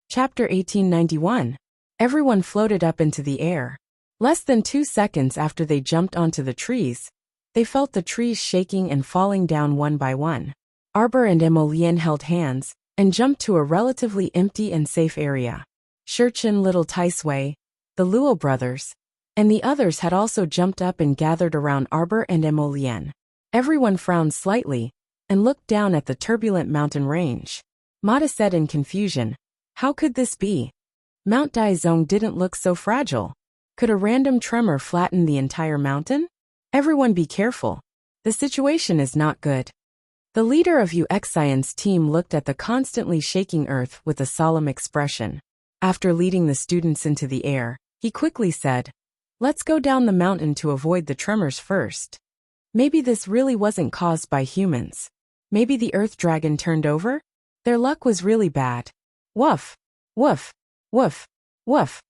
Chapter 1891. Everyone floated up into the air. Less than 2 seconds after they jumped onto the trees, they felt the trees shaking and falling down one by one. Arbor and Emolien held hands and jumped to a relatively empty and safe area. Shurchin, Little Taisway, the Luo brothers, and the others had also jumped up and gathered around Arbor and Emolien. Everyone frowned slightly and looked down at the turbulent mountain range. Mata said in confusion, "How could this be? Mount Daizong didn't look so fragile. Could a random tremor flatten the entire mountain? Everyone be careful. The situation is not good." The leader of Wuxia's team looked at the constantly shaking earth with a solemn expression. After leading the students into the air, he quickly said, "Let's go down the mountain to avoid the tremors first. Maybe this really wasn't caused by humans. Maybe the earth dragon turned over? Their luck was really bad." Woof, woof, woof, woof.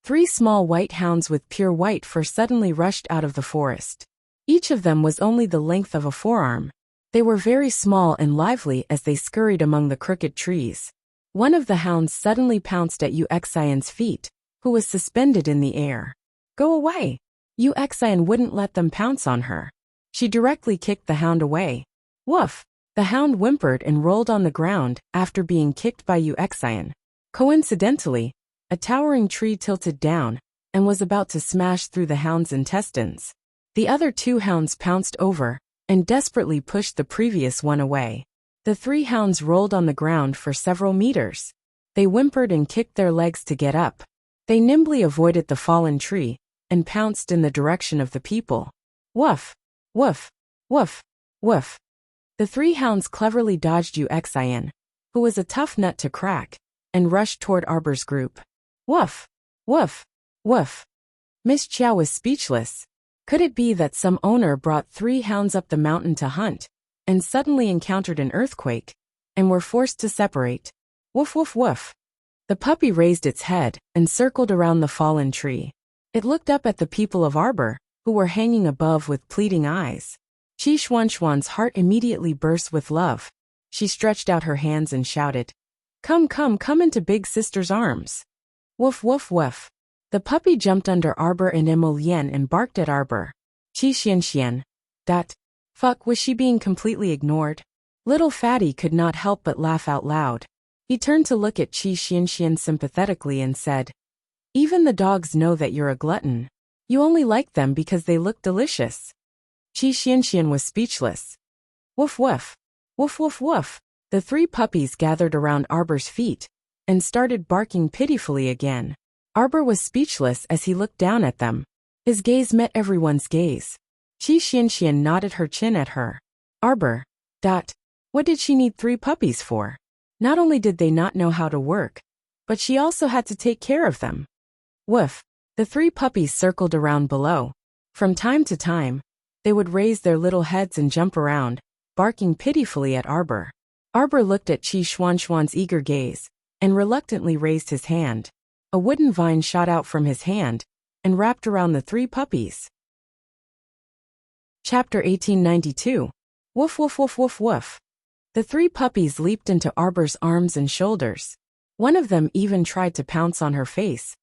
3 small white hounds with pure white fur suddenly rushed out of the forest. Each of them was only the length of a forearm. They were very small and lively as they scurried among the crooked trees. One of the hounds suddenly pounced at Wuxia's feet, who was suspended in the air. "Go away!" Wuxian wouldn't let them pounce on her. She directly kicked the hound away. Woof! The hound whimpered and rolled on the ground after being kicked by Wuxian. Coincidentally, a towering tree tilted down and was about to smash through the hound's intestines. The other 2 hounds pounced over and desperately pushed the previous one away. The 3 hounds rolled on the ground for several meters. They whimpered and kicked their legs to get up. They nimbly avoided the fallen tree and pounced in the direction of the people. Woof! Woof! Woof! Woof! The 3 hounds cleverly dodged Wuxian, who was a tough nut to crack, and rushed toward Arbor's group. Woof! Woof! Woof! Miss Chiao was speechless. Could it be that some owner brought 3 hounds up the mountain to hunt, and suddenly encountered an earthquake, and were forced to separate? Woof woof woof! The puppy raised its head and circled around the fallen tree. It looked up at the people of Arbor, who were hanging above with pleading eyes. Qi Xuanxuan's heart immediately burst with love. She stretched out her hands and shouted, "Come, come, come into Big Sister's arms." Woof, woof, woof. The puppy jumped under Arbor and Emolien and barked at Arbor. Qi Xianxian. Fuck, was she being completely ignored? Little Fatty could not help but laugh out loud. He turned to look at Qi Xianxian sympathetically and said, "Even the dogs know that you're a glutton. You only like them because they look delicious." Qi Xianxian was speechless. Woof woof. Woof woof woof. The 3 puppies gathered around Arbor's feet and started barking pitifully again. Arbor was speechless as he looked down at them. His gaze met everyone's gaze. Qi Xianxian nodded her chin at her. Arbor. What did she need 3 puppies for? Not only did they not know how to work, but she also had to take care of them. Woof. The 3 puppies circled around below. From time to time, they would raise their little heads and jump around, barking pitifully at Arbor. Arbor looked at Qi Xuanxuan's eager gaze and reluctantly raised his hand. A wooden vine shot out from his hand and wrapped around the 3 puppies. Chapter 1892. Woof woof woof woof woof. The 3 puppies leaped into Arbor's arms and shoulders. One of them even tried to pounce on her face,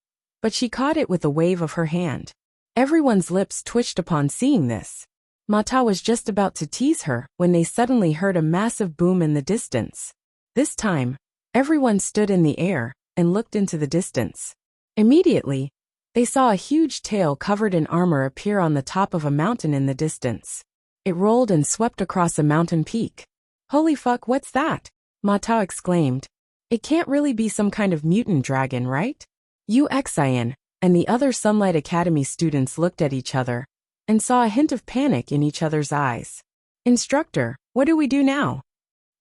but she caught it with a wave of her hand. Everyone's lips twitched upon seeing this. Mata was just about to tease her when they suddenly heard a massive boom in the distance. This time, everyone stood in the air and looked into the distance. Immediately, they saw a huge tail covered in armor appear on the top of a mountain in the distance. It rolled and swept across a mountain peak. "Holy fuck, what's that?" Mata exclaimed. "It can't really be some kind of mutant dragon, right?" Wuxian and the other Sunlight Academy students looked at each other and saw a hint of panic in each other's eyes. "Instructor, what do we do now?"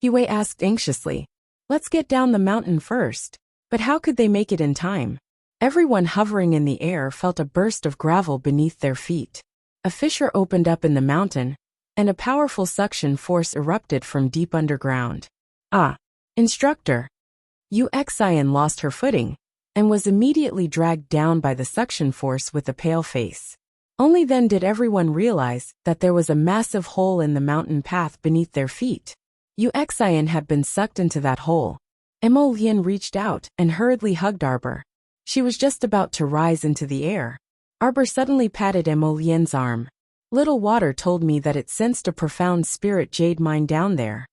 Yue asked anxiously. "Let's get down the mountain first." But how could they make it in time? Everyone hovering in the air felt a burst of gravel beneath their feet. A fissure opened up in the mountain, and a powerful suction force erupted from deep underground. Instructor! Wuxian lost her footing and was immediately dragged down by the suction force with a pale face. Only then did everyone realize that there was a massive hole in the mountain path beneath their feet. Wuxian had been sucked into that hole, Emolian reached out and hurriedly hugged Arbor. She was just about to rise into the air. Arbor suddenly patted Emolian's arm. Little water told me that it sensed a profound spirit jade mine down there.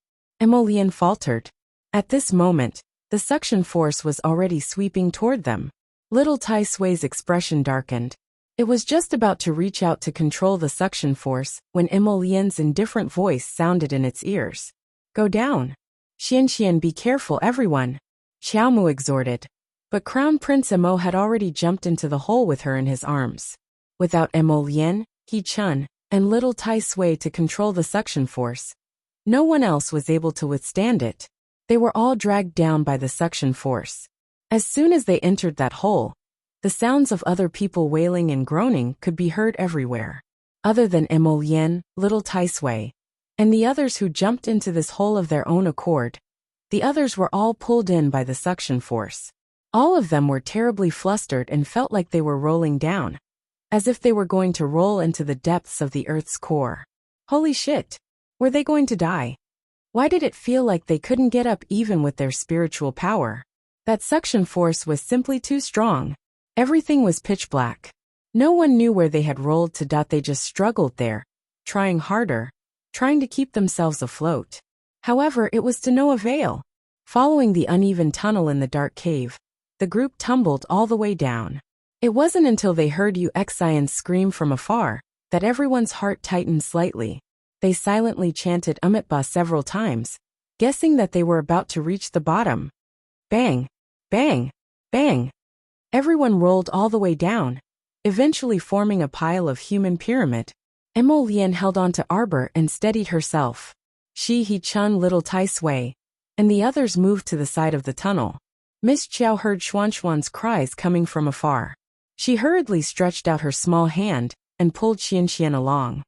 Emolian faltered. At this moment, the suction force was already sweeping toward them. Little Tai Sui's expression darkened. It was just about to reach out to control the suction force when Emolian's indifferent voice sounded in its ears. Go down. Xianxian, be careful, everyone. Xiaomu exhorted. But Crown Prince Emo had already jumped into the hole with her in his arms. Without Emolian, He Chun, and little Tai Sui to control the suction force, no one else was able to withstand it. They were all dragged down by the suction force. As soon as they entered that hole, the sounds of other people wailing and groaning could be heard everywhere. Other than Emolian, little Tai Sui, and the others who jumped into this hole of their own accord, the others were all pulled in by the suction force. All of them were terribly flustered and felt like they were rolling down, as if they were going to roll into the depths of the Earth's core. Holy shit! Were they going to die? Why did it feel like they couldn't get up even with their spiritual power? That suction force was simply too strong. Everything was pitch black. No one knew where they had rolled to. They just struggled there, trying harder, trying to keep themselves afloat. However, it was to no avail. Following the uneven tunnel in the dark cave, the group tumbled all the way down. It wasn't until they heard Wuxia scream from afar that everyone's heart tightened slightly. They silently chanted Umitba several times, guessing that they were about to reach the bottom. Bang! Bang! Bang! Everyone rolled all the way down, eventually forming a pile of human pyramid. Emolian held on to Arbor and steadied herself. He Chun, little Tai Sui, and the others moved to the side of the tunnel. Miss Qiao heard Xuanxuan's cries coming from afar. She hurriedly stretched out her small hand and pulled Xianxian along.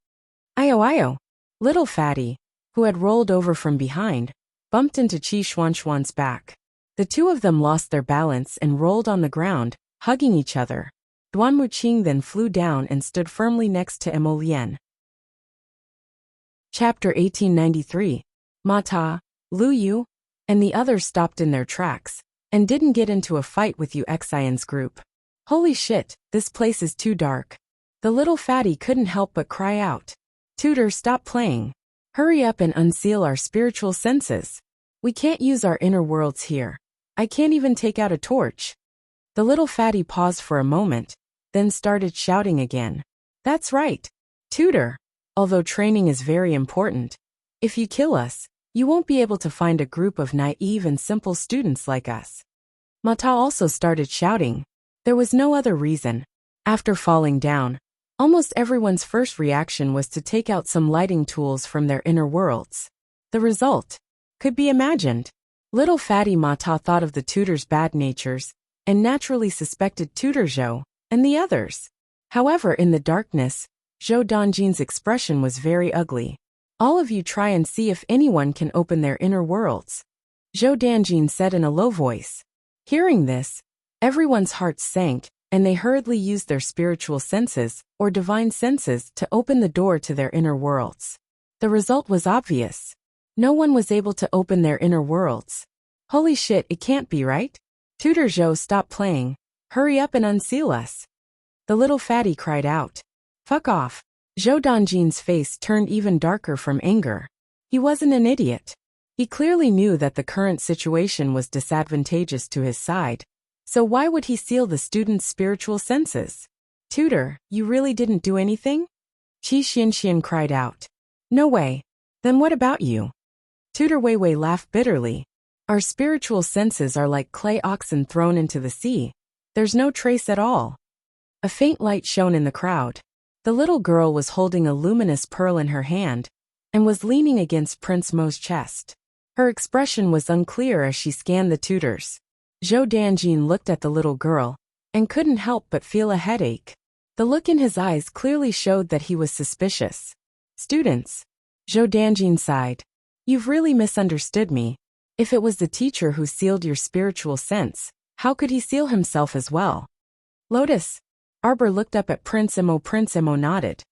Io! Little Fatty, who had rolled over from behind, bumped into Xuanxuan's back. The two of them lost their balance and rolled on the ground, hugging each other. Duan Muqing then flew down and stood firmly next to Emolian. Chapter 1893. Mata, Lu Yu, and the others stopped in their tracks and didn't get into a fight with Wuxia's group. Holy shit, this place is too dark. The little fatty couldn't help but cry out. Tutor, stop playing. Hurry up and unseal our spiritual senses. We can't use our inner worlds here. I can't even take out a torch. The little fatty paused for a moment, then started shouting again. That's right. Tutor. Although training is very important, if you kill us, you won't be able to find a group of naive and simple students like us. Mata also started shouting. There was no other reason. After falling down, almost everyone's first reaction was to take out some lighting tools from their inner worlds. The result could be imagined. Little fatty Mata thought of the tutor's bad natures and naturally suspected Tutor Zhou and the others. However, in the darkness, Zhou Donjin's expression was very ugly. All of you try and see if anyone can open their inner worlds, Zhou Danjin said in a low voice. Hearing this, everyone's hearts sank, and they hurriedly used their spiritual senses, or divine senses, to open the door to their inner worlds. The result was obvious. No one was able to open their inner worlds. Holy shit, it can't be right? Tutor Zhou, stop playing. Hurry up and unseal us. The little fatty cried out. Fuck off. Zhou Donjin's face turned even darker from anger. He wasn't an idiot. He clearly knew that the current situation was disadvantageous to his side. So why would he seal the student's spiritual senses? Tutor, you really didn't do anything? Qi Xianxian cried out. No way. Then what about you? Tutor Weiwei laughed bitterly. Our spiritual senses are like clay oxen thrown into the sea. There's no trace at all. A faint light shone in the crowd. The little girl was holding a luminous pearl in her hand and was leaning against Prince Mo's chest. Her expression was unclear as she scanned the tutors. Zhou Danjin looked at the little girl and couldn't help but feel a headache. The look in his eyes clearly showed that he was suspicious. Students. Zhou Danjin sighed. You've really misunderstood me. If it was the teacher who sealed your spiritual sense, how could he seal himself as well? Lotus. Arbor looked up at Prince Emo. Prince Emo nodded.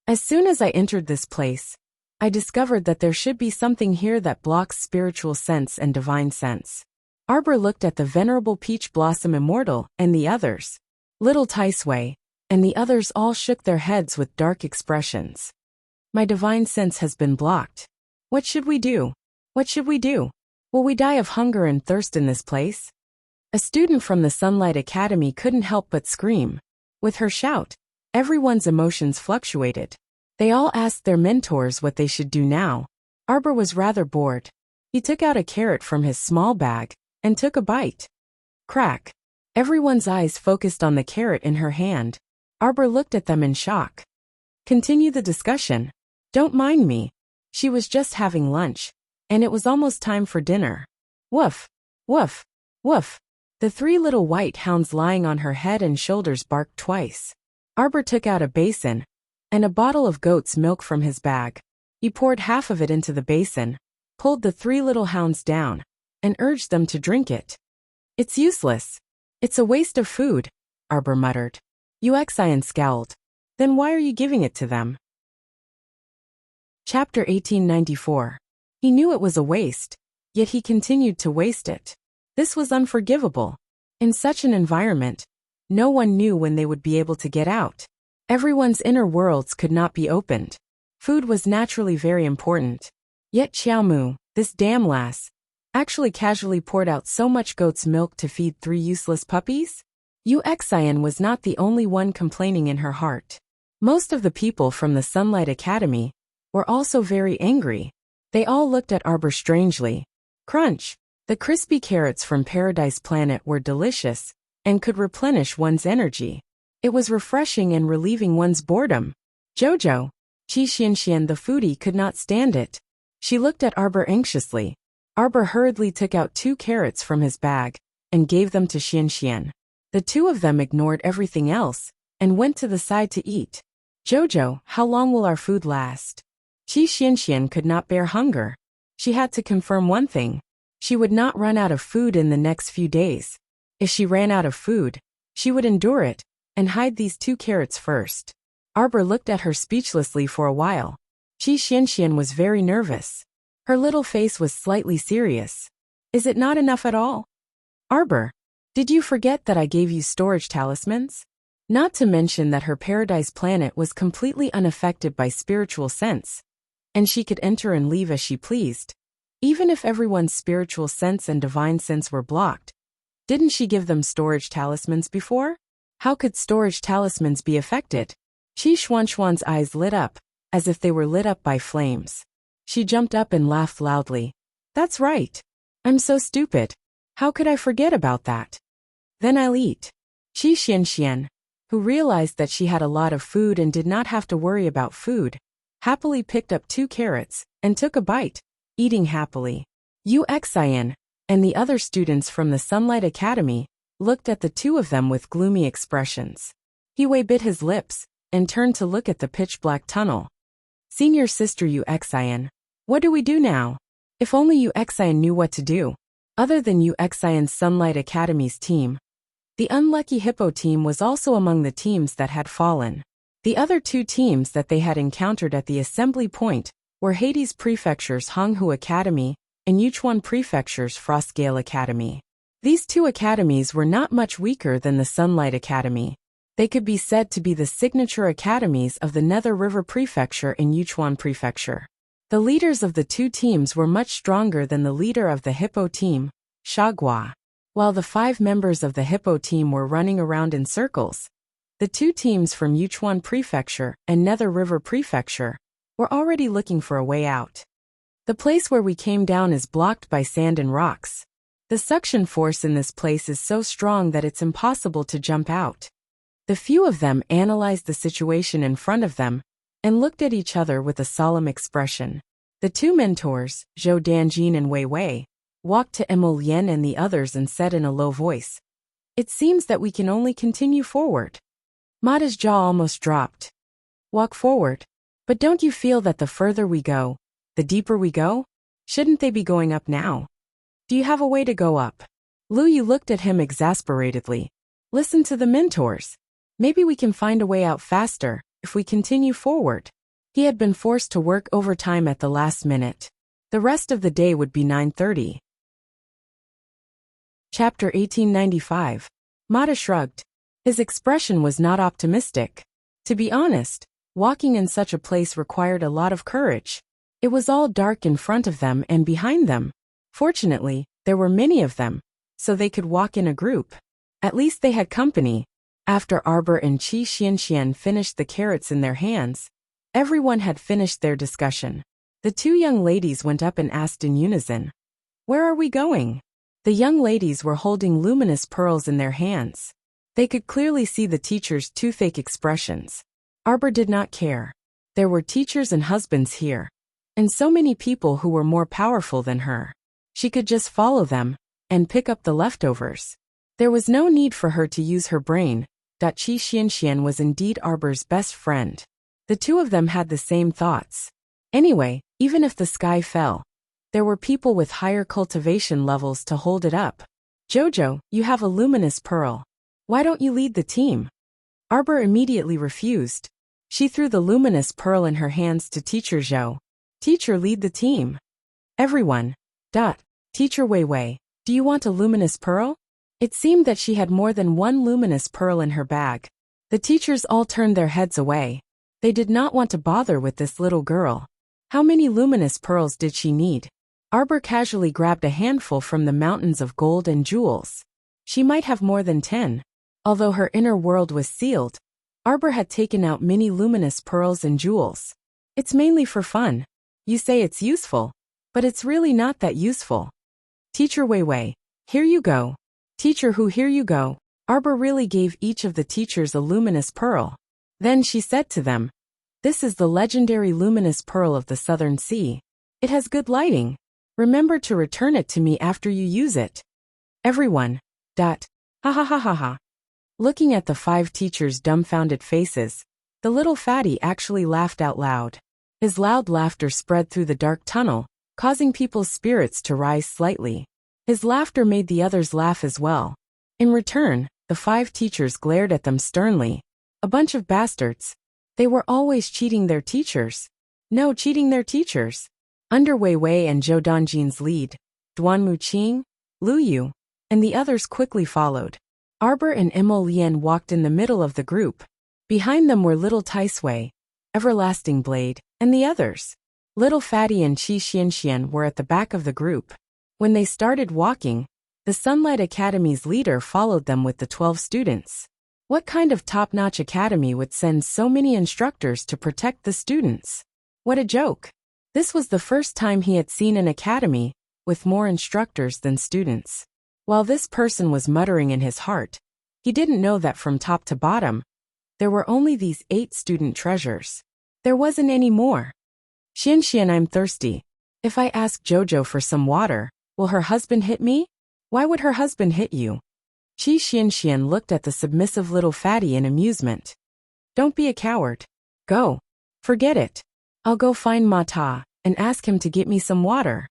As soon as I entered this place, I discovered that there should be something here that blocks spiritual sense and divine sense. Arbor looked at the venerable Peach Blossom Immortal and the others. Little Ticeway, and the others all shook their heads with dark expressions. My divine sense has been blocked. What should we do? What should we do? Will we die of hunger and thirst in this place? A student from the Sunlight Academy couldn't help but scream. With her shout, everyone's emotions fluctuated. They all asked their mentors what they should do now. Arbor was rather bored. He took out a carrot from his small bag and took a bite. Crack. Everyone's eyes focused on the carrot in her hand. Arbor looked at them in shock. Continue the discussion. Don't mind me. She was just having lunch, and it was almost time for dinner. Woof, woof, woof. The three little white hounds lying on her head and shoulders barked twice. Arbor took out a basin and a bottle of goat's milk from his bag. He poured half of it into the basin, pulled the three little hounds down, and urged them to drink it. It's useless. It's a waste of food, Arbor muttered. Wuxia scowled. Then why are you giving it to them? Chapter 1894. He knew it was a waste, yet he continued to waste it. This was unforgivable. In such an environment, no one knew when they would be able to get out. Everyone's inner worlds could not be opened. Food was naturally very important. Yet Xiaomu, this damn lass, actually casually poured out so much goat's milk to feed three useless puppies? Wuxia was not the only one complaining in her heart. Most of the people from the Sunlight Academy were also very angry. They all looked at Arbor strangely. Crunch! The crispy carrots from Paradise Planet were delicious and could replenish one's energy. It was refreshing and relieving one's boredom. Jojo, Qi Xianxian the foodie could not stand it. She looked at Arbor anxiously. Arbor hurriedly took out 2 carrots from his bag and gave them to Xianxian. The two of them ignored everything else and went to the side to eat. Jojo, how long will our food last? Qi Xianxian could not bear hunger. She had to confirm one thing. She would not run out of food in the next few days. If she ran out of food, she would endure it and hide these 2 carrots first. Arbor looked at her speechlessly for a while. Qi Xianxian was very nervous. Her little face was slightly serious. Is it not enough at all? Arbor, did you forget that I gave you storage talismans? Not to mention that her Paradise Planet was completely unaffected by spiritual sense, and she could enter and leave as she pleased. Even if everyone's spiritual sense and divine sense were blocked, didn't she give them storage talismans before? How could storage talismans be affected? Qi Xuanxuan's eyes lit up, as if they were lit up by flames. She jumped up and laughed loudly. That's right. I'm so stupid. How could I forget about that? Then I'll eat. Qi Xianxian, who realized that she had a lot of food and did not have to worry about food, happily picked up 2 carrots and took a bite, eating happily. Wuxia and the other students from the Sunlight Academy looked at the two of them with gloomy expressions. He bit his lips and turned to look at the pitch-black tunnel. Senior Sister Wuxia, what do we do now? If only Wuxia knew what to do. Other than Wuxia's Sunlight Academy's team, the unlucky Hippo team was also among the teams that had fallen. The other 2 teams that they had encountered at the assembly point were Hades Prefecture's Honghu Academy and Yuchuan Prefecture's Frostgale Academy. These 2 academies were not much weaker than the Sunlight Academy. They could be said to be the signature academies of the Nether River Prefecture and Yuchuan Prefecture. The leaders of the 2 teams were much stronger than the leader of the Hippo team, Shagua. While the 5 members of the Hippo team were running around in circles, the 2 teams from Yuchuan Prefecture and Nether River Prefecture were already looking for a way out. The place where we came down is blocked by sand and rocks. The suction force in this place is so strong that it's impossible to jump out. The few of them analyzed the situation in front of them and looked at each other with a solemn expression. The 2 mentors, Zhou Danjin and Wei Wei, walked to Emolian and the others and said in a low voice, "It seems that we can only continue forward." Mada's jaw almost dropped. Walk forward. But don't you feel that the further we go, the deeper we go? Shouldn't they be going up now? Do you have a way to go up? Lu Yu looked at him exasperatedly. Listen to the mentors. Maybe we can find a way out faster if we continue forward. He had been forced to work overtime at the last minute. The rest of the day would be 9:30. Chapter 1895. Mata shrugged. His expression was not optimistic. To be honest, walking in such a place required a lot of courage. It was all dark in front of them and behind them. Fortunately, there were many of them, so they could walk in a group. At least they had company. After Arbor and Qi Xianxian finished the carrots in their hands, everyone had finished their discussion. The two young ladies went up and asked in unison, "Where are we going?" The young ladies were holding luminous pearls in their hands. They could clearly see the teacher's toothache expressions. Arbor did not care. There were teachers and husbands here, and so many people who were more powerful than her. She could just follow them and pick up the leftovers. There was no need for her to use her brain. Qi Xianxian was indeed Arbor's best friend. The two of them had the same thoughts. Anyway, even if the sky fell, there were people with higher cultivation levels to hold it up. "Jojo, you have a luminous pearl. Why don't you lead the team?" Arbor immediately refused. She threw the luminous pearl in her hands to Teacher Zhou. "Teacher, lead the team." Everyone. Teacher Wei Wei, do you want a luminous pearl? It seemed that she had more than one luminous pearl in her bag. The teachers all turned their heads away. They did not want to bother with this little girl. How many luminous pearls did she need? Arbor casually grabbed a handful from the mountains of gold and jewels. She might have more than 10. Although her inner world was sealed, Arbor had taken out many luminous pearls and jewels. It's mainly for fun. You say it's useful, but it's really not that useful. Teacher Wei Wei, here you go. Teacher Hu, here you go. Arbor really gave each of the teachers a luminous pearl. Then she said to them, "This is the legendary luminous pearl of the Southern Sea. It has good lighting. Remember to return it to me after you use it." Everyone. Ha ha ha ha ha. Looking at the 5 teachers' dumbfounded faces, the little fatty actually laughed out loud. His loud laughter spread through the dark tunnel, causing people's spirits to rise slightly. His laughter made the others laugh as well. In return, the 5 teachers glared at them sternly. A bunch of bastards. They were always cheating their teachers. No, cheating their teachers. Under Wei Wei and Zhou Dongjin's lead, Duan Muqing, Lu Yu, and the others quickly followed. Arbor and Imo Lian walked in the middle of the group. Behind them were Little Tai Sui, Everlasting Blade, and the others. Little Fatty and Qi Xianxian were at the back of the group. When they started walking, the Sunlight Academy's leader followed them with the 12 students. What kind of top-notch academy would send so many instructors to protect the students? What a joke. This was the first time he had seen an academy with more instructors than students. While this person was muttering in his heart, he didn't know that from top to bottom, there were only these 8 student treasures. There wasn't any more. "Xianxian, I'm thirsty. If I ask Jojo for some water, will her husband hit me?" "Why would her husband hit you?" Qi Xianxian looked at the submissive little fatty in amusement. "Don't be a coward. Go. Forget it. I'll go find Mata and ask him to get me some water."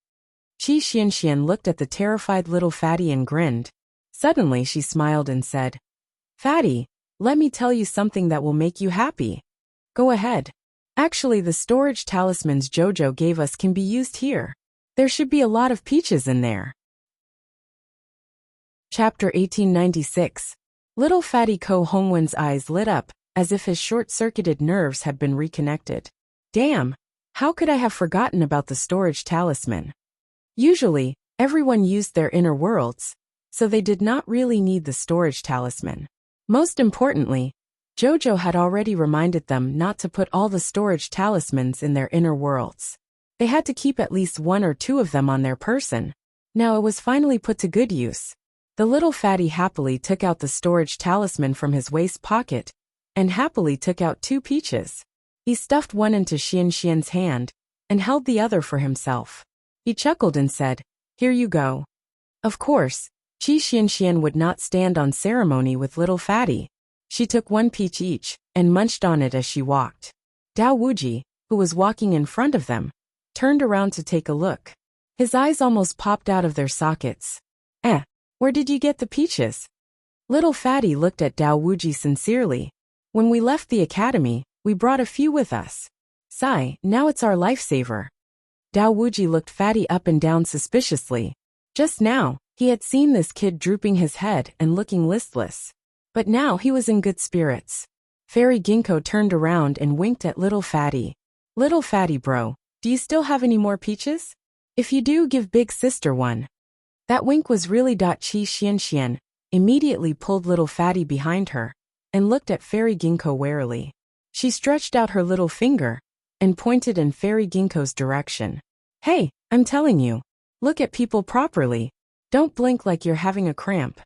Qi Xianxian looked at the terrified little fatty and grinned. Suddenly she smiled and said, "Fatty, let me tell you something that will make you happy." "Go ahead. Actually, the storage talismans Jojo gave us can be used here. There should be a lot of peaches in there." Chapter 1896. Little fatty Ko Hongwen's eyes lit up, as if his short-circuited nerves had been reconnected. Damn, how could I have forgotten about the storage talisman? Usually, everyone used their inner worlds, so they did not really need the storage talisman. Most importantly, Jojo had already reminded them not to put all the storage talismans in their inner worlds. They had to keep at least 1 or 2 of them on their person. Now it was finally put to good use. The little fatty happily took out the storage talisman from his waist pocket, and happily took out 2 peaches. He stuffed one into Xianxian's hand, and held the other for himself. He chuckled and said, "Here you go." Of course, Qi Xianxian would not stand on ceremony with little fatty. She took 1 peach each, and munched on it as she walked. Dao Wuji, who was walking in front of them, turned around to take a look. His eyes almost popped out of their sockets. Where did you get the peaches?" Little fatty looked at Dao Wuji sincerely. "When we left the academy, we brought a few with us. Sigh, now it's our lifesaver." Dao Wuji looked fatty up and down suspiciously. Just now, He had seen this kid drooping his head and looking listless. But now he was in good spirits. Fairy Ginkgo turned around and winked at Little Fatty. Little Fatty bro, do you still have any more peaches? If you do, give big sister one. That wink was really. Chi Xian immediately pulled Little Fatty behind her and looked at Fairy Ginkgo warily. She stretched out her little finger and pointed in Fairy Ginkgo's direction. Hey, I'm telling you, look at people properly. Don't blink like you're having a cramp.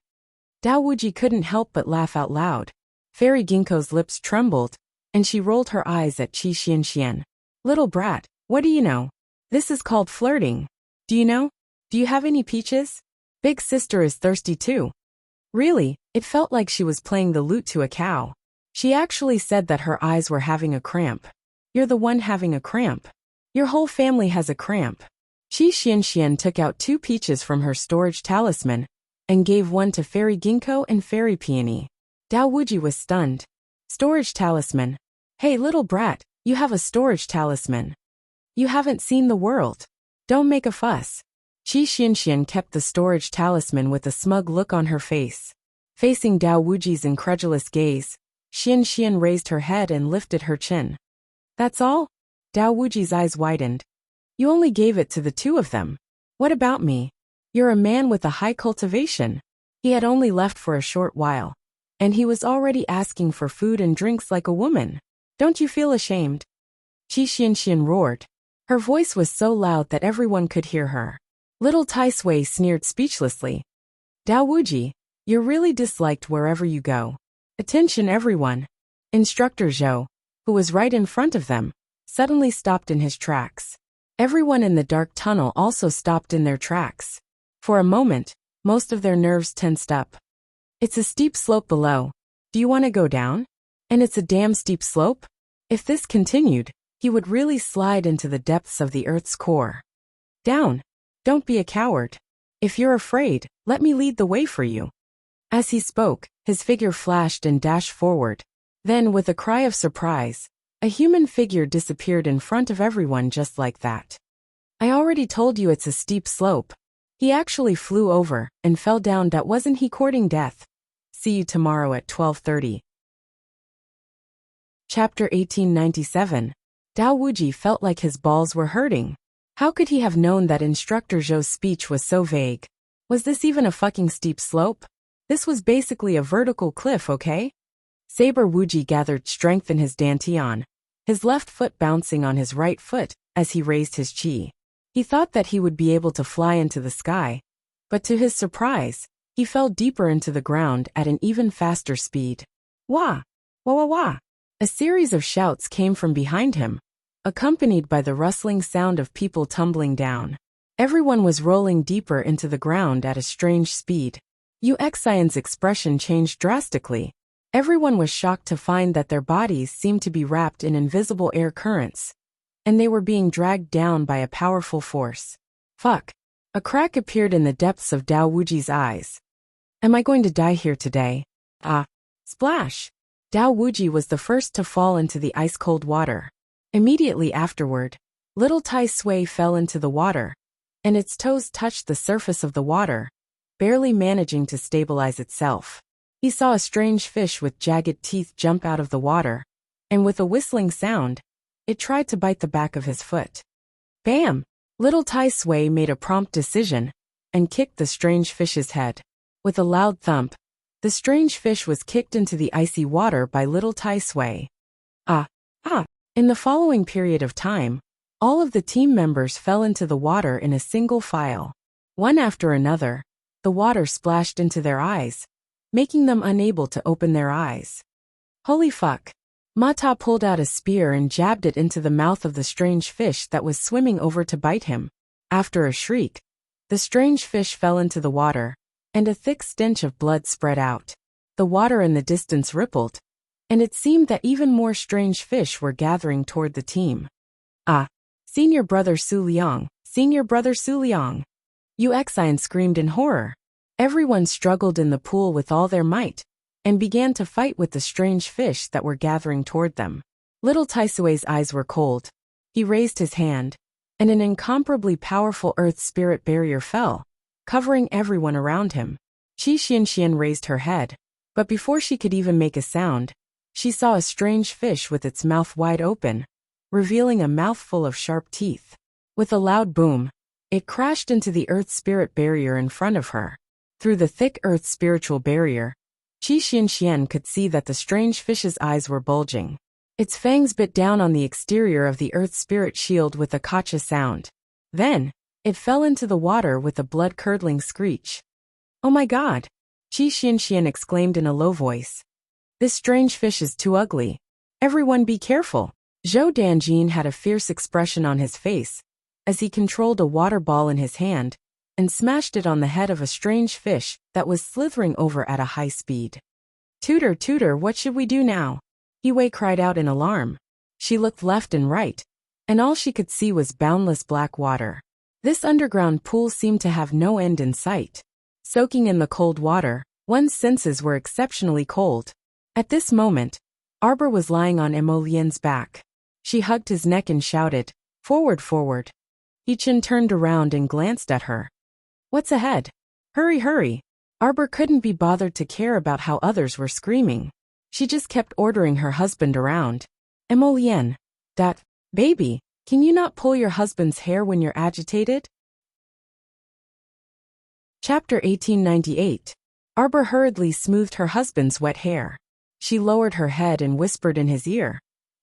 Dao Wuji couldn't help but laugh out loud. Fairy Ginkgo's lips trembled, and she rolled her eyes at Qi Xian. Little brat, what do you know? This is called flirting. Do you know? Do you have any peaches? Big sister is thirsty too. Really, it felt like she was playing the lute to a cow. She actually said that her eyes were having a cramp. You're the one having a cramp. Your whole family has a cramp. Qi Xian took out 2 peaches from her storage talisman and gave one to Fairy Ginkgo and Fairy Peony. Dao Wuji was stunned. Storage talisman. Hey little brat, you have a storage talisman. You haven't seen the world. Don't make a fuss. Qi Xian kept the storage talisman with a smug look on her face. Facing Dao Wuji's incredulous gaze, Xian raised her head and lifted her chin. That's all? Dao Wuji's eyes widened. You only gave it to the 2 of them. What about me? You're a man with a high cultivation. He had only left for a short while, and he was already asking for food and drinks like a woman. Don't you feel ashamed? Qi Xian roared. Her voice was so loud that everyone could hear her. Little Tai Sui sneered speechlessly. Dao Wuji, you're really disliked wherever you go. Attention everyone. Instructor Zhou, who was right in front of them, suddenly stopped in his tracks. Everyone in the dark tunnel also stopped in their tracks. For a moment, most of their nerves tensed up. It's a steep slope below. Do you want to go down? And it's a damn steep slope? If this continued, he would really slide into the depths of the Earth's core. Down. Don't be a coward. If you're afraid, let me lead the way for you. As he spoke, his figure flashed and dashed forward. Then, with a cry of surprise, a human figure disappeared in front of everyone just like that. I already told you it's a steep slope. He actually flew over and fell down. That wasn't he courting death. See you tomorrow at 12:30. Chapter 1897. Dao Wuji felt like his balls were hurting. How could he have known that Instructor Zhou's speech was so vague? Was this even a fucking steep slope? This was basically a vertical cliff, okay? Saber Wuji gathered strength in his dantian, his left foot bouncing on his right foot as he raised his chi. He thought that he would be able to fly into the sky, but to his surprise, he fell deeper into the ground at an even faster speed. Wah! Wah wah wah! A series of shouts came from behind him, accompanied by the rustling sound of people tumbling down. Everyone was rolling deeper into the ground at a strange speed. Wuxian's expression changed drastically. Everyone was shocked to find that their bodies seemed to be wrapped in invisible air currents, and they were being dragged down by a powerful force. Fuck. A crack appeared in the depths of Dao Wuji's eyes. Am I going to die here today? Ah. Splash. Dao Wuji was the first to fall into the ice-cold water. Immediately afterward, little Tai Sui fell into the water, and its toes touched the surface of the water, barely managing to stabilize itself. He saw a strange fish with jagged teeth jump out of the water, and with a whistling sound, it tried to bite the back of his foot. Bam! Little Tai Sui made a prompt decision and kicked the strange fish's head. With a loud thump, the strange fish was kicked into the icy water by little Tai Sui. Ah! In the following period of time, all of the team members fell into the water in a single file. One after another, the water splashed into their eyes, making them unable to open their eyes. Holy fuck! Mata pulled out a spear and jabbed it into the mouth of the strange fish that was swimming over to bite him. After a shriek, the strange fish fell into the water, and a thick stench of blood spread out. The water in the distance rippled, and it seemed that even more strange fish were gathering toward the team. Ah! Senior Brother Su Liang! Senior Brother Su Liang! Wuxian screamed in horror. Everyone struggled in the pool with all their might, and began to fight with the strange fish that were gathering toward them. Little Tai Sui's eyes were cold. He raised his hand, and an incomparably powerful earth spirit barrier fell, covering everyone around him. Qi Xianxian raised her head, but before she could even make a sound, she saw a strange fish with its mouth wide open, revealing a mouthful of sharp teeth. With a loud boom, it crashed into the earth spirit barrier in front of her. Through the thick earth spiritual barrier, Qi Xianxian could see that the strange fish's eyes were bulging. Its fangs bit down on the exterior of the earth spirit shield with a kacha sound. Then, it fell into the water with a blood-curdling screech. "Oh my god!" Qi Xianxian exclaimed in a low voice. "This strange fish is too ugly. Everyone be careful." Zhou Danjin had a fierce expression on his face, as he controlled a water ball in his hand, and smashed it on the head of a strange fish that was slithering over at a high speed. "Tutor, tutor, what should we do now?" Yiwei cried out in alarm. She looked left and right, and all she could see was boundless black water. This underground pool seemed to have no end in sight. Soaking in the cold water, one's senses were exceptionally cold. At this moment, Arbor was lying on Emolien's back. She hugged his neck and shouted, "Forward, forward." Yichen turned around and glanced at her. "What's ahead? Hurry, hurry." Arbor couldn't be bothered to care about how others were screaming. She just kept ordering her husband around. "Emolien, that baby, can you not pull your husband's hair when you're agitated?" Chapter 1898. Arbor hurriedly smoothed her husband's wet hair. She lowered her head and whispered in his ear.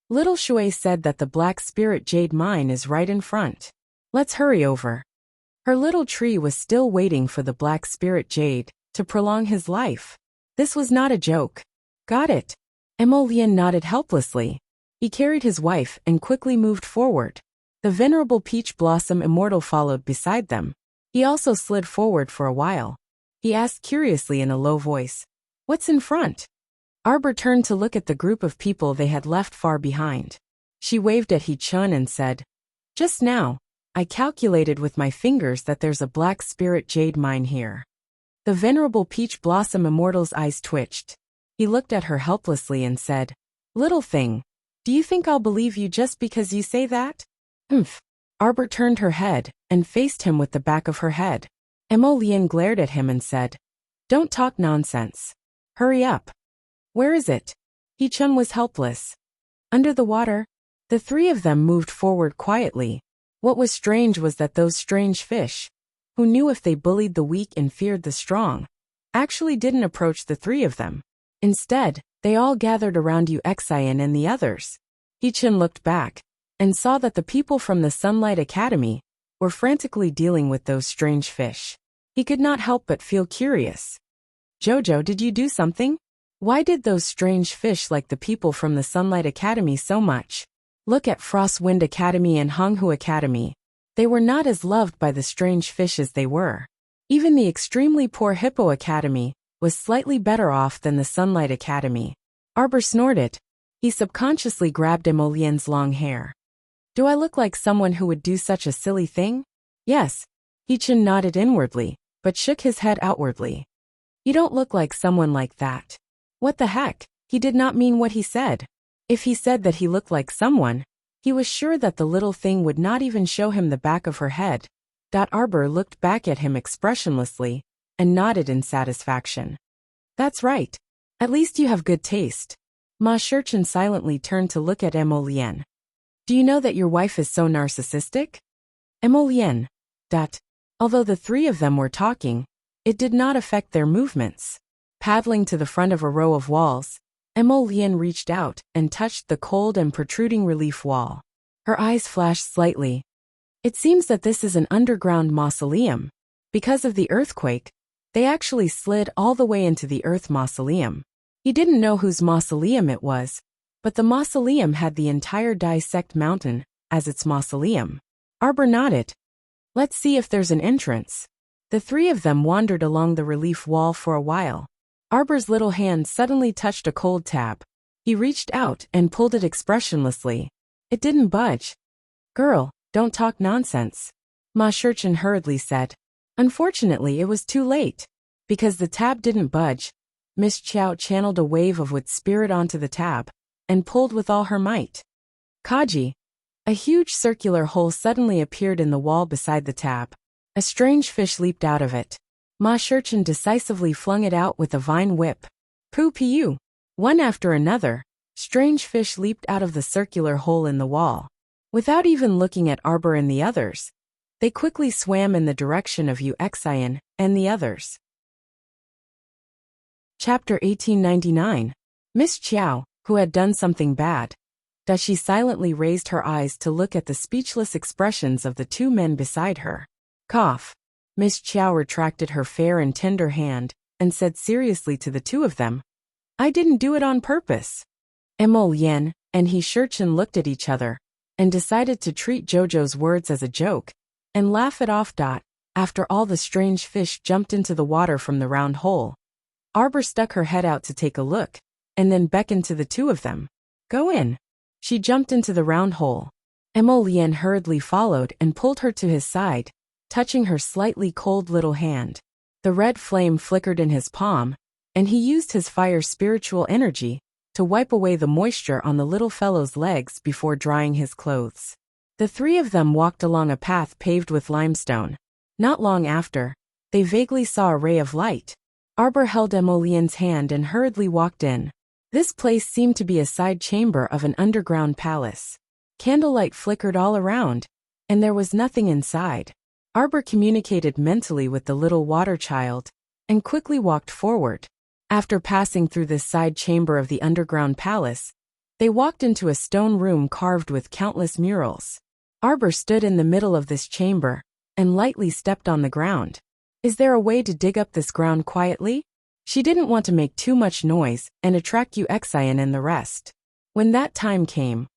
"Little Shui said that the black spirit jade mine is right in front. Let's hurry over." Her little tree was still waiting for the black spirit jade to prolong his life. This was not a joke. "Got it." Emolien nodded helplessly. He carried his wife and quickly moved forward. The venerable peach blossom immortal followed beside them. He also slid forward for a while. He asked curiously in a low voice, "What's in front?" Arbor turned to look at the group of people they had left far behind. She waved at He-chun and said, "Just now, I calculated with my fingers that there's a black spirit jade mine here." The venerable peach blossom immortal's eyes twitched. He looked at her helplessly and said, "Little thing, do you think I'll believe you just because you say that?" "Humph." Arbor turned her head and faced him with the back of her head. Emolien glared at him and said, "Don't talk nonsense. Hurry up." "Where is it?" He-chun was helpless. Under the water. The three of them moved forward quietly. What was strange was that those strange fish, who knew if they bullied the weak and feared the strong, actually didn't approach the three of them. Instead, they all gathered around Wuxia and the others. He-chun looked back and saw that the people from the Sunlight Academy were frantically dealing with those strange fish. He could not help but feel curious. "Jojo, did you do something? Why did those strange fish like the people from the Sunlight Academy so much? Look at Frostwind Academy and Honghu Academy. They were not as loved by the strange fish as they were. Even the extremely poor Hippo Academy was slightly better off than the Sunlight Academy." Arbor snorted. He subconsciously grabbed Emolien's long hair. "Do I look like someone who would do such a silly thing?" "Yes." He-chun nodded inwardly, but shook his head outwardly. "You don't look like someone like that." What the heck? He did not mean what he said. If he said that he looked like someone, he was sure that the little thing would not even show him the back of her head. Arbor looked back at him expressionlessly and nodded in satisfaction. "That's right. At least you have good taste." Ma Shurchen silently turned to look at Emolien. "Do you know that your wife is so narcissistic?" Emolien. Although the three of them were talking, it did not affect their movements. Paddling to the front of a row of walls, Emolien reached out and touched the cold and protruding relief wall. Her eyes flashed slightly. "It seems that this is an underground mausoleum. Because of the earthquake, they actually slid all the way into the earth mausoleum." He didn't know whose mausoleum it was, but the mausoleum had the entire Dissect Mountain as its mausoleum. Arbor nodded. "Let's see if there's an entrance." The three of them wandered along the relief wall for a while. Arbor's little hand suddenly touched a cold tab. He reached out and pulled it expressionlessly. It didn't budge. "Girl, don't talk nonsense," Ma Shurchen hurriedly said. Unfortunately, it was too late. Because the tab didn't budge, Miss Chow channeled a wave of wood spirit onto the tab and pulled with all her might. Kaji. A huge circular hole suddenly appeared in the wall beside the tab. A strange fish leaped out of it. Ma Shurchen decisively flung it out with a vine whip. Poo-pee-you! One after another, strange fish leaped out of the circular hole in the wall. Without even looking at Arbor and the others, they quickly swam in the direction of Wuxia and the others. Chapter 1899. Miss Chiao, who had done something bad. She silently raised her eyes to look at the speechless expressions of the two men beside her. Cough. Miss Chiao retracted her fair and tender hand, and said seriously to the two of them, I didn't do it on purpose. Emol Yen and He Shurchen looked at each other, and decided to treat Jojo's words as a joke, and laugh it off. After all, the strange fish jumped into the water from the round hole. Arbor stuck her head out to take a look, and then beckoned to the two of them. Go in. She jumped into the round hole. Emol Yen hurriedly followed and pulled her to his side, touching her slightly cold little hand. The red flame flickered in his palm, and he used his fire spiritual energy to wipe away the moisture on the little fellow's legs before drying his clothes. The three of them walked along a path paved with limestone. Not long after, they vaguely saw a ray of light. Arbor held Emol Yen's hand and hurriedly walked in. This place seemed to be a side chamber of an underground palace. Candlelight flickered all around, and there was nothing inside. Arbor communicated mentally with the little water child, and quickly walked forward. After passing through this side chamber of the underground palace, they walked into a stone room carved with countless murals. Arbor stood in the middle of this chamber, and lightly stepped on the ground. Is there a way to dig up this ground quietly? She didn't want to make too much noise and attract Wuxia and the rest. When that time came,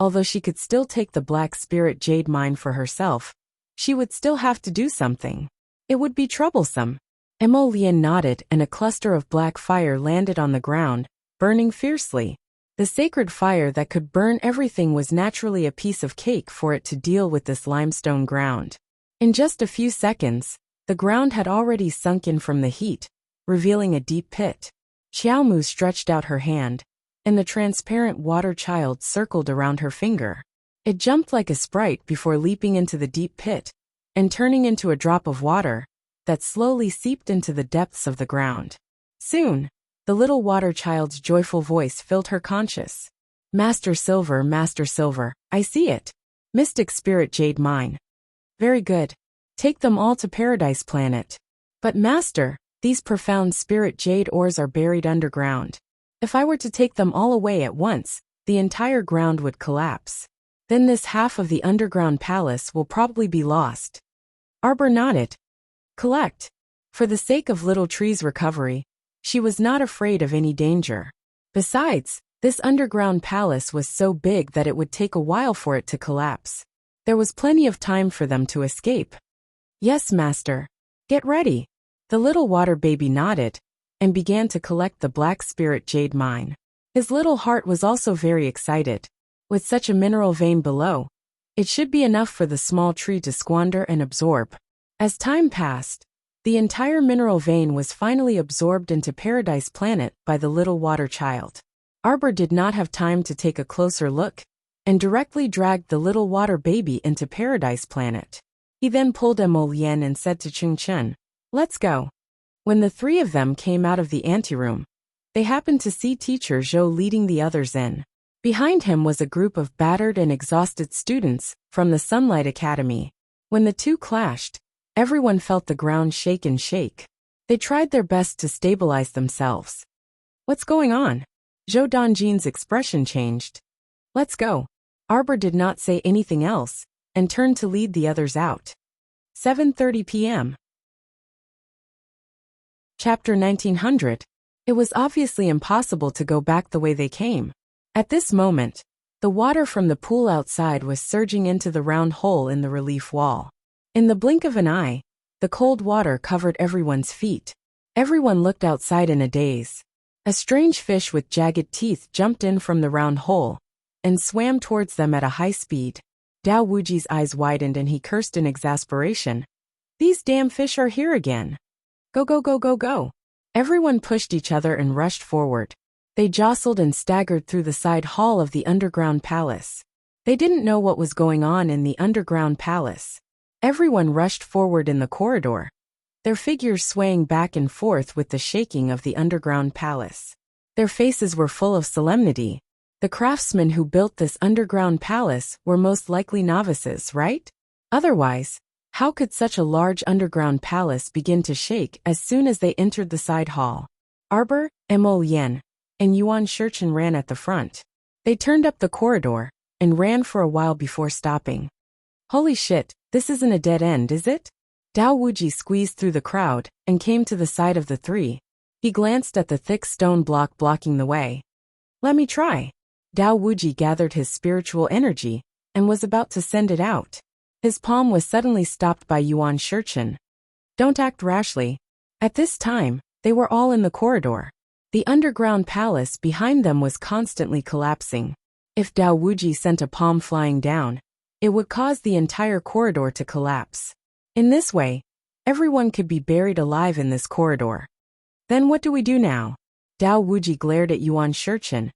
although she could still take the black spirit jade mine for herself, she would still have to do something. It would be troublesome. Emol Yen nodded and a cluster of black fire landed on the ground, burning fiercely. The sacred fire that could burn everything was naturally a piece of cake for it to deal with this limestone ground. In just a few seconds, the ground had already sunk in from the heat, revealing a deep pit. Xiaomu stretched out her hand, and the transparent water child circled around her finger. It jumped like a sprite before leaping into the deep pit, and turning into a drop of water that slowly seeped into the depths of the ground. Soon, the little water child's joyful voice filled her conscious. Master Silver, I see it. Mystic Spirit Jade Mine. Very good. Take them all to Paradise Planet. But Master, these profound spirit jade ores are buried underground. If I were to take them all away at once, the entire ground would collapse. Then this half of the underground palace will probably be lost. Arbor nodded. Collect. For the sake of Little Tree's recovery, she was not afraid of any danger. Besides, this underground palace was so big that it would take a while for it to collapse. There was plenty of time for them to escape. Yes, Master. Get ready. The little water baby nodded, and began to collect the black spirit jade mine. His little heart was also very excited. With such a mineral vein below, it should be enough for the small tree to squander and absorb. As time passed, the entire mineral vein was finally absorbed into Paradise Planet by the little water child. Arbor did not have time to take a closer look, and directly dragged the little water baby into Paradise Planet. He then pulled Emol Yen and said to Ching Chen, Let's go. When the three of them came out of the anteroom, they happened to see Teacher Zhou leading the others in. Behind him was a group of battered and exhausted students from the Sunlight Academy. When the two clashed, everyone felt the ground shake and shake. They tried their best to stabilize themselves. What's going on? Zhou Dongjin's expression changed. Let's go. Arbor did not say anything else, and turned to lead the others out. 7:30 p.m. Chapter 1900. It was obviously impossible to go back the way they came. At this moment, the water from the pool outside was surging into the round hole in the relief wall. In the blink of an eye, the cold water covered everyone's feet. Everyone looked outside in a daze. A strange fish with jagged teeth jumped in from the round hole and swam towards them at a high speed. Dao Wuji's eyes widened and he cursed in exasperation. These damn fish are here again. Go, go, go, go, go. Everyone pushed each other and rushed forward. They jostled and staggered through the side hall of the underground palace. They didn't know what was going on in the underground palace. Everyone rushed forward in the corridor, their figures swaying back and forth with the shaking of the underground palace. Their faces were full of solemnity. The craftsmen who built this underground palace were most likely novices, right? Otherwise, how could such a large underground palace begin to shake as soon as they entered the side hall? Arbor, Emolien, and Yuan Shurchen ran at the front. They turned up the corridor and ran for a while before stopping. Holy shit, this isn't a dead end, is it? Dao Wuji squeezed through the crowd and came to the side of the three. He glanced at the thick stone block blocking the way. Let me try. Dao Wuji gathered his spiritual energy and was about to send it out. His palm was suddenly stopped by Yuan Shurchen. Don't act rashly. At this time, they were all in the corridor. The underground palace behind them was constantly collapsing. If Dao Wuji sent a palm flying down, it would cause the entire corridor to collapse. In this way, everyone could be buried alive in this corridor. Then what do we do now? Dao Wuji glared at Yuan Shurchen.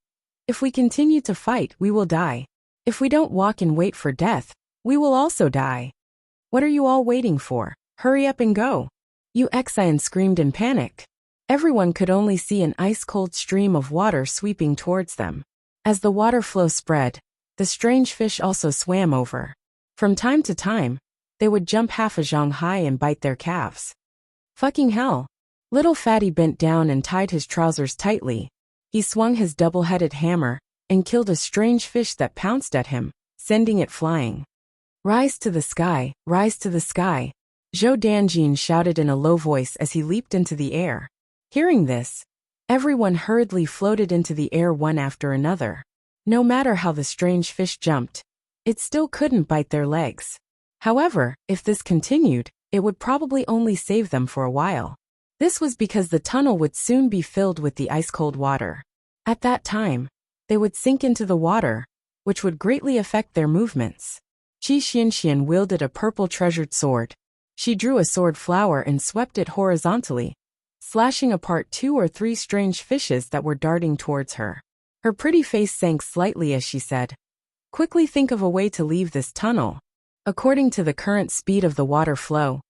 If we continue to fight, we will die. If we don't walk and wait for death, we will also die. What are you all waiting for? Hurry up and go. Yuxian screamed in panic. Everyone could only see an ice-cold stream of water sweeping towards them. As the water flow spread, the strange fish also swam over. From time to time, they would jump half a zhang high and bite their calves. Fucking hell. Little Fatty bent down and tied his trousers tightly. He swung his double-headed hammer and killed a strange fish that pounced at him, sending it flying. Rise to the sky, rise to the sky. Zhou Danjin shouted in a low voice as he leaped into the air. Hearing this, everyone hurriedly floated into the air one after another. No matter how the strange fish jumped, it still couldn't bite their legs. However, if this continued, it would probably only save them for a while. This was because the tunnel would soon be filled with the ice-cold water. At that time, they would sink into the water, which would greatly affect their movements. Qi Xianxian wielded a purple treasured sword. She drew a sword flower and swept it horizontally, slashing apart 2 or 3 strange fishes that were darting towards her. Her pretty face sank slightly as she said, "Quickly think of a way to leave this tunnel." According to the current speed of the water flow,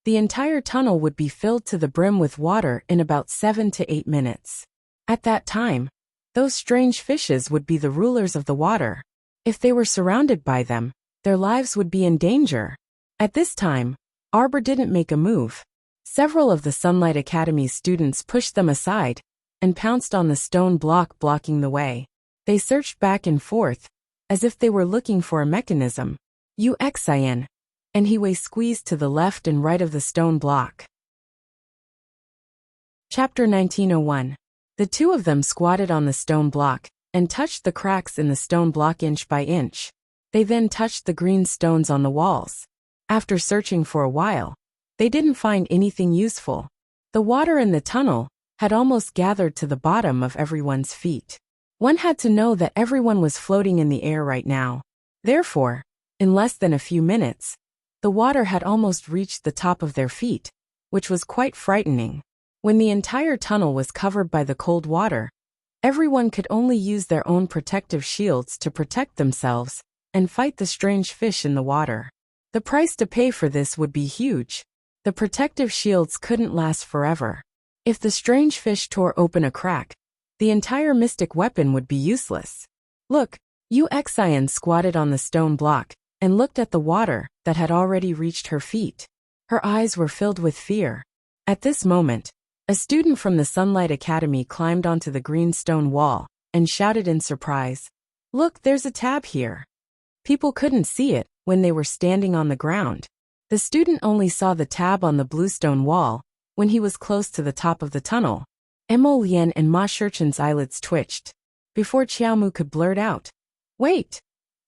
the entire tunnel would be filled to the brim with water in about 7 to 8 minutes. At that time, those strange fishes would be the rulers of the water. If they were surrounded by them, their lives would be in danger. At this time, Arbor didn't make a move. Several of the Sunlight Academy's students pushed them aside and pounced on the stone block blocking the way. They searched back and forth, as if they were looking for a mechanism. Yuxian and Hiwei squeezed to the left and right of the stone block. Chapter 1901. The two of them squatted on the stone block and touched the cracks in the stone block inch by inch. They then touched the green stones on the walls. After searching for a while, they didn't find anything useful. The water in the tunnel had almost gathered to the bottom of everyone's feet. One had to know that everyone was floating in the air right now. Therefore, in less than a few minutes, the water had almost reached the top of their feet, which was quite frightening. When the entire tunnel was covered by the cold water, everyone could only use their own protective shields to protect themselves and fight the strange fish in the water. The price to pay for this would be huge. The protective shields couldn't last forever. If the strange fish tore open a crack, the entire mystic weapon would be useless. Look, Yuxian squatted on the stone block and looked at the water that had already reached her feet. Her eyes were filled with fear. At this moment, a student from the Sunlight Academy climbed onto the green stone wall and shouted in surprise, "Look, there's a tab here." People couldn't see it when they were standing on the ground. The student only saw the tab on the blue stone wall when he was close to the top of the tunnel. Emolien and Ma Shurchen's eyelids twitched. Before Qiaomu could blurt out, "Wait!"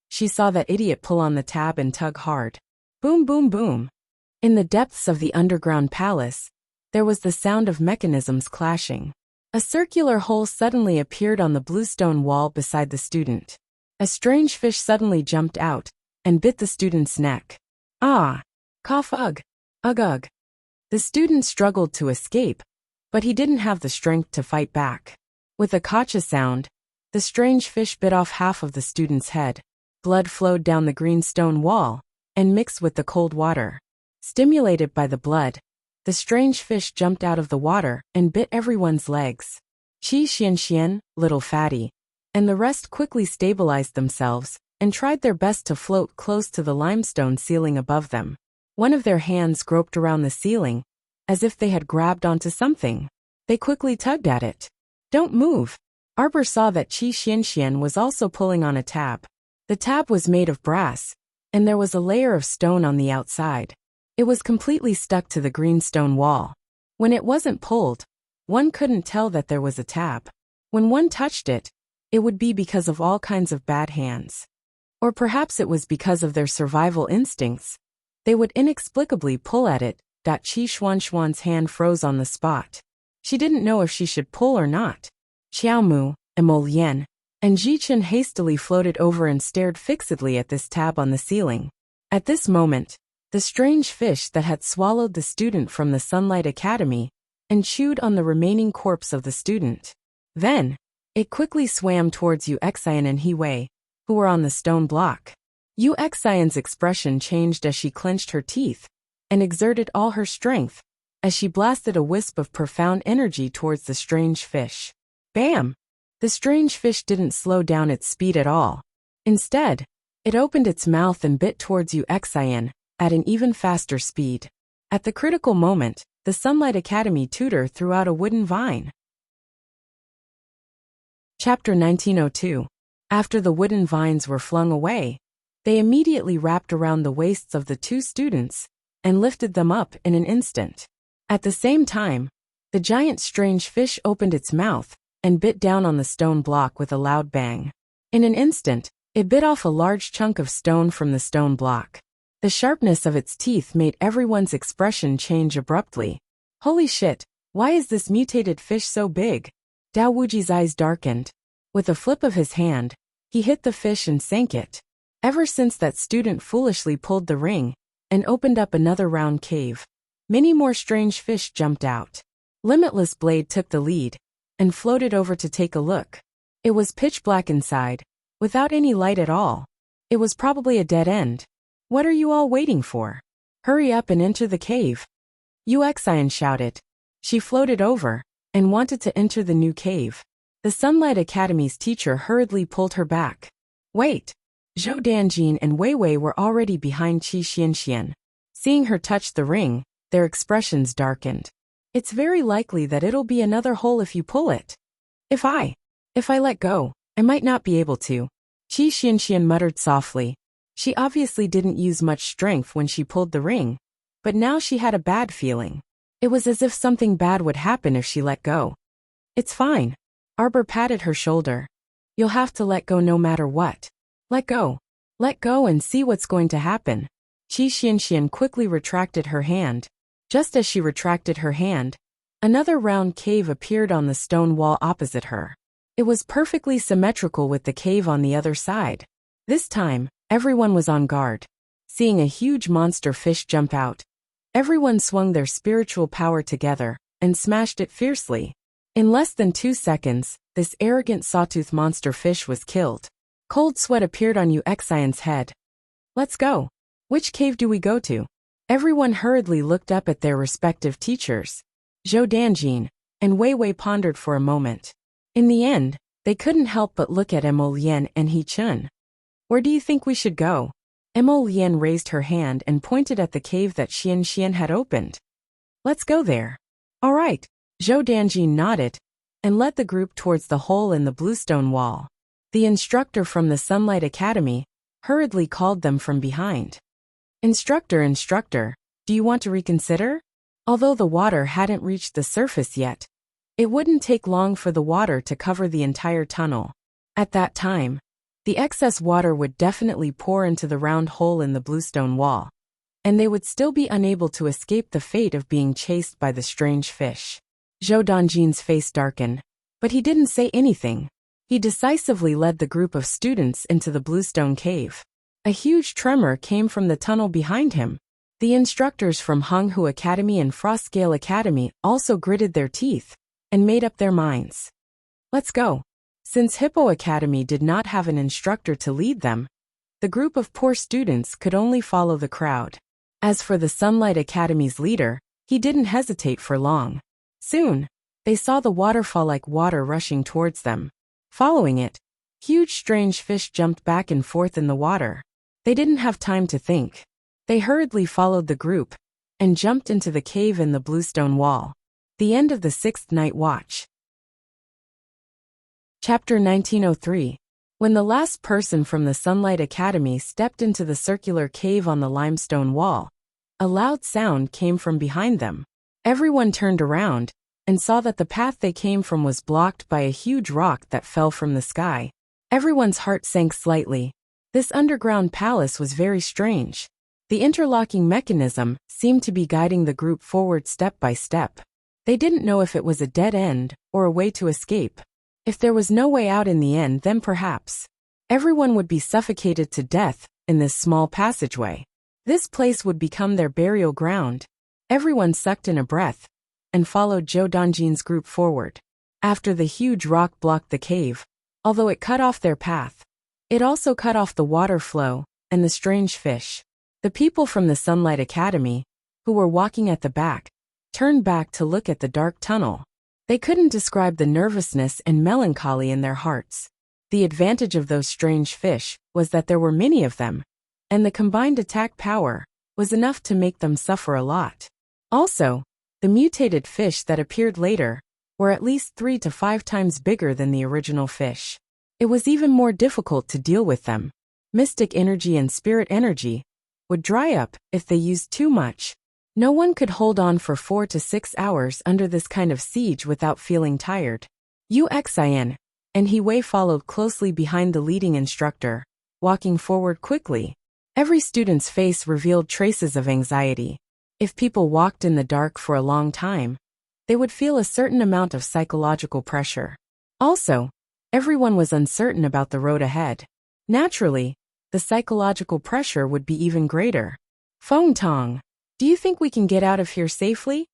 she saw that idiot pull on the tab and tug hard. Boom, boom, boom. In the depths of the underground palace, there was the sound of mechanisms clashing. A circular hole suddenly appeared on the blue stone wall beside the student. A strange fish suddenly jumped out and bit the student's neck. Ah! Cough ugh! Ugh ugh! The student struggled to escape, but he didn't have the strength to fight back. With a gotcha sound, the strange fish bit off half of the student's head. Blood flowed down the green stone wall, and mixed with the cold water. Stimulated by the blood, the strange fish jumped out of the water and bit everyone's legs. Qi Xianxian, little fatty, and the rest quickly stabilized themselves and tried their best to float close to the limestone ceiling above them. One of their hands groped around the ceiling, as if they had grabbed onto something. They quickly tugged at it. "Don't move." Arbor saw that Qi Xianxian was also pulling on a tab. The tab was made of brass, and there was a layer of stone on the outside. It was completely stuck to the green stone wall. When it wasn't pulled, one couldn't tell that there was a tab. When one touched it, it would be because of all kinds of bad hands. Or perhaps it was because of their survival instincts. They would inexplicably pull at it. Qi Xuanxuan's hand froze on the spot. She didn't know if she should pull or not. Xiaomu, Emolian, and Jichen hastily floated over and stared fixedly at this tab on the ceiling. At this moment, the strange fish that had swallowed the student from the Sunlight Academy and chewed on the remaining corpse of the student. Then, it quickly swam towards Yu Xian and He Wei, who were on the stone block. Yu Xian's expression changed as she clenched her teeth and exerted all her strength as she blasted a wisp of profound energy towards the strange fish. Bam! The strange fish didn't slow down its speed at all. Instead, it opened its mouth and bit towards Yu Xian at an even faster speed. At the critical moment, the Sunlight Academy tutor threw out a wooden vine. Chapter 1902. After the wooden vines were flung away, they immediately wrapped around the waists of the two students and lifted them up in an instant. At the same time, the giant strange fish opened its mouth and bit down on the stone block with a loud bang. In an instant, it bit off a large chunk of stone from the stone block. The sharpness of its teeth made everyone's expression change abruptly. Holy shit, why is this mutated fish so big? Dao Wuji's eyes darkened. With a flip of his hand, he hit the fish and sank it. Ever since that student foolishly pulled the ring and opened up another round cave, many more strange fish jumped out. Limitless Blade took the lead and floated over to take a look. It was pitch black inside, without any light at all. It was probably a dead end. What are you all waiting for? Hurry up and enter the cave. Yu Xian shouted. She floated over and wanted to enter the new cave. The Sunlight Academy's teacher hurriedly pulled her back. Wait! Zhou Danjin and Wei Wei were already behind Qi Xianxian. Seeing her touch the ring, their expressions darkened. It's very likely that it'll be another hole if you pull it. If I let go, I might not be able to. Qi Xianxian muttered softly. She obviously didn't use much strength when she pulled the ring, but now she had a bad feeling. It was as if something bad would happen if she let go. It's fine. Arbor patted her shoulder. You'll have to let go no matter what. Let go. Let go and see what's going to happen. Qi Xianxian quickly retracted her hand. Just as she retracted her hand, another round cave appeared on the stone wall opposite her. It was perfectly symmetrical with the cave on the other side. This time, everyone was on guard. Seeing a huge monster fish jump out, everyone swung their spiritual power together and smashed it fiercely. In less than 2 seconds, this arrogant sawtooth monster fish was killed. Cold sweat appeared on Yu Xian's head. Let's go. Which cave do we go to? Everyone hurriedly looked up at their respective teachers. Zhou Danjin and Wei Wei pondered for a moment. In the end, they couldn't help but look at Emolian and He Chun. Where do you think we should go? Emolian raised her hand and pointed at the cave that Xianxian had opened. Let's go there. All right. Zhou Danjin nodded and led the group towards the hole in the bluestone wall. The instructor from the Sunlight Academy hurriedly called them from behind. Instructor, do you want to reconsider? Although the water hadn't reached the surface yet, it wouldn't take long for the water to cover the entire tunnel. At that time, the excess water would definitely pour into the round hole in the bluestone wall, and they would still be unable to escape the fate of being chased by the strange fish. Zhou Danjin's face darkened, but he didn't say anything. He decisively led the group of students into the bluestone cave. A huge tremor came from the tunnel behind him. The instructors from Honghu Academy and Frostscale Academy also gritted their teeth and made up their minds. Let's go. Since Hippo Academy did not have an instructor to lead them, The group of poor students could only follow the crowd. As for the Sunlight Academy's leader, he didn't hesitate for long. Soon, they saw the waterfall like water rushing towards them. Following it, huge strange fish jumped back and forth in the water. They didn't have time to think. They hurriedly followed the group and jumped into the cave in the bluestone wall. The end of the 6th night watch. Chapter 1903. When the last person from the Sunlight Academy stepped into the circular cave on the limestone wall, a loud sound came from behind them. Everyone turned around and saw that the path they came from was blocked by a huge rock that fell from the sky. Everyone's heart sank slightly. This underground palace was very strange. The interlocking mechanism seemed to be guiding the group forward step by step. They didn't know if it was a dead end or a way to escape. If there was no way out in the end, then perhaps everyone would be suffocated to death in this small passageway. This place would become their burial ground. Everyone sucked in a breath and followed Zhou Dongjin's group forward. After the huge rock blocked the cave, although it cut off their path, it also cut off the water flow and the strange fish. The people from the Sunlight Academy, who were walking at the back, turned back to look at the dark tunnel. They couldn't describe the nervousness and melancholy in their hearts. The advantage of those strange fish was that there were many of them, and the combined attack power was enough to make them suffer a lot. Also, the mutated fish that appeared later were at least 3 to 5 times bigger than the original fish. It was even more difficult to deal with them. Mystic energy and spirit energy would dry up if they used too much. No one could hold on for 4 to 6 hours under this kind of siege without feeling tired. Uxin and He Wei followed closely behind the leading instructor, walking forward quickly. Every student's face revealed traces of anxiety. If people walked in the dark for a long time, they would feel a certain amount of psychological pressure. Also, everyone was uncertain about the road ahead. Naturally, the psychological pressure would be even greater. Feng Tong, do you think we can get out of here safely?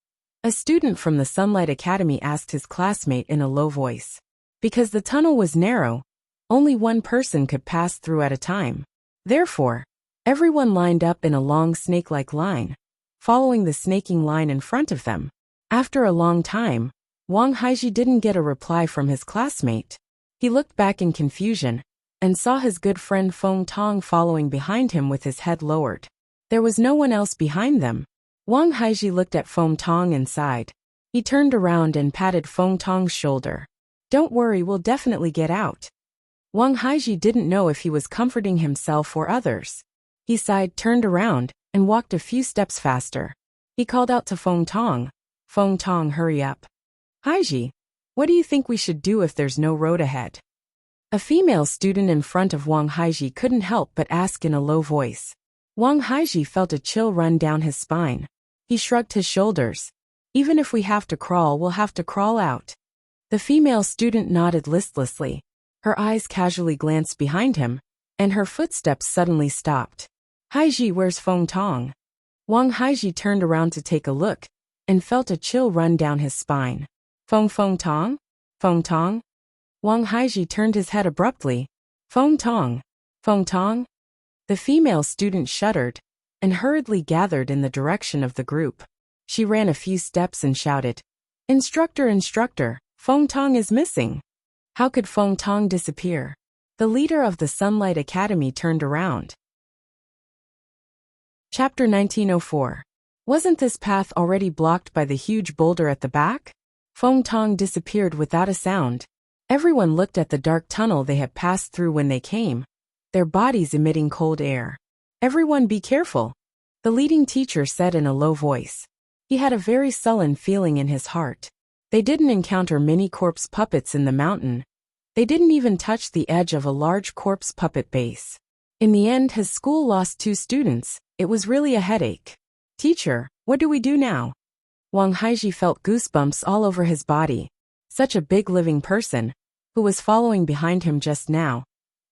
A student from the Sunlight Academy asked his classmate in a low voice. Because the tunnel was narrow, only one person could pass through at a time. Therefore, everyone lined up in a long snake-like line, following the snaking line in front of them. After a long time, Wang Haiji didn't get a reply from his classmate. He looked back in confusion and saw his good friend Feng Tong following behind him with his head lowered. There was no one else behind them. Wang Haiji looked at Feng Tong and sighed. He turned around and patted Feng Tong's shoulder. Don't worry, we'll definitely get out. Wang Haiji didn't know if he was comforting himself or others. He sighed, turned around, and walked a few steps faster. He called out to Feng Tong. Feng Tong, hurry up. Haiji, what do you think we should do if there's no road ahead? A female student in front of Wang Haiji couldn't help but ask in a low voice. Wang Haiji felt a chill run down his spine. He shrugged his shoulders. Even if we have to crawl, we'll have to crawl out. The female student nodded listlessly. Her eyes casually glanced behind him, and her footsteps suddenly stopped. Haiji, where's Feng Tong? Wang Haiji turned around to take a look, and felt a chill run down his spine. Feng Tong? Feng Tong? Wang Haiji turned his head abruptly. Feng Tong? Feng Tong? The female student shuddered and hurriedly gathered in the direction of the group. She ran a few steps and shouted, Instructor, instructor, Feng Tong is missing. How could Feng Tong disappear? The leader of the Sunlight Academy turned around. Chapter 1904. Wasn't this path already blocked by the huge boulder at the back? Feng Tong disappeared without a sound. Everyone looked at the dark tunnel they had passed through when they came, their bodies emitting cold air. Everyone be careful, the leading teacher said in a low voice. He had a very sullen feeling in his heart. They didn't encounter many corpse puppets in the mountain. They didn't even touch the edge of a large corpse puppet base. In the end, his school lost 2 students. It was really a headache. Teacher, what do we do now? Wang Haiji felt goosebumps all over his body. Such a big living person, who was following behind him just now,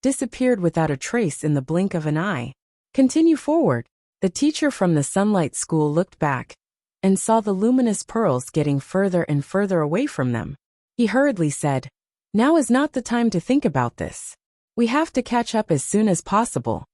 disappeared without a trace in the blink of an eye. Continue forward. The teacher from the Sunlight School looked back and saw the luminous pearls getting further and further away from them. He hurriedly said, Now is not the time to think about this. We have to catch up as soon as possible.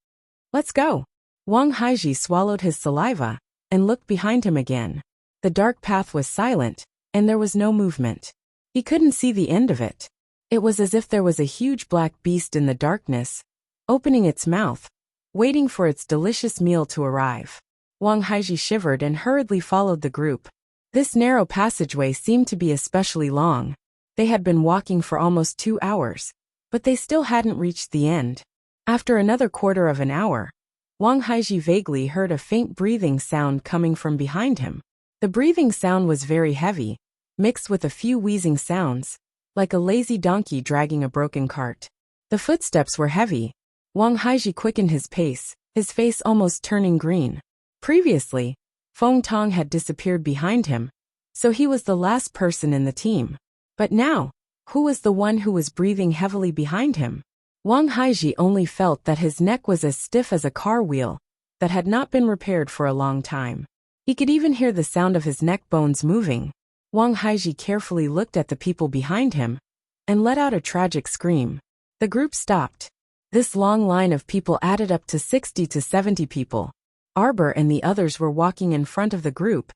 Let's go. Wang Haiji swallowed his saliva and looked behind him again. The dark path was silent, and there was no movement. He couldn't see the end of it. It was as if there was a huge black beast in the darkness, opening its mouth, waiting for its delicious meal to arrive. Wang Haiji shivered and hurriedly followed the group. This narrow passageway seemed to be especially long. They had been walking for almost 2 hours, but they still hadn't reached the end. After another quarter of an hour, Wang Haiji vaguely heard a faint breathing sound coming from behind him. The breathing sound was very heavy, mixed with a few wheezing sounds, like a lazy donkey dragging a broken cart. The footsteps were heavy. Wang Haiji quickened his pace, his face almost turning green. Previously, Feng Tong had disappeared behind him, so he was the last person in the team. But now, who was the one who was breathing heavily behind him? Wang Haiji only felt that his neck was as stiff as a car wheel that had not been repaired for a long time. He could even hear the sound of his neck bones moving. Wang Haiji carefully looked at the people behind him and let out a tragic scream. The group stopped. This long line of people added up to 60 to 70 people. Arbor and the others were walking in front of the group.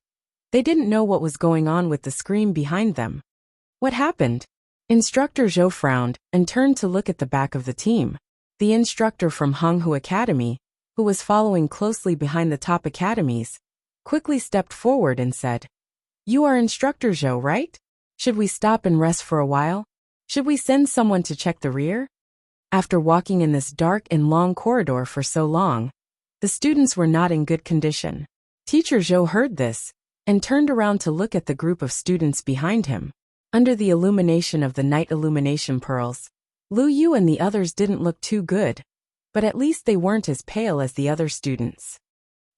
They didn't know what was going on with the scream behind them. What happened? Instructor Zhou frowned and turned to look at the back of the team. The instructor from Honghu Academy, who was following closely behind the top academies, quickly stepped forward and said, "You are Instructor Zhou, right? Should we stop and rest for a while? Should we send someone to check the rear?" After walking in this dark and long corridor for so long, the students were not in good condition. Teacher Zhou heard this and turned around to look at the group of students behind him. Under the illumination of the night illumination pearls, Lu Yu and the others didn't look too good, but at least they weren't as pale as the other students.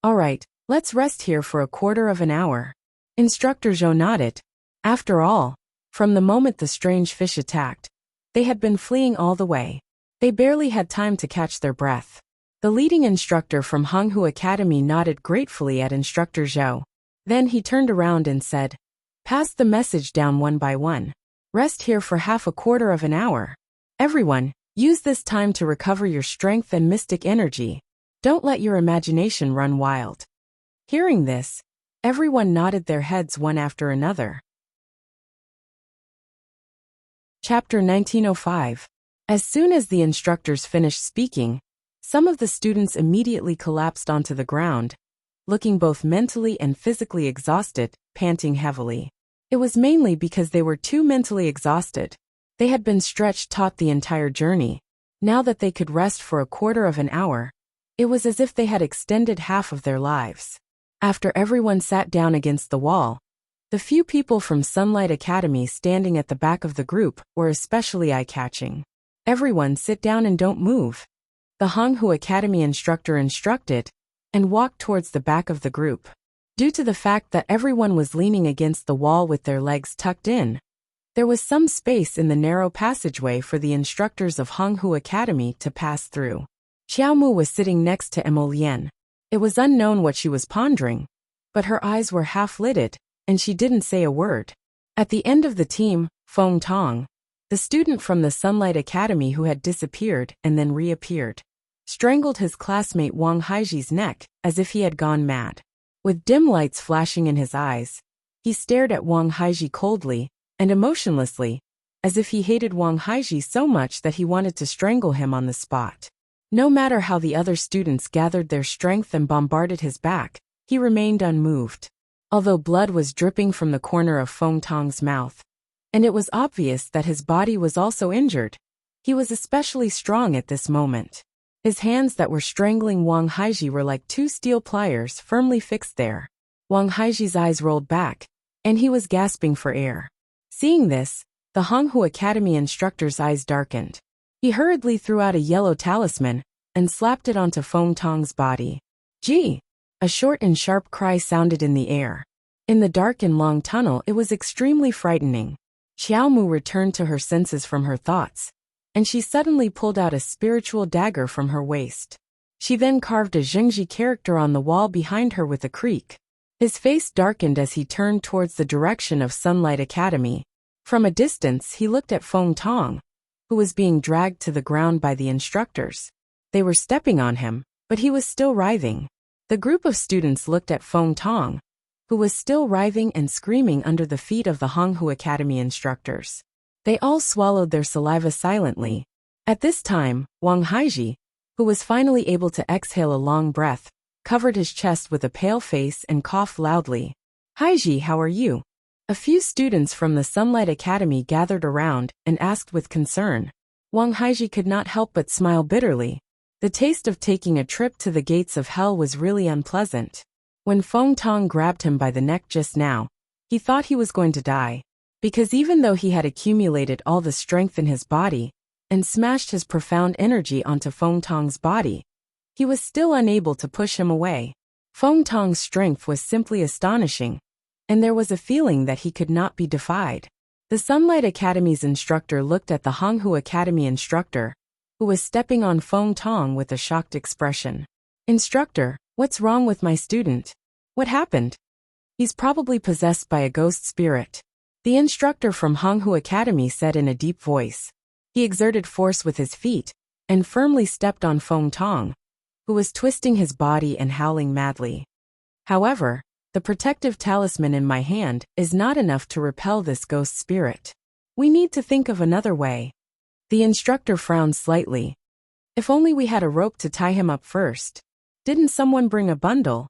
"All right, let's rest here for a quarter of an hour." Instructor Zhou nodded. After all, from the moment the strange fish attacked, they had been fleeing all the way. They barely had time to catch their breath. The leading instructor from Honghu Academy nodded gratefully at Instructor Zhou. Then he turned around and said, "Pass the message down one by one. Rest here for half a quarter of an hour. Everyone, use this time to recover your strength and mystic energy. Don't let your imagination run wild." Hearing this, everyone nodded their heads one after another. Chapter 1905. As soon as the instructors finished speaking, some of the students immediately collapsed onto the ground, looking both mentally and physically exhausted, panting heavily. It was mainly because they were too mentally exhausted. They had been stretched taut the entire journey. Now that they could rest for a quarter of an hour, it was as if they had extended half of their lives. After everyone sat down against the wall, the few people from Sunlight Academy standing at the back of the group were especially eye-catching. "Everyone sit down and don't move," the Honghu Academy instructor instructed, and walked towards the back of the group. Due to the fact that everyone was leaning against the wall with their legs tucked in, there was some space in the narrow passageway for the instructors of Honghu Academy to pass through. Xiaomu was sitting next to Emolian. It was unknown what she was pondering, but her eyes were half-lidded, and she didn't say a word. At the end of the team, Feng Tong, the student from the Sunlight Academy who had disappeared and then reappeared, strangled his classmate Wang Haiji's neck as if he had gone mad. With dim lights flashing in his eyes, he stared at Wang Haiji coldly and emotionlessly, as if he hated Wang Haiji so much that he wanted to strangle him on the spot. No matter how the other students gathered their strength and bombarded his back, he remained unmoved. Although blood was dripping from the corner of Feng Tong's mouth, and it was obvious that his body was also injured, he was especially strong at this moment. His hands that were strangling Wang Haiji were like two steel pliers firmly fixed there. Wang Haiji's eyes rolled back, and he was gasping for air. Seeing this, the Honghu Academy instructor's eyes darkened. He hurriedly threw out a yellow talisman and slapped it onto Feng Tong's body. "Gee!" A short and sharp cry sounded in the air. In the dark and long tunnel, it was extremely frightening. Xiaomu returned to her senses from her thoughts, and she suddenly pulled out a spiritual dagger from her waist. She then carved a Zhengji character on the wall behind her with a creak. His face darkened as he turned towards the direction of Sunlight Academy. From a distance, he looked at Feng Tong, who was being dragged to the ground by the instructors. They were stepping on him, but he was still writhing. The group of students looked at Feng Tong, who was still writhing and screaming under the feet of the Honghu Academy instructors. They all swallowed their saliva silently. At this time, Wang Haiji, who was finally able to exhale a long breath, covered his chest with a pale face and coughed loudly. Haiji, how are you? A few students from the Sunlight Academy gathered around and asked with concern. Wang Haiji could not help but smile bitterly. The taste of taking a trip to the gates of hell was really unpleasant. When Feng Tong grabbed him by the neck just now, he thought he was going to die. Because even though he had accumulated all the strength in his body and smashed his profound energy onto Feng Tong's body, he was still unable to push him away. Feng Tong's strength was simply astonishing, and there was a feeling that he could not be defied. The Sunlight Academy's instructor looked at the Honghu Academy instructor, who was stepping on Feng Tong with a shocked expression. Instructor, what's wrong with my student? What happened? He's probably possessed by a ghost spirit. The instructor from Honghu Academy said in a deep voice. He exerted force with his feet and firmly stepped on Feng Tong, who was twisting his body and howling madly. However, the protective talisman in my hand is not enough to repel this ghost spirit. We need to think of another way. The instructor frowned slightly. If only we had a rope to tie him up first. Didn't someone bring a bundle?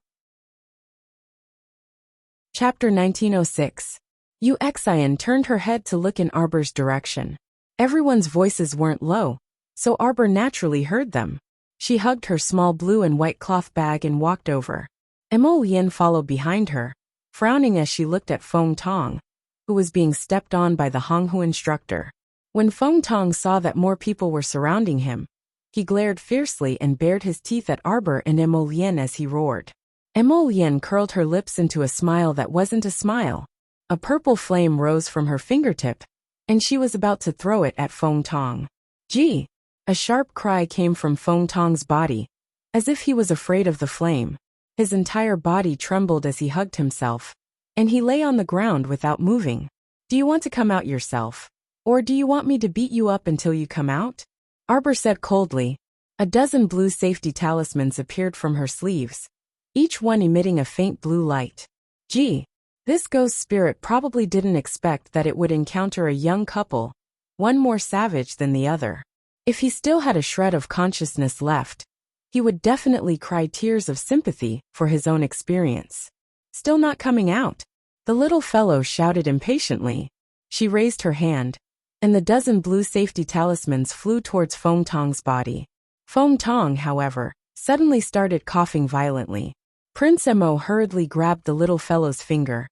Chapter 1906. Yu Xian turned her head to look in Arbor's direction. Everyone's voices weren't low, so Arbor naturally heard them. She hugged her small blue and white cloth bag and walked over. Emolian followed behind her, frowning as she looked at Feng Tong, who was being stepped on by the Honghu instructor. When Feng Tong saw that more people were surrounding him, he glared fiercely and bared his teeth at Arbor and Emolian as he roared. Emolian curled her lips into a smile that wasn't a smile. A purple flame rose from her fingertip, and she was about to throw it at Feng Tong. Gee! A sharp cry came from Feng Tong's body, as if he was afraid of the flame. His entire body trembled as he hugged himself, and he lay on the ground without moving. Do you want to come out yourself? Or do you want me to beat you up until you come out? Arbor said coldly. A dozen blue safety talismans appeared from her sleeves, each one emitting a faint blue light. Gee, this ghost spirit probably didn't expect that it would encounter a young couple, one more savage than the other. If he still had a shred of consciousness left, he would definitely cry tears of sympathy for his own experience. Still not coming out? The little fellow shouted impatiently. She raised her hand, and the dozen blue safety talismans flew towards Feng Tong's body. Feng Tong, however, suddenly started coughing violently. Prince Mo hurriedly grabbed the little fellow's finger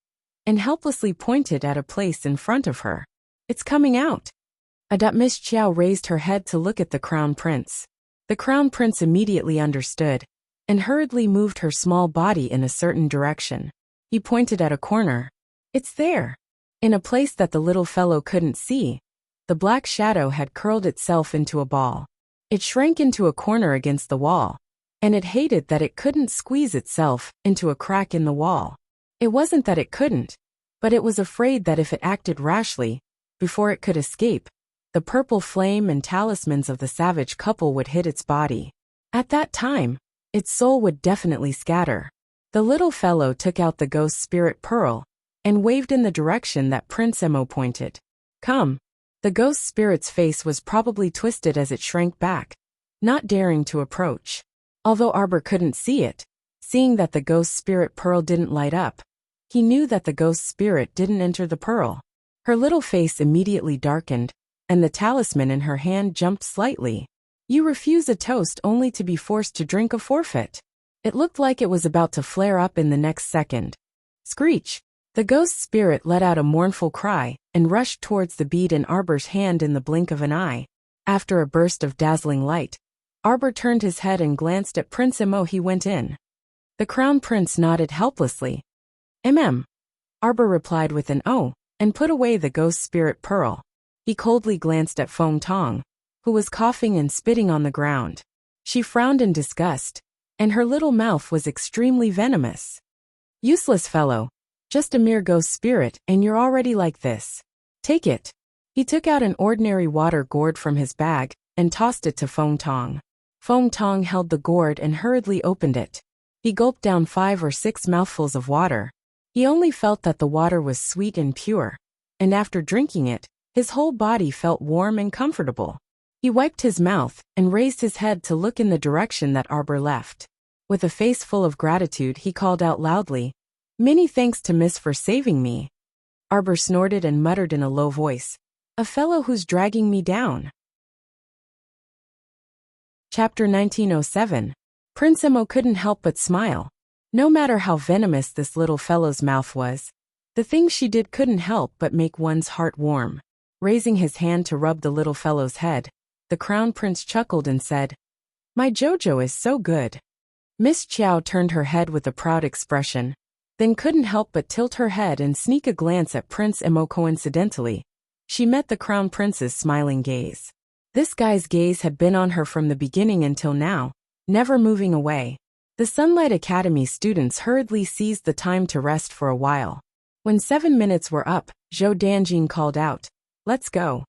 and helplessly pointed at a place in front of her. It's coming out. Miss Qiao raised her head to look at the Crown Prince. The Crown Prince immediately understood and hurriedly moved her small body in a certain direction. He pointed at a corner. It's there. In a place that the little fellow couldn't see, the black shadow had curled itself into a ball. It shrank into a corner against the wall, and it hated that it couldn't squeeze itself into a crack in the wall. It wasn't that it couldn't, but it was afraid that if it acted rashly, before it could escape, the purple flame and talismans of the savage couple would hit its body. At that time, its soul would definitely scatter. The little fellow took out the ghost spirit pearl and waved in the direction that Prince Mo pointed. Come. The ghost spirit's face was probably twisted as it shrank back, not daring to approach. Although Arbor couldn't see it, seeing that the ghost spirit pearl didn't light up, he knew that the ghost spirit didn't enter the pearl. Her little face immediately darkened, and the talisman in her hand jumped slightly. You refuse a toast only to be forced to drink a forfeit. It looked like it was about to flare up in the next second. Screech! The ghost spirit let out a mournful cry and rushed towards the bead in Arbor's hand in the blink of an eye. After a burst of dazzling light, Arbor turned his head and glanced at Prince Mo. He went in. The Crown Prince nodded helplessly. Arbor replied with an "oh," and put away the ghost spirit pearl. He coldly glanced at Feng Tong, who was coughing and spitting on the ground. She frowned in disgust, and her little mouth was extremely venomous. Useless fellow. Just a mere ghost spirit and you're already like this. Take it. He took out an ordinary water gourd from his bag and tossed it to Feng Tong. Feng Tong held the gourd and hurriedly opened it. He gulped down 5 or 6 mouthfuls of water. He only felt that the water was sweet and pure, and after drinking it, his whole body felt warm and comfortable. He wiped his mouth and raised his head to look in the direction that Arbor left. With a face full of gratitude, he called out loudly, "Many thanks to Miss for saving me." Arbor snorted and muttered in a low voice, "A fellow who's dragging me down." Chapter 1907. Prince Emo couldn't help but smile. No matter how venomous this little fellow's mouth was, the things she did couldn't help but make one's heart warm. Raising his hand to rub the little fellow's head, the crown prince chuckled and said, "My Jojo is so good." Miss Chiao turned her head with a proud expression, then couldn't help but tilt her head and sneak a glance at Prince Emo. Coincidentally, she met the crown prince's smiling gaze. This guy's gaze had been on her from the beginning until now, never moving away. The Sunlight Academy students hurriedly seized the time to rest for a while. When 7 minutes were up, Zhou Danjin called out, "Let's go."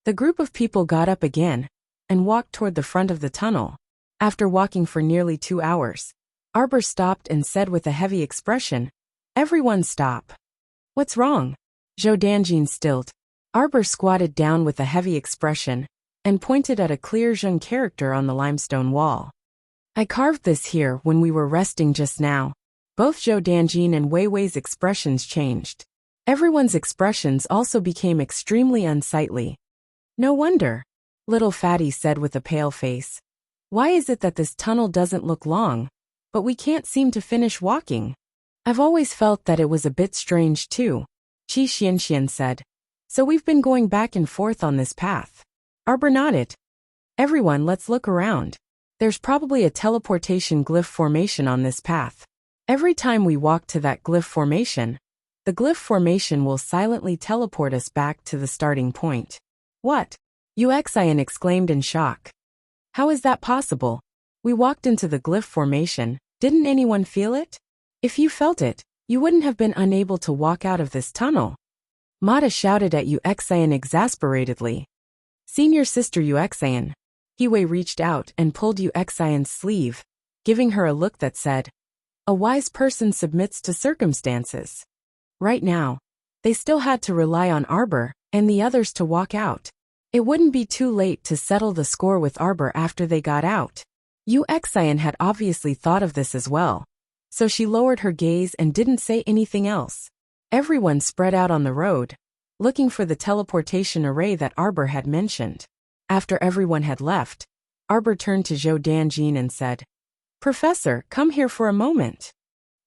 The group of people got up again and walked toward the front of the tunnel. After walking for nearly 2 hours, Arbor stopped and said with a heavy expression, "Everyone stop." "What's wrong?" Zhou Danjin stilled. Arbor squatted down with a heavy expression and pointed at a clear Zheng character on the limestone wall. "I carved this here when we were resting just now." Both Zhou Danjin and Wei Wei's expressions changed. Everyone's expressions also became extremely unsightly. "No wonder," Little Fatty said with a pale face. "Why is it that this tunnel doesn't look long, but we can't seem to finish walking?" "I've always felt that it was a bit strange too," Qi Xianxian said. "So we've been going back and forth on this path." Arbor nodded. "Everyone, let's look around. There's probably a teleportation glyph formation on this path. Every time we walk to that glyph formation, the glyph formation will silently teleport us back to the starting point." "What?" Yuxian exclaimed in shock. "How is that possible? We walked into the glyph formation, didn't anyone feel it? If you felt it, you wouldn't have been unable to walk out of this tunnel." Mata shouted at Yuxian exasperatedly. "Senior sister Yuxian." Hiwei reached out and pulled Yuxian's sleeve, giving her a look that said, "A wise person submits to circumstances." Right now, they still had to rely on Arbor and the others to walk out. It wouldn't be too late to settle the score with Arbor after they got out. Yuxian had obviously thought of this as well, so she lowered her gaze and didn't say anything else. Everyone spread out on the road, looking for the teleportation array that Arbor had mentioned. After everyone had left, Arbor turned to Zhou Danjin and said, "Professor, come here for a moment.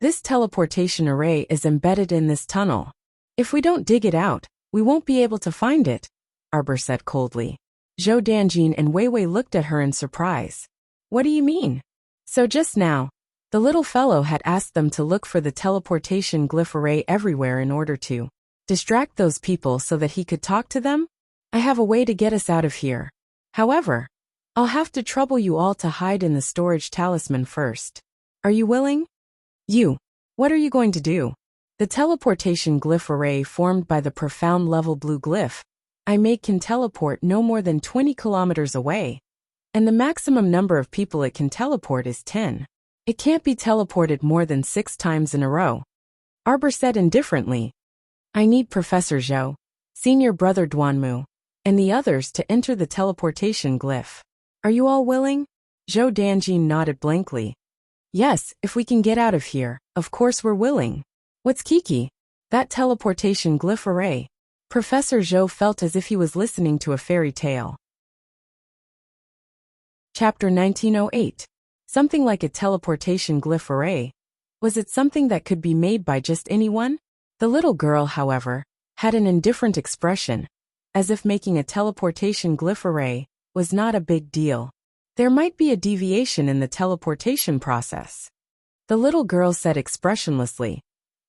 This teleportation array is embedded in this tunnel. If we don't dig it out, we won't be able to find it," Arbor said coldly. Zhou Danjin and Wei Wei looked at her in surprise. "What do you mean?" So just now, the little fellow had asked them to look for the teleportation glyph array everywhere in order to distract those people so that he could talk to them? "I have a way to get us out of here. However, I'll have to trouble you all to hide in the storage talisman first. Are you willing?" What are you going to do?" "The teleportation glyph array formed by the profound level blue glyph I make can teleport no more than 20 kilometers away, and the maximum number of people it can teleport is 10. It can't be teleported more than 6 times in a row," Arbor said indifferently. "I need Professor Zhou, Senior Brother Duanmu, and the others to enter the teleportation glyph. Are you all willing?" Zhou Danjin nodded blankly. "Yes, if we can get out of here, of course we're willing." "What's Kiki?" "That teleportation glyph array." Professor Zhou felt as if he was listening to a fairy tale. Chapter 1908. Something like a teleportation glyph array. Was it something that could be made by just anyone? The little girl, however, had an indifferent expression, as if making a teleportation glyph array was not a big deal. There might be a deviation in the teleportation process. The little girl said expressionlessly,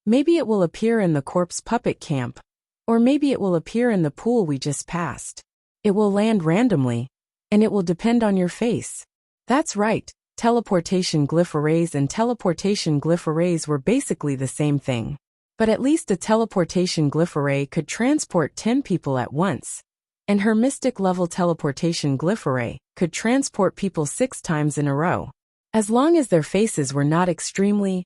"Maybe it will appear in the corpse puppet camp, or maybe it will appear in the pool we just passed. It will land randomly, and it will depend on your face." That's right, teleportation glyph arrays and teleportation glyph arrays were basically the same thing. But at least a teleportation glyph array could transport 10 people at once, and her mystic-level teleportation glyph array could transport people 6 times in a row. As long as their faces were not extremely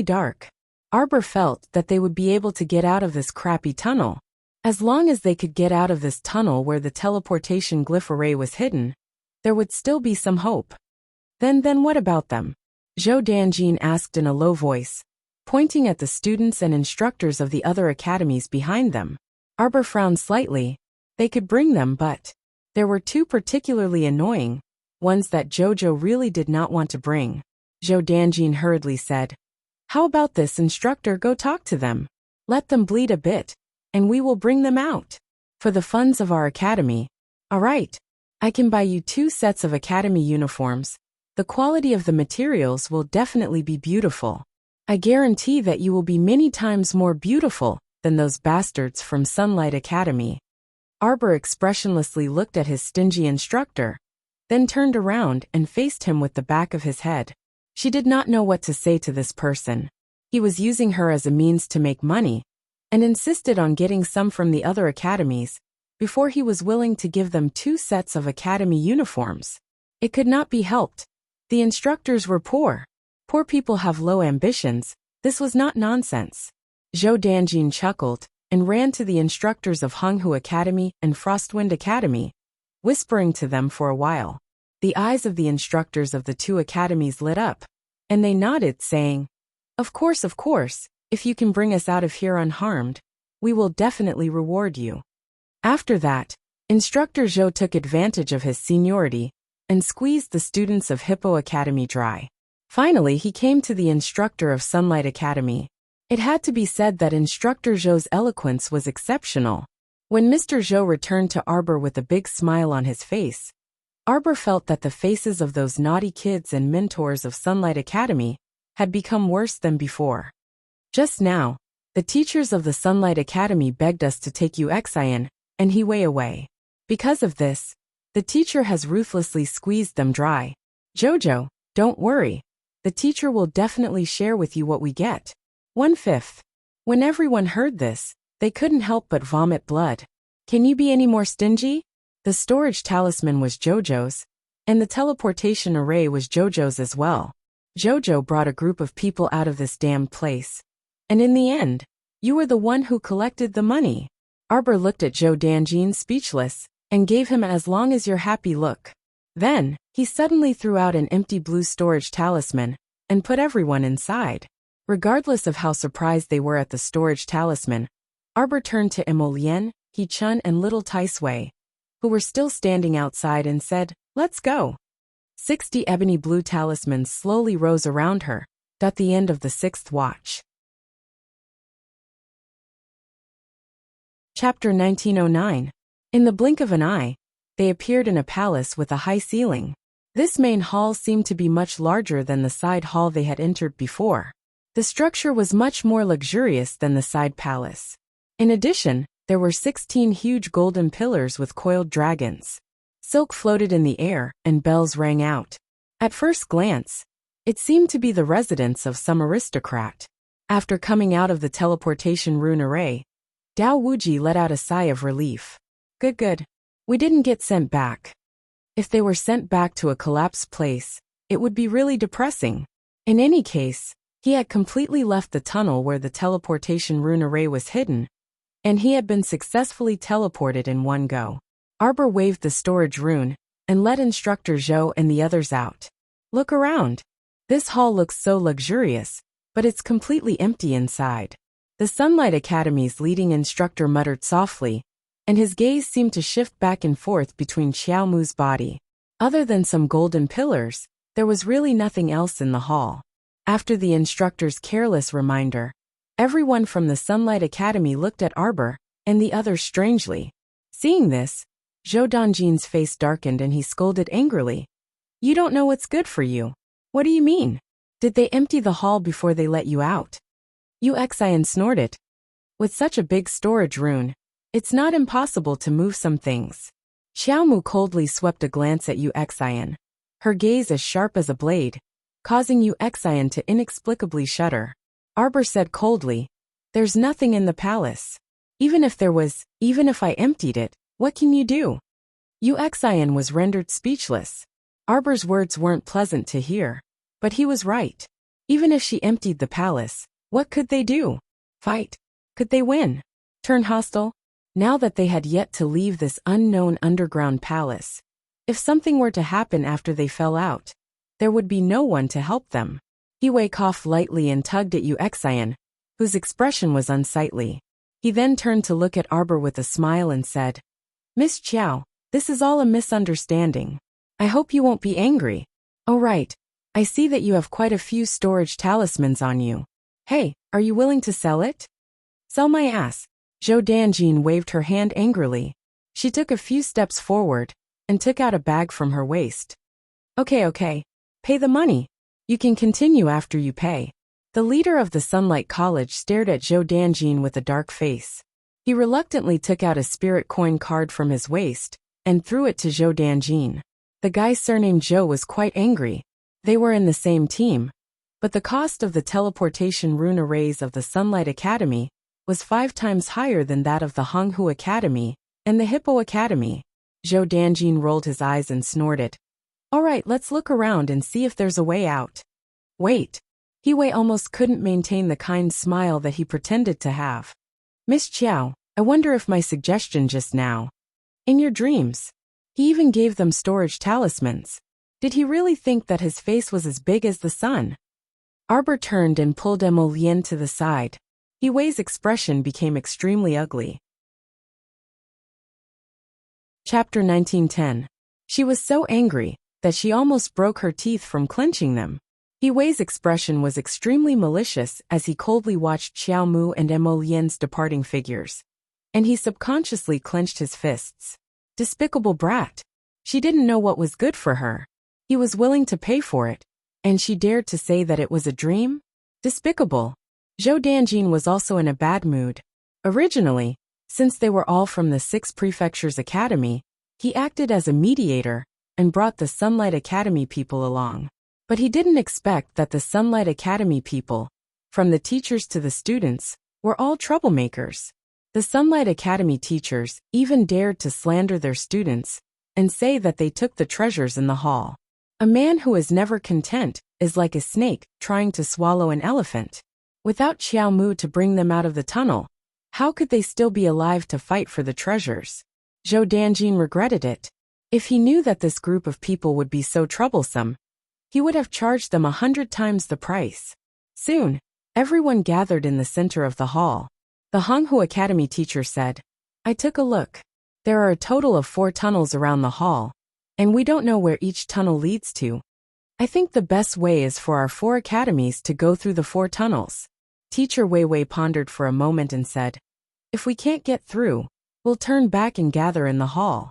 dark. Arbor felt that they would be able to get out of this crappy tunnel. As long as they could get out of this tunnel where the teleportation glyph array was hidden, there would still be some hope. Then what about them? Zhou Danjin asked in a low voice, pointing at the students and instructors of the other academies behind them. Arbor frowned slightly. They could bring them, but there were 2 particularly annoying ones that Jojo really did not want to bring. Zhou Danjin hurriedly said, "How about this, instructor? Go talk to them. Let them bleed a bit, and we will bring them out. For the funds of our academy. All right. I can buy you 2 sets of academy uniforms. The quality of the materials will definitely be beautiful. I guarantee that you will be many times more beautiful than those bastards from Sunlight Academy." Arbor expressionlessly looked at his stingy instructor, then turned around and faced him with the back of his head. She did not know what to say to this person. He was using her as a means to make money, and insisted on getting some from the other academies before he was willing to give them 2 sets of academy uniforms. It could not be helped. The instructors were poor. Poor people have low ambitions. This was not nonsense. Zhou Danjin chuckled and ran to the instructors of Honghu Academy and Frostwind Academy, whispering to them for a while. The eyes of the instructors of the 2 academies lit up, and they nodded, saying, of course, if you can bring us out of here unharmed, we will definitely reward you." After that, Instructor Zhou took advantage of his seniority and squeezed the students of Hippo Academy dry. Finally, he came to the instructor of Sunlight Academy. It had to be said that Instructor Zhou's eloquence was exceptional. When Mr. Zhou returned to Arbor with a big smile on his face, Arbor felt that the faces of those naughty kids and mentors of Sunlight Academy had become worse than before. "Just now, the teachers of the Sunlight Academy begged us to take you Xian and Hiwei away. Because of this, the teacher has ruthlessly squeezed them dry. Jojo, don't worry. The teacher will definitely share with you what we get. 1/5. When everyone heard this, they couldn't help but vomit blood. "Can you be any more stingy?" The storage talisman was Jojo's, and the teleportation array was Jojo's as well. Jojo brought a group of people out of this damned place. And in the end, you were the one who collected the money. Arbor looked at Zhou Danjin speechless, and gave him an "as long as you're happy" look. Then, he suddenly threw out an empty blue storage talisman, and put everyone inside. Regardless of how surprised they were at the storage talisman, Arbor turned to Emolian, He-chun and little Tai Sui, who were still standing outside, and said, "Let's go." 60 ebony blue talismans slowly rose around her, at the end of the 6th watch. Chapter 1909. In the blink of an eye, they appeared in a palace with a high ceiling. This main hall seemed to be much larger than the side hall they had entered before. The structure was much more luxurious than the side palace. In addition, there were 16 huge golden pillars with coiled dragons. Silk floated in the air, and bells rang out. At first glance, it seemed to be the residence of some aristocrat. After coming out of the teleportation rune array, Dao Wuji let out a sigh of relief. Good. We didn't get sent back. If they were sent back to a collapsed place, it would be really depressing. In any case, he had completely left the tunnel where the teleportation rune array was hidden, and he had been successfully teleported in one go. Arbor waved the storage rune, and let Instructor Zhou and the others out. "Look around. This hall looks so luxurious, but it's completely empty inside." The Sunlight Academy's leading instructor muttered softly, and his gaze seemed to shift back and forth between Xiaomu's body. Other than some golden pillars, there was really nothing else in the hall. After the instructor's careless reminder, everyone from the Sunlight Academy looked at Arbor and the others strangely. Seeing this, Zhou Danjin's face darkened and he scolded angrily. "You don't know what's good for you. What do you mean? Did they empty the hall before they let you out?" Yu Xian snorted. "With such a big storage rune, it's not impossible to move some things." Xiaomu coldly swept a glance at Yu Xian, her gaze as sharp as a blade, causing Yu Xian to inexplicably shudder. Arbor said coldly, "There's nothing in the palace. Even if I emptied it, what can you do? Wuxian was rendered speechless. Arbor's words weren't pleasant to hear, but he was right. Even if she emptied the palace, what could they do? Fight? Could they win? Turn hostile? Now that they had yet to leave this unknown underground palace, if something were to happen after they fell out, there would be no one to help them. Hiwei coughed lightly and tugged at Wuxian, whose expression was unsightly. He then turned to look at Arbor with a smile and said, Miss Qiao, this is all a misunderstanding. I hope you won't be angry. Oh right, I see that you have quite a few storage talismans on you. Hey, are you willing to sell it? Sell my ass. Zhou Danjin waved her hand angrily. She took a few steps forward and took out a bag from her waist. Okay. Pay the money. You can continue after you pay. The leader of the Sunlight College stared at Zhou Danjin with a dark face. He reluctantly took out a spirit coin card from his waist and threw it to Zhou Danjin. The guy surnamed Zhou was quite angry. They were in the same team, but the cost of the teleportation rune arrays of the Sunlight Academy was 5 times higher than that of the Honghu Academy and the Hippo Academy. Zhou Danjin rolled his eyes and snorted. Alright, let's look around and see if there's a way out. Wait. Hiwei almost couldn't maintain the kind smile that he pretended to have. Miss Qiao, I wonder if my suggestion just now. In your dreams. He even gave them storage talismans. Did he really think that his face was as big as the sun? Arbor turned and pulled Emolien to the side. Hiwei's expression became extremely ugly. Chapter 1910. She was so angry that she almost broke her teeth from clenching them. Hiwei's expression was extremely malicious as he coldly watched Xiao Mu and Emolien's departing figures. And he subconsciously clenched his fists. Despicable brat. She didn't know what was good for her. He was willing to pay for it, and she dared to say that it was a dream? Despicable. Zhou Danjin was also in a bad mood. Originally, since they were all from the 6 Prefectures Academy, he acted as a mediator and brought the Sunlight Academy people along. But he didn't expect that the Sunlight Academy people, from the teachers to the students, were all troublemakers. The Sunlight Academy teachers even dared to slander their students and say that they took the treasures in the hall. A man who is never content is like a snake trying to swallow an elephant. Without Xiao Mu to bring them out of the tunnel, how could they still be alive to fight for the treasures? Zhou Danjin regretted it. If he knew that this group of people would be so troublesome, he would have charged them 100 times the price. Soon, everyone gathered in the center of the hall. The Honghu Academy teacher said, I took a look. There are a total of 4 tunnels around the hall, and we don't know where each tunnel leads to. I think the best way is for our 4 academies to go through the 4 tunnels. Teacher Weiwei pondered for a moment and said, if we can't get through, we'll turn back and gather in the hall.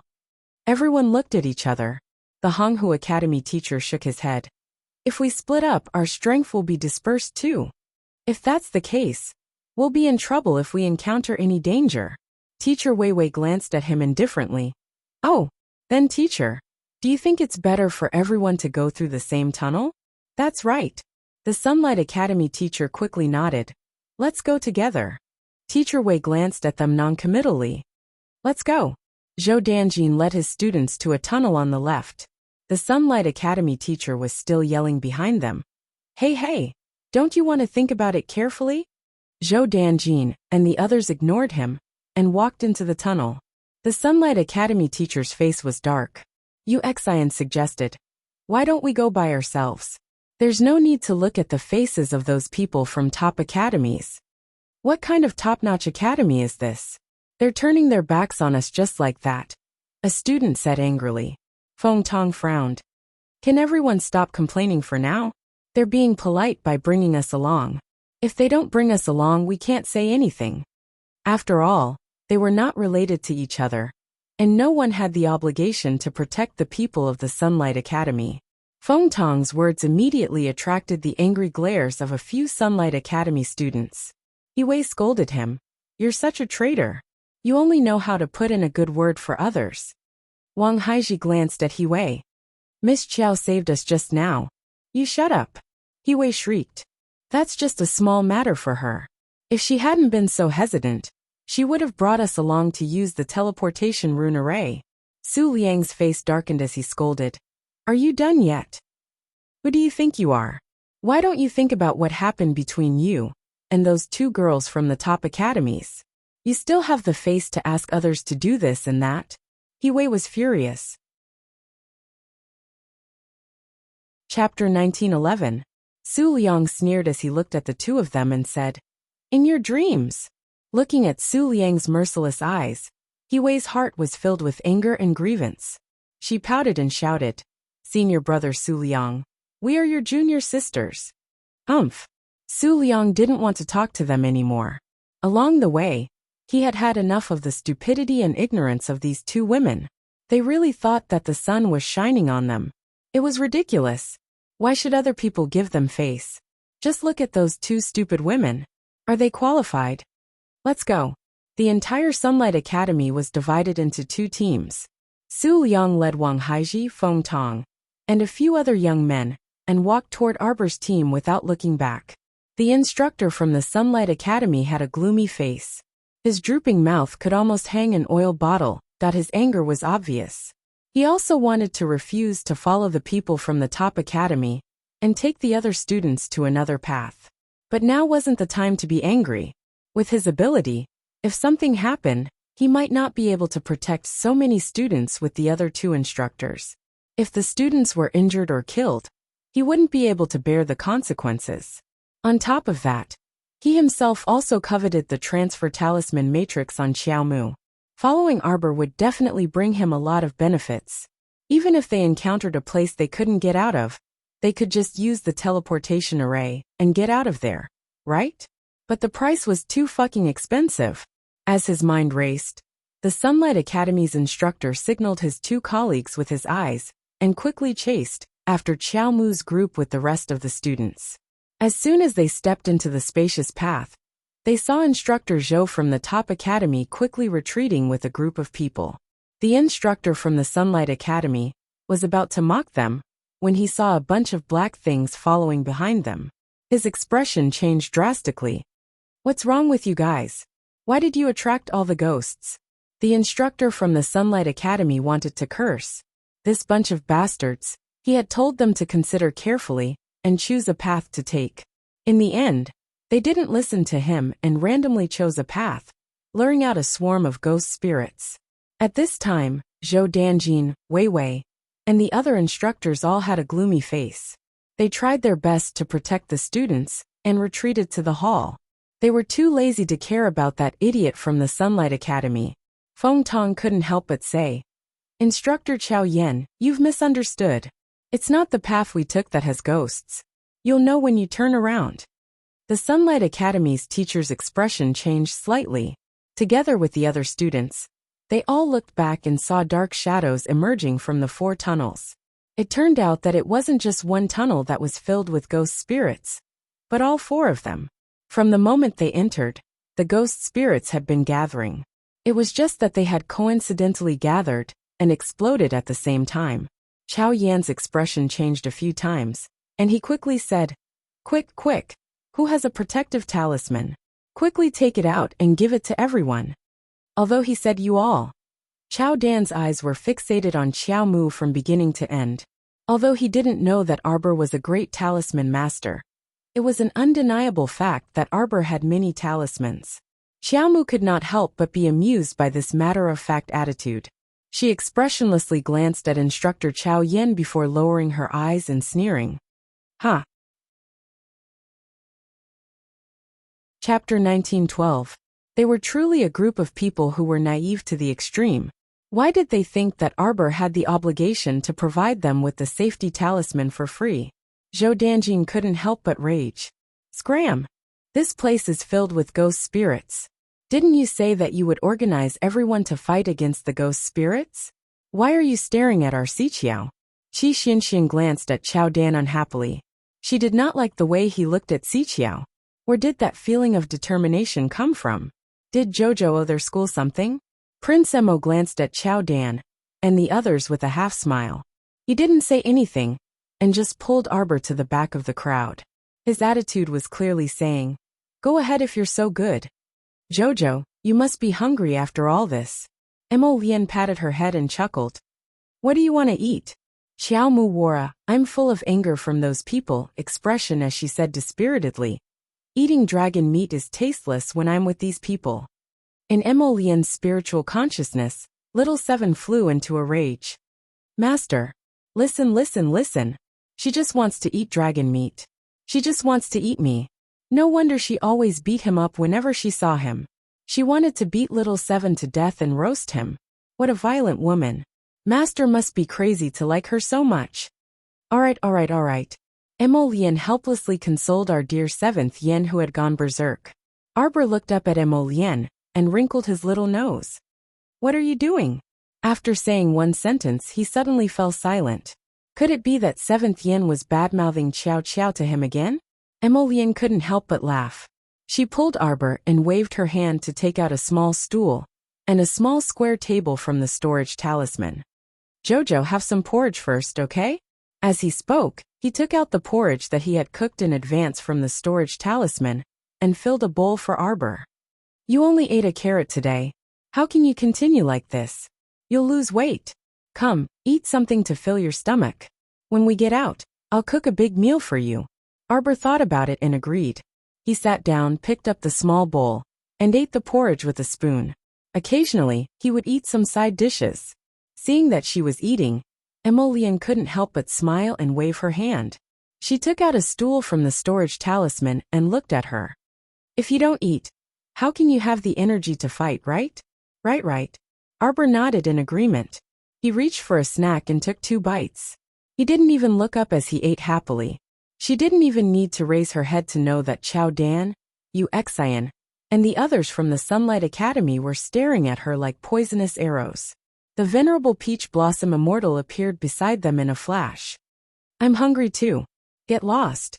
Everyone looked at each other. The Honghu Academy teacher shook his head. If we split up, our strength will be dispersed too. If that's the case, we'll be in trouble if we encounter any danger. Teacher Weiwei glanced at him indifferently. Oh, then teacher, do you think it's better for everyone to go through the same tunnel? That's right. The Sunlight Academy teacher quickly nodded. Let's go together. Teacher Wei glanced at them noncommittally. Let's go. Zhou Danjin led his students to a tunnel on the left. The Sunlight Academy teacher was still yelling behind them. Hey, don't you want to think about it carefully? Zhou Danjin and the others ignored him and walked into the tunnel. The Sunlight Academy teacher's face was dark. Wuxian suggested, why don't we go by ourselves? There's no need to look at the faces of those people from top academies. What kind of top-notch academy is this? They're turning their backs on us just like that. A student said angrily. Feng Tong frowned. Can everyone stop complaining for now? They're being polite by bringing us along. If they don't bring us along, we can't say anything. After all, they were not related to each other, and no one had the obligation to protect the people of the Sunlight Academy. Feng Tong's words immediately attracted the angry glares of a few Sunlight Academy students. Hiwei scolded him. You're such a traitor. You only know how to put in a good word for others. Wang Haiji glanced at Hiwei. Miss Qiao saved us just now. You shut up. Hiwei shrieked. That's just a small matter for her. If she hadn't been so hesitant, She would have brought us along to use the teleportation rune array. Su Liang's face darkened as he scolded. Are you done yet? Who do you think you are? Why don't you think about what happened between you and those two girls from the top academies? You still have the face to ask others to do this and that? He Wei was furious. Chapter 1911. Su Liang sneered as he looked at the two of them and said, In your dreams. Looking at Su Liang's merciless eyes, He Wei's heart was filled with anger and grievance. She pouted and shouted, Senior brother Su Liang, we are your junior sisters. Humph. Su Liang didn't want to talk to them anymore. Along the way, he had had enough of the stupidity and ignorance of these two women. They really thought that the sun was shining on them. It was ridiculous. Why should other people give them face? Just look at those two stupid women. Are they qualified? Let's go. The entire Sunlight Academy was divided into two teams. Su Liang led Wang Haiji, Feng Tong, and a few other young men, and walked toward Arbor's team without looking back. The instructor from the Sunlight Academy had a gloomy face. His drooping mouth could almost hang an oil bottle, that his anger was obvious. He also wanted to refuse to follow the people from the top academy and take the other students to another path. But now wasn't the time to be angry. With his ability, if something happened, he might not be able to protect so many students with the other two instructors. If the students were injured or killed, he wouldn't be able to bear the consequences. On top of that, he himself also coveted the transfer talisman matrix on Xiaomu. Following Arbor would definitely bring him a lot of benefits. Even if they encountered a place they couldn't get out of, they could just use the teleportation array and get out of there, right? But the price was too fucking expensive. As his mind raced, the Sunlight Academy's instructor signaled his two colleagues with his eyes and quickly chased after Xiaomu's group with the rest of the students. As soon as they stepped into the spacious path, they saw Instructor Zhou from the top academy quickly retreating with a group of people. The instructor from the Sunlight Academy was about to mock them when he saw a bunch of black things following behind them. His expression changed drastically. What's wrong with you guys? Why did you attract all the ghosts? The instructor from the Sunlight Academy wanted to curse. This bunch of bastards, he had told them to consider carefully and choose a path to take. In the end, they didn't listen to him and randomly chose a path, luring out a swarm of ghost spirits. At this time, Zhou Danjin, Wei Wei, and the other instructors all had a gloomy face. They tried their best to protect the students and retreated to the hall. They were too lazy to care about that idiot from the Sunlight Academy. Feng Tong couldn't help but say, Instructor Chao Yen, you've misunderstood. It's not the path we took that has ghosts. You'll know when you turn around. The Sunlight Academy's teacher's expression changed slightly. Together with the other students, they all looked back and saw dark shadows emerging from the 4 tunnels. It turned out that it wasn't just one tunnel that was filled with ghost spirits, but all 4 of them. From the moment they entered, the ghost spirits had been gathering. It was just that they had coincidentally gathered and exploded at the same time. Chao Yan's expression changed a few times, and he quickly said, Quick, quick! Who has a protective talisman? Quickly take it out and give it to everyone. Although he said you all, Chao Dan's eyes were fixated on Xiao Mu from beginning to end. Although he didn't know that Arbor was a great talisman master, it was an undeniable fact that Arbor had many talismans. Xiao Mu could not help but be amused by this matter-of-fact attitude. She expressionlessly glanced at Instructor Chao Yen before lowering her eyes and sneering. Huh. Chapter 1912. They were truly a group of people who were naive to the extreme. Why did they think that Arbor had the obligation to provide them with the safety talisman for free? Zhou Danjin couldn't help but rage. Scram! This place is filled with ghost spirits. Didn't you say that you would organize everyone to fight against the ghost spirits? Why are you staring at our Xiqiao? Qi Xinxin glanced at Chao Dan unhappily. She did not like the way he looked at Xiqiao. Where did that feeling of determination come from? Did Jojo owe their school something? Prince Emo glanced at Chao Dan and the others with a half-smile. He didn't say anything and just pulled Arbor to the back of the crowd. His attitude was clearly saying, Go ahead if you're so good. Jojo, You must be hungry after all this. Emolian patted her head and chuckled. What do you want to eat? Xiao Mu wore a, I'm full of anger from those people, expression as she said dispiritedly. Eating dragon meat is tasteless when I'm with these people. In Emolian's spiritual consciousness, little Seven flew into a rage. Master. Listen, listen, listen. She just wants to eat dragon meat. She just wants to eat me. No wonder she always beat him up whenever she saw him. She wanted to beat little Seven to death and roast him. What a violent woman. Master must be crazy to like her so much. All right. Emolian helplessly consoled our dear Seventh Yen who had gone berserk. Arbor looked up at Emolian and wrinkled his little nose. What are you doing? After saying one sentence he suddenly fell silent. Could it be that Seventh Yen was bad-mouthing Qiao Qiao to him again? Emolian couldn't help but laugh. She pulled Arbor and waved her hand to take out a small stool and a small square table from the storage talisman. Jojo, have some porridge first, okay? As he spoke, he took out the porridge that he had cooked in advance from the storage talisman and filled a bowl for Arbor. You only ate a carrot today. How can you continue like this? You'll lose weight. Come, eat something to fill your stomach. When we get out, I'll cook a big meal for you. Arbor thought about it and agreed. He sat down, picked up the small bowl, and ate the porridge with a spoon. Occasionally, he would eat some side dishes. Seeing that she was eating, Emolian couldn't help but smile and wave her hand. She took out a stool from the storage talisman and looked at her. If you don't eat, how can you have the energy to fight, right? Right. Arbor nodded in agreement. He reached for a snack and took 2 bites. He didn't even look up as he ate happily. She didn't even need to raise her head to know that Chao Dan, Yu Xian, and the others from the Sunlight Academy were staring at her like poisonous arrows. The venerable Peach Blossom Immortal appeared beside them in a flash. I'm hungry too. Get lost.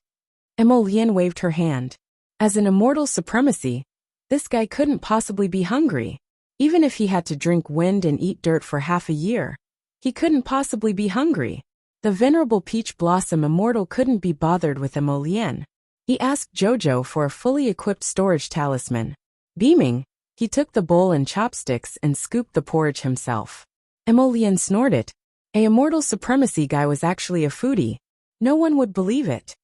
Emolian waved her hand. As an immortal supremacy, this guy couldn't possibly be hungry. Even if he had to drink wind and eat dirt for half a year, he couldn't possibly be hungry. The venerable Peach Blossom Immortal couldn't be bothered with Emolian. He asked Jojo for a fully equipped storage talisman. Beaming, he took the bowl and chopsticks and scooped the porridge himself. Emolian snorted. A immortal supremacy guy was actually a foodie. No one would believe it.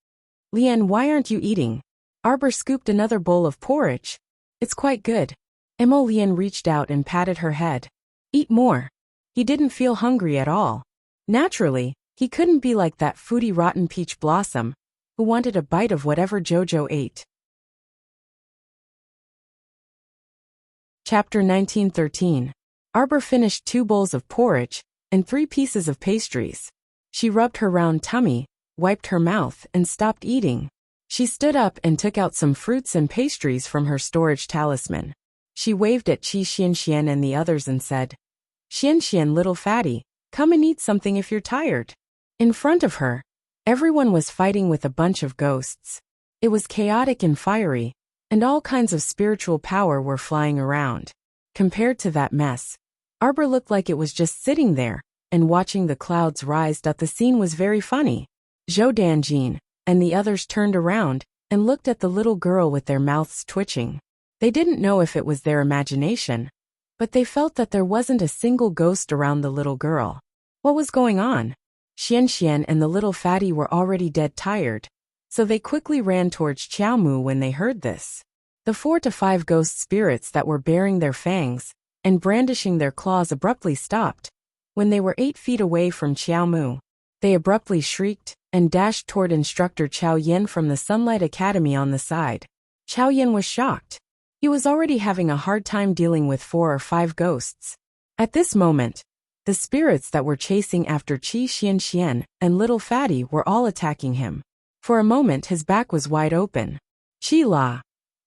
Lian, why aren't you eating? Arbor scooped another bowl of porridge. It's quite good. Emolian reached out and patted her head. Eat more. He didn't feel hungry at all. Naturally, he couldn't be like that foodie rotten Peach Blossom, who wanted a bite of whatever Jojo ate. Chapter 1913. Arbor finished 2 bowls of porridge and 3 pieces of pastries. She rubbed her round tummy, wiped her mouth, and stopped eating. She stood up and took out some fruits and pastries from her storage talisman. She waved at Qi Xianxian and the others and said, Xianxian, little fatty, come and eat something if you're tired. In front of her, everyone was fighting with a bunch of ghosts. It was chaotic and fiery, and all kinds of spiritual power were flying around. Compared to that mess, Arbor looked like it was just sitting there and watching the clouds rise. The scene was very funny. Zhou Danjin and the others turned around and looked at the little girl with their mouths twitching. They didn't know if it was their imagination, but they felt that there wasn't a single ghost around the little girl. What was going on? Xianxian and the little fatty were already dead tired, so they quickly ran towards Qiaomu when they heard this. The 4 to 5 ghost spirits that were baring their fangs and brandishing their claws abruptly stopped. When they were 8 feet away from Qiaomu, they abruptly shrieked and dashed toward instructor Chao Yen from the Sunlight Academy on the side. Chao Yen was shocked. He was already having a hard time dealing with 4 or 5 ghosts. At this moment, the spirits that were chasing after Qi Xianxian and little fatty were all attacking him. For a moment his back was wide open. Qi La.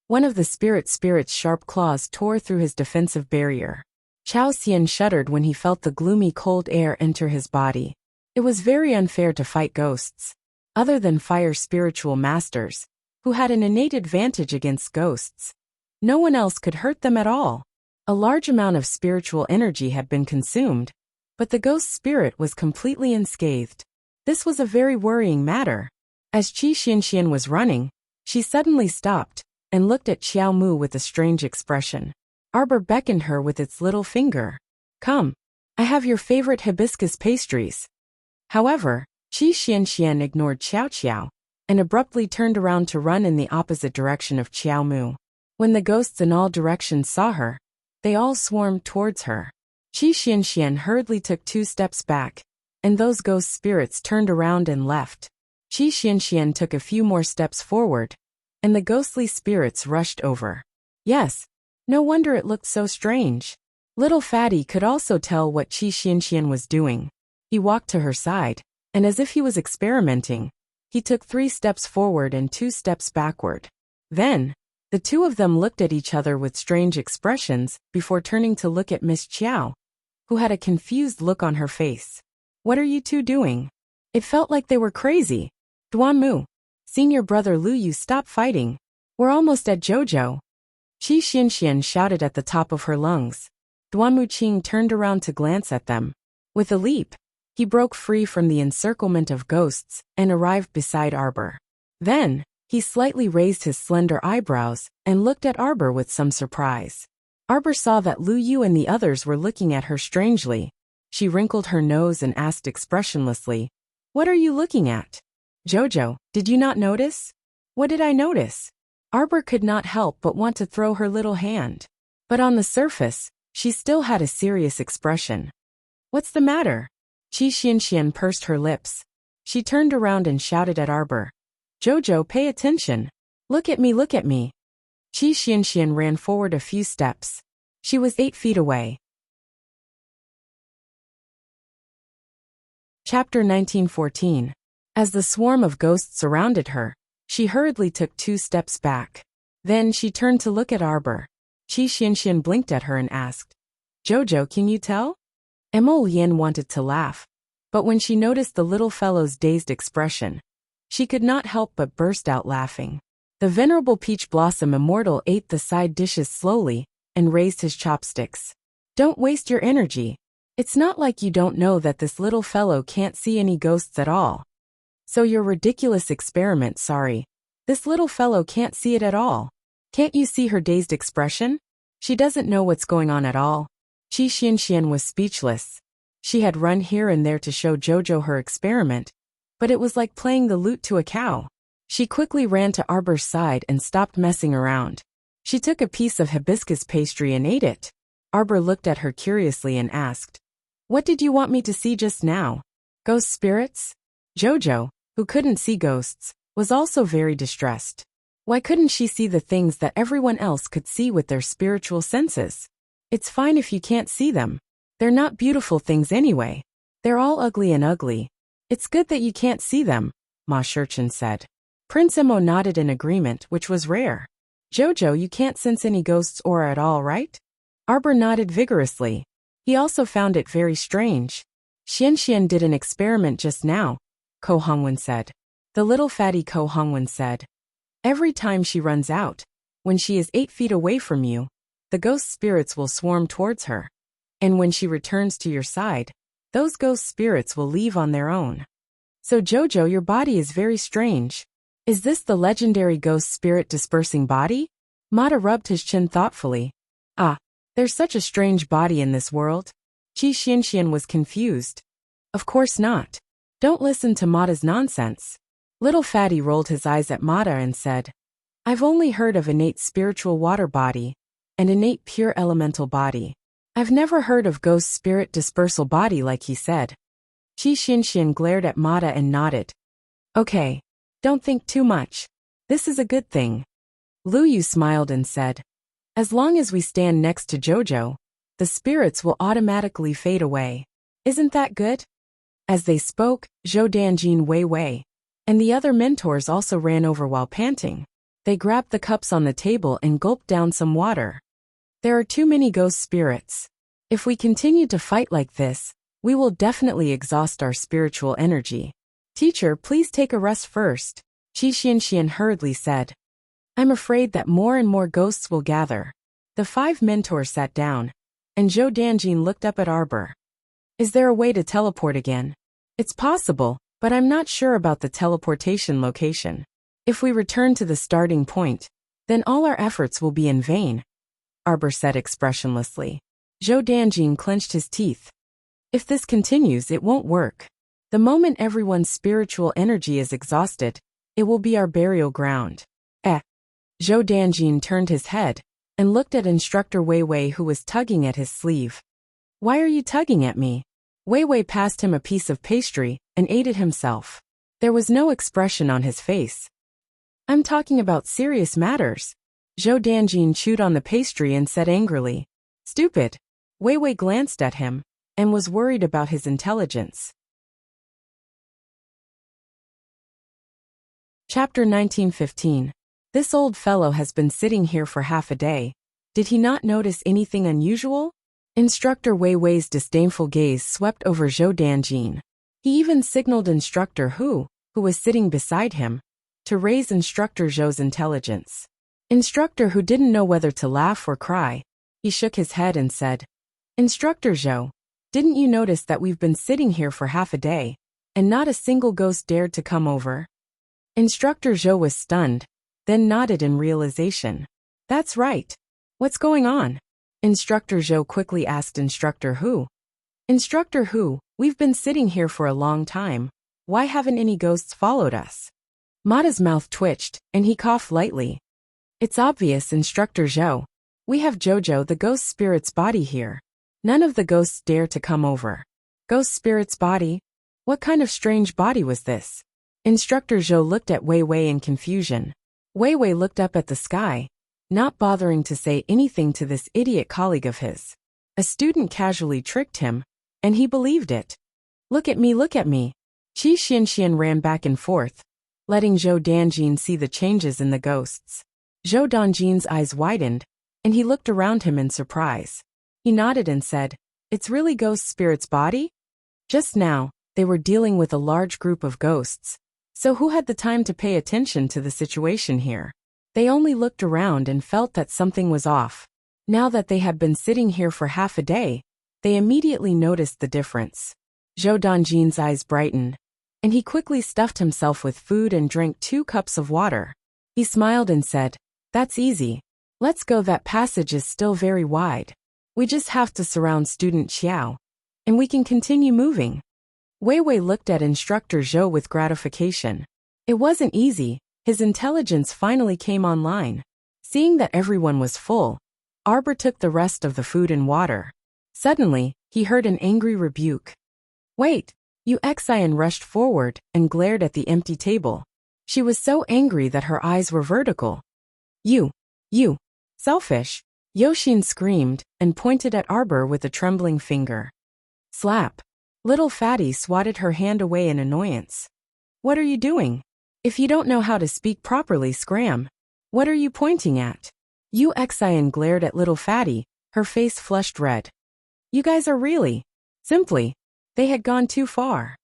One of the spirit's sharp claws tore through his defensive barrier. Chao Xian shuddered when he felt the gloomy cold air enter his body. It was very unfair to fight ghosts. Other than fire spiritual masters, who had an innate advantage against ghosts, no one else could hurt them at all. A large amount of spiritual energy had been consumed, but the ghost spirit was completely unscathed. This was a very worrying matter. As Qi Xianxian was running, she suddenly stopped and looked at Qiao Mu with a strange expression. Arbor beckoned her with its little finger. Come. I have your favorite hibiscus pastries. However, Qi Xianxian ignored Qiao Qiao and abruptly turned around to run in the opposite direction of Qiao Mu. When the ghosts in all directions saw her, they all swarmed towards her. Qi Xianxian hurriedly took 2 steps back, and those ghost spirits turned around and left. Qi Xianxian took a few more steps forward, and the ghostly spirits rushed over. Yes, no wonder it looked so strange. Little Fatty could also tell what Qi Xianxian was doing. He walked to her side, and as if he was experimenting, he took 3 steps forward and 2 steps backward. Then, the two of them looked at each other with strange expressions before turning to look at Miss Qiao, who had a confused look on her face. What are you two doing? It felt like they were crazy. Duanmu, senior brother Lu Yu, stop fighting. We're almost at Jojo. Qi Xianxian shouted at the top of her lungs. Duanmu Qing turned around to glance at them. With a leap, he broke free from the encirclement of ghosts and arrived beside Arbor. Then, he slightly raised his slender eyebrows and looked at Arbor with some surprise. Arbor saw that Lu Yu and the others were looking at her strangely. She wrinkled her nose and asked expressionlessly, "What are you looking at?" "Jojo, did you not notice?" "What did I notice?" Arbor could not help but want to throw her little hand. But on the surface, she still had a serious expression. "What's the matter?" Qi Xianxian pursed her lips. She turned around and shouted at Arbor, "Jojo, pay attention. Look at me, look at me." Qi Xianxian ran forward a few steps. She was 8 feet away. Chapter 1914. As the swarm of ghosts surrounded her, she hurriedly took 2 steps back. Then she turned to look at Arbor. Qi Xianxian blinked at her and asked, "Jojo, can you tell?" Emma Lien wanted to laugh, but when she noticed the little fellow's dazed expression, she could not help but burst out laughing. The venerable Peach Blossom Immortal ate the side dishes slowly and raised his chopsticks. "Don't waste your energy. It's not like you don't know that this little fellow can't see any ghosts at all. So your ridiculous experiment, sorry. This little fellow can't see it at all. Can't you see her dazed expression? She doesn't know what's going on at all." Qi Xianxian was speechless. She had run here and there to show Jojo her experiment, but it was like playing the lute to a cow. She quickly ran to Arbor's side and stopped messing around. She took a piece of hibiscus pastry and ate it. Arbor looked at her curiously and asked, "What did you want me to see just now? Ghost spirits?" Jojo, who couldn't see ghosts, was also very distressed. Why couldn't she see the things that everyone else could see with their spiritual senses? It's fine if you can't see them. They're not beautiful things anyway. They're all ugly and ugly. It's good that you can't see them, Ma Shurchin said. Prince Emo nodded in agreement, which was rare. "Jojo, you can't sense any ghosts' aura at all, right?" Arbor nodded vigorously. He also found it very strange. "Xianxian did an experiment just now," Ko Hongwen said. The little fatty Ko Hongwen said, "Every time she runs out, when she is 8 feet away from you, the ghost spirits will swarm towards her. And when she returns to your side, those ghost spirits will leave on their own. So Jojo, your body is very strange. Is this the legendary ghost spirit dispersing body?" Mata rubbed his chin thoughtfully. "Ah, there's such a strange body in this world." Qi Xianxian was confused. "Of course not. Don't listen to Mata's nonsense." Little Fatty rolled his eyes at Mata and said, "I've only heard of innate spiritual water body and innate pure elemental body. I've never heard of ghost spirit dispersal body like he said." Qi Xianxian glared at Mata and nodded. "Okay, don't think too much. This is a good thing." Lu Yu smiled and said, "As long as we stand next to Jojo, the spirits will automatically fade away. Isn't that good?" As they spoke, Zhou Danjin Wei Wei and the other mentors also ran over while panting. They grabbed the cups on the table and gulped down some water. "There are too many ghost spirits. If we continue to fight like this, we will definitely exhaust our spiritual energy. Teacher, please take a rest first," Qi Xianxian hurriedly said. "I'm afraid that more and more ghosts will gather." The 5 mentors sat down, and Zhou Danjin looked up at Arbor. "Is there a way to teleport again?" "It's possible, but I'm not sure about the teleportation location. If we return to the starting point, then all our efforts will be in vain." Arbor said expressionlessly. Zhou Danjin clenched his teeth. If this continues, it won't work. The moment everyone's spiritual energy is exhausted, it will be our burial ground. Zhou Danjin turned his head and looked at Instructor Wei Wei, who was tugging at his sleeve. Why are you tugging at me? Wei Wei passed him a piece of pastry and ate it himself. There was no expression on his face. I'm talking about serious matters. Zhou Danjin chewed on the pastry and said angrily. Stupid. Wei Wei glanced at him and was worried about his intelligence. Chapter 1915. This old fellow has been sitting here for half a day. Did he not notice anything unusual? Instructor Wei Wei's disdainful gaze swept over Zhou Danjin. He even signaled Instructor Hu, who was sitting beside him, to raise Instructor Zhou's intelligence. Instructor Hu didn't know whether to laugh or cry. He shook his head and said, Instructor Zhou, didn't you notice that we've been sitting here for half a day, and not a single ghost dared to come over? Instructor Zhou was stunned, then nodded in realization. That's right. What's going on? Instructor Zhou quickly asked Instructor Hu. Instructor Hu, we've been sitting here for a long time. Why haven't any ghosts followed us? Mata's mouth twitched, and he coughed lightly. It's obvious, Instructor Zhou. We have Jojo, the ghost spirit's body here. None of the ghosts dare to come over. Ghost spirit's body? What kind of strange body was this? Instructor Zhou looked at Wei Wei in confusion. Wei Wei looked up at the sky, not bothering to say anything to this idiot colleague of his. A student casually tricked him, and he believed it. Look at me, look at me. Qi Xianxian ran back and forth, letting Zhou Danjin see the changes in the ghosts. Zhou Danjin's eyes widened, and he looked around him in surprise. He nodded and said, It's really Ghost Spirit's body? Just now, they were dealing with a large group of ghosts, so who had the time to pay attention to the situation here? They only looked around and felt that something was off. Now that they had been sitting here for half a day, they immediately noticed the difference. Zhou Danjin's eyes brightened, and he quickly stuffed himself with food and drank 2 cups of water. He smiled and said, That's easy. Let's go, that passage is still very wide. We just have to surround Student Xiao, and we can continue moving. Wei Wei looked at Instructor Zhou with gratification. It wasn't easy. His intelligence finally came online. Seeing that everyone was full, Arbor took the rest of the food and water. Suddenly, he heard an angry rebuke. Wait! Yu Xian rushed forward and glared at the empty table. She was so angry that her eyes were vertical. You! Selfish! Yoshin screamed and pointed at Arbor with a trembling finger. Slap! Little Fatty swatted her hand away in annoyance. What are you doing? If you don't know how to speak properly, scram. What are you pointing at? Yu Xian glared at Little Fatty, her face flushed red. You guys are really... Simply, they had gone too far.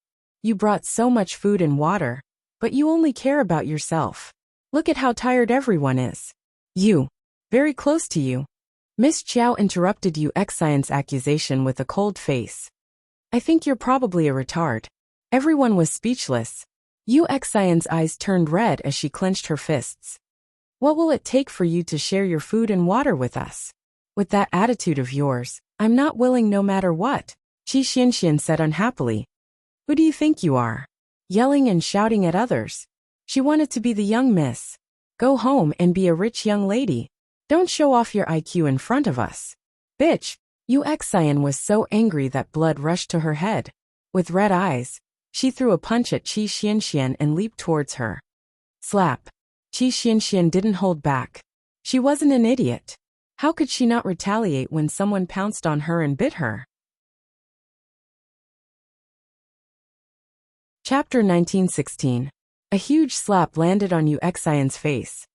You brought so much food and water, but you only care about yourself. Look at how tired everyone is. You. Very close to you. Miss Chiao interrupted Yu Xian's accusation with a cold face. I think you're probably a retard. Everyone was speechless. Yu Xian's eyes turned red as she clenched her fists. What will it take for you to share your food and water with us? With that attitude of yours, I'm not willing no matter what, Qi Xianxian said unhappily. Who do you think you are? Yelling and shouting at others. She wanted to be the young miss. Go home and be a rich young lady. Don't show off your IQ in front of us. Bitch! Yu Xian was so angry that blood rushed to her head. With red eyes, she threw a punch at Qi Xianxian and leaped towards her. Slap! Qi Xianxian didn't hold back. She wasn't an idiot. How could she not retaliate when someone pounced on her and bit her? Chapter 1916. A huge slap landed on Yu Xian's face.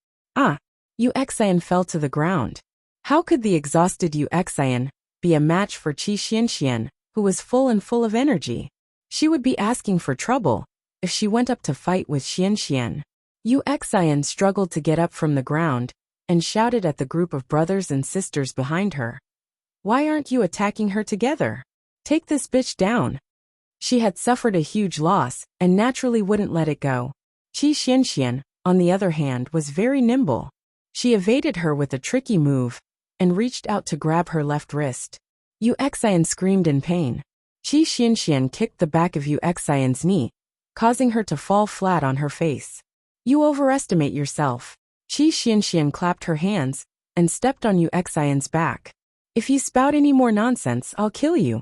Yu Xian fell to the ground. How could the exhausted Yu Xian be a match for Qi Xianxian, who was full of energy? She would be asking for trouble if she went up to fight with Xianxian. Yu Xian struggled to get up from the ground and shouted at the group of brothers and sisters behind her. Why aren't you attacking her together? Take this bitch down. She had suffered a huge loss and naturally wouldn't let it go. Qi Xianxian, on the other hand, was very nimble. She evaded her with a tricky move and reached out to grab her left wrist. Yu Xian screamed in pain. Qi Xianxian kicked the back of Yu Xian's knee, causing her to fall flat on her face. You overestimate yourself. Qi Xianxian clapped her hands and stepped on Yu Xian's back. If you spout any more nonsense, I'll kill you.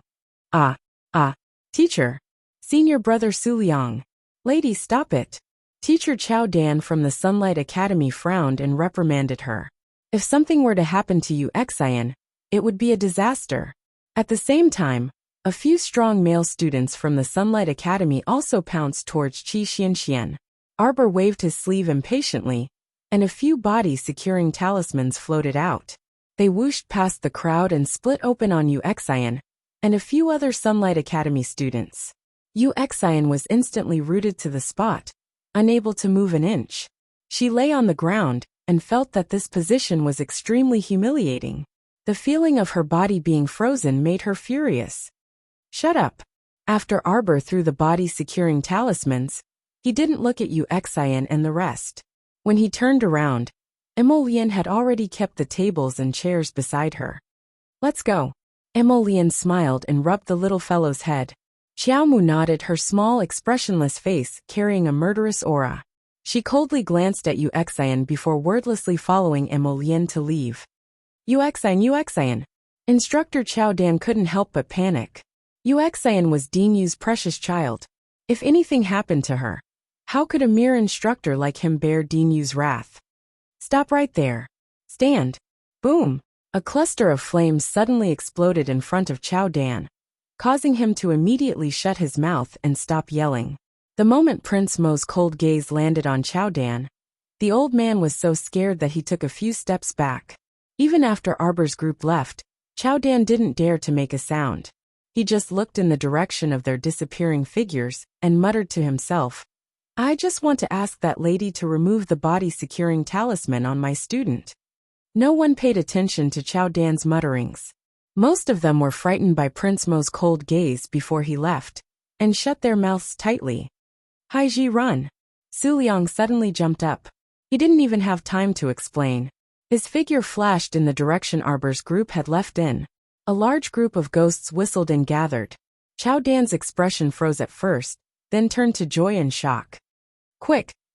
Teacher. Senior brother Su Liang. Lady, stop it. Teacher Chao Dan from the Sunlight Academy frowned and reprimanded her. If something were to happen to Yu Xian, it would be a disaster. At the same time, a few strong male students from the Sunlight Academy also pounced towards Qi Xianxian. Arbor waved his sleeve impatiently, and a few body-securing talismans floated out. They whooshed past the crowd and split open on Yu Xian and a few other Sunlight Academy students. Yu Xian was instantly rooted to the spot, unable to move an inch. She lay on the ground and felt that this position was extremely humiliating. The feeling of her body being frozen made her furious. Shut up. After Arbor threw the body-securing talismans, he didn't look at Yu Xian and the rest. When he turned around, Emolian had already kept the tables and chairs beside her. Let's go. Emolian smiled and rubbed the little fellow's head. Xiaomu nodded, her small expressionless face carrying a murderous aura. She coldly glanced at Yu Xian before wordlessly following Emolian to leave. Yu Xian. Instructor Chao Dan couldn't help but panic. Yu Xian was Dean Yu's precious child. If anything happened to her, how could a mere instructor like him bear Dean Yu's wrath? Stop right there. Stand. Boom. A cluster of flames suddenly exploded in front of Chao Dan, causing him to immediately shut his mouth and stop yelling. The moment Prince Mo's cold gaze landed on Chao Dan, the old man was so scared that he took a few steps back. Even after Arbor's group left, Chao Dan didn't dare to make a sound. He just looked in the direction of their disappearing figures and muttered to himself, I just want to ask that lady to remove the body-securing talisman on my student. No one paid attention to Chao Dan's mutterings. Most of them were frightened by Prince Mo's cold gaze before he left, and shut their mouths tightly. Haiji, run! Su Liang suddenly jumped up. He didn't even have time to explain. His figure flashed in the direction Arbor's group had left in. A large group of ghosts whistled and gathered. Chao Dan's expression froze at first, then turned to joy and shock.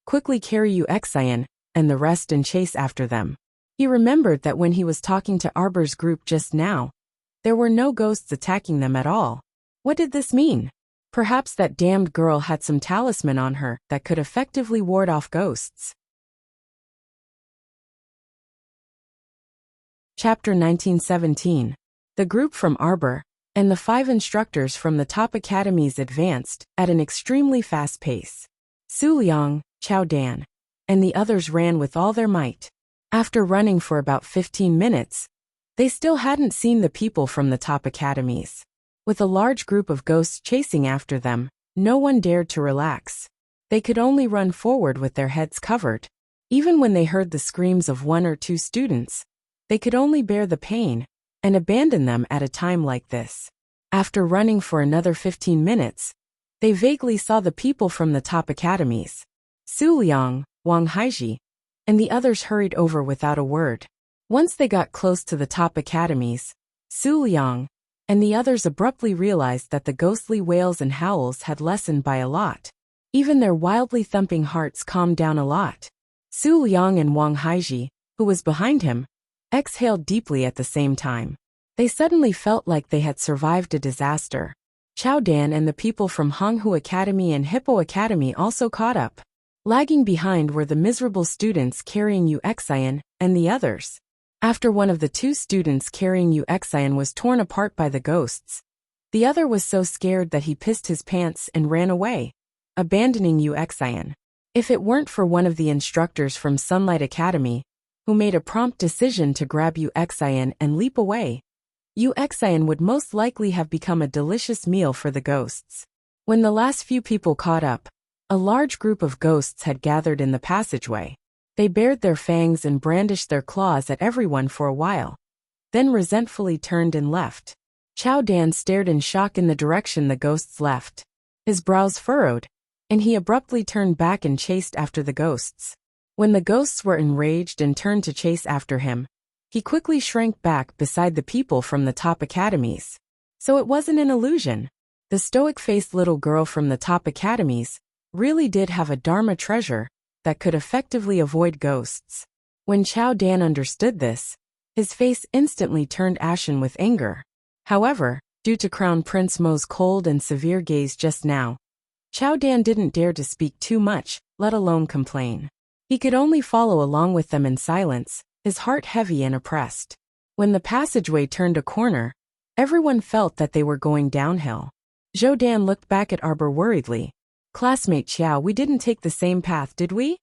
Quickly carry Yu Xian and the rest and chase after them. He remembered that when he was talking to Arbor's group just now, there were no ghosts attacking them at all. What did this mean? Perhaps that damned girl had some talisman on her that could effectively ward off ghosts. Chapter 1917. The group from Arbor and the 5 instructors from the top academies advanced at an extremely fast pace. Su Liang, Chao Dan, and the others ran with all their might. After running for about 15 minutes, they still hadn't seen the people from the top academies. With a large group of ghosts chasing after them, no one dared to relax. They could only run forward with their heads covered. Even when they heard the screams of 1 or 2 students, they could only bear the pain and abandon them at a time like this. After running for another 15 minutes, they vaguely saw the people from the top academies. Su Liang, Wang Haiji, and the others hurried over without a word. Once they got close to the top academies, Su Liang and the others abruptly realized that the ghostly wails and howls had lessened by a lot. Even their wildly thumping hearts calmed down a lot. Su Liang and Wang Haiji, who was behind him, exhaled deeply at the same time. They suddenly felt like they had survived a disaster. Chao Dan and the people from Honghu Academy and Hippo Academy also caught up. Lagging behind were the miserable students carrying Yu Xian and the others. After one of the 2 students carrying Yu Xian was torn apart by the ghosts, the other was so scared that he pissed his pants and ran away, abandoning Yu Xian. If it weren't for one of the instructors from Sunlight Academy, who made a prompt decision to grab Yu Xian and leap away, Yu Xian would most likely have become a delicious meal for the ghosts. When the last few people caught up, a large group of ghosts had gathered in the passageway. They bared their fangs and brandished their claws at everyone for a while, then resentfully turned and left. Chao Dan stared in shock in the direction the ghosts left. His brows furrowed, and he abruptly turned back and chased after the ghosts. When the ghosts were enraged and turned to chase after him, He quickly shrank back beside the people from the top academies. So it wasn't an illusion. The stoic-faced little girl from the top academies really did have a Dharma treasure that could effectively avoid ghosts. When Chao Dan understood this, his face instantly turned ashen with anger. However, due to Crown Prince Mo's cold and severe gaze just now, Chao Dan didn't dare to speak too much, let alone complain. He could only follow along with them in silence, his heart heavy and oppressed. When the passageway turned a corner, everyone felt that they were going downhill. Zhou Dan looked back at Arbor worriedly. "Classmate Xiao, we didn't take the same path, did we?"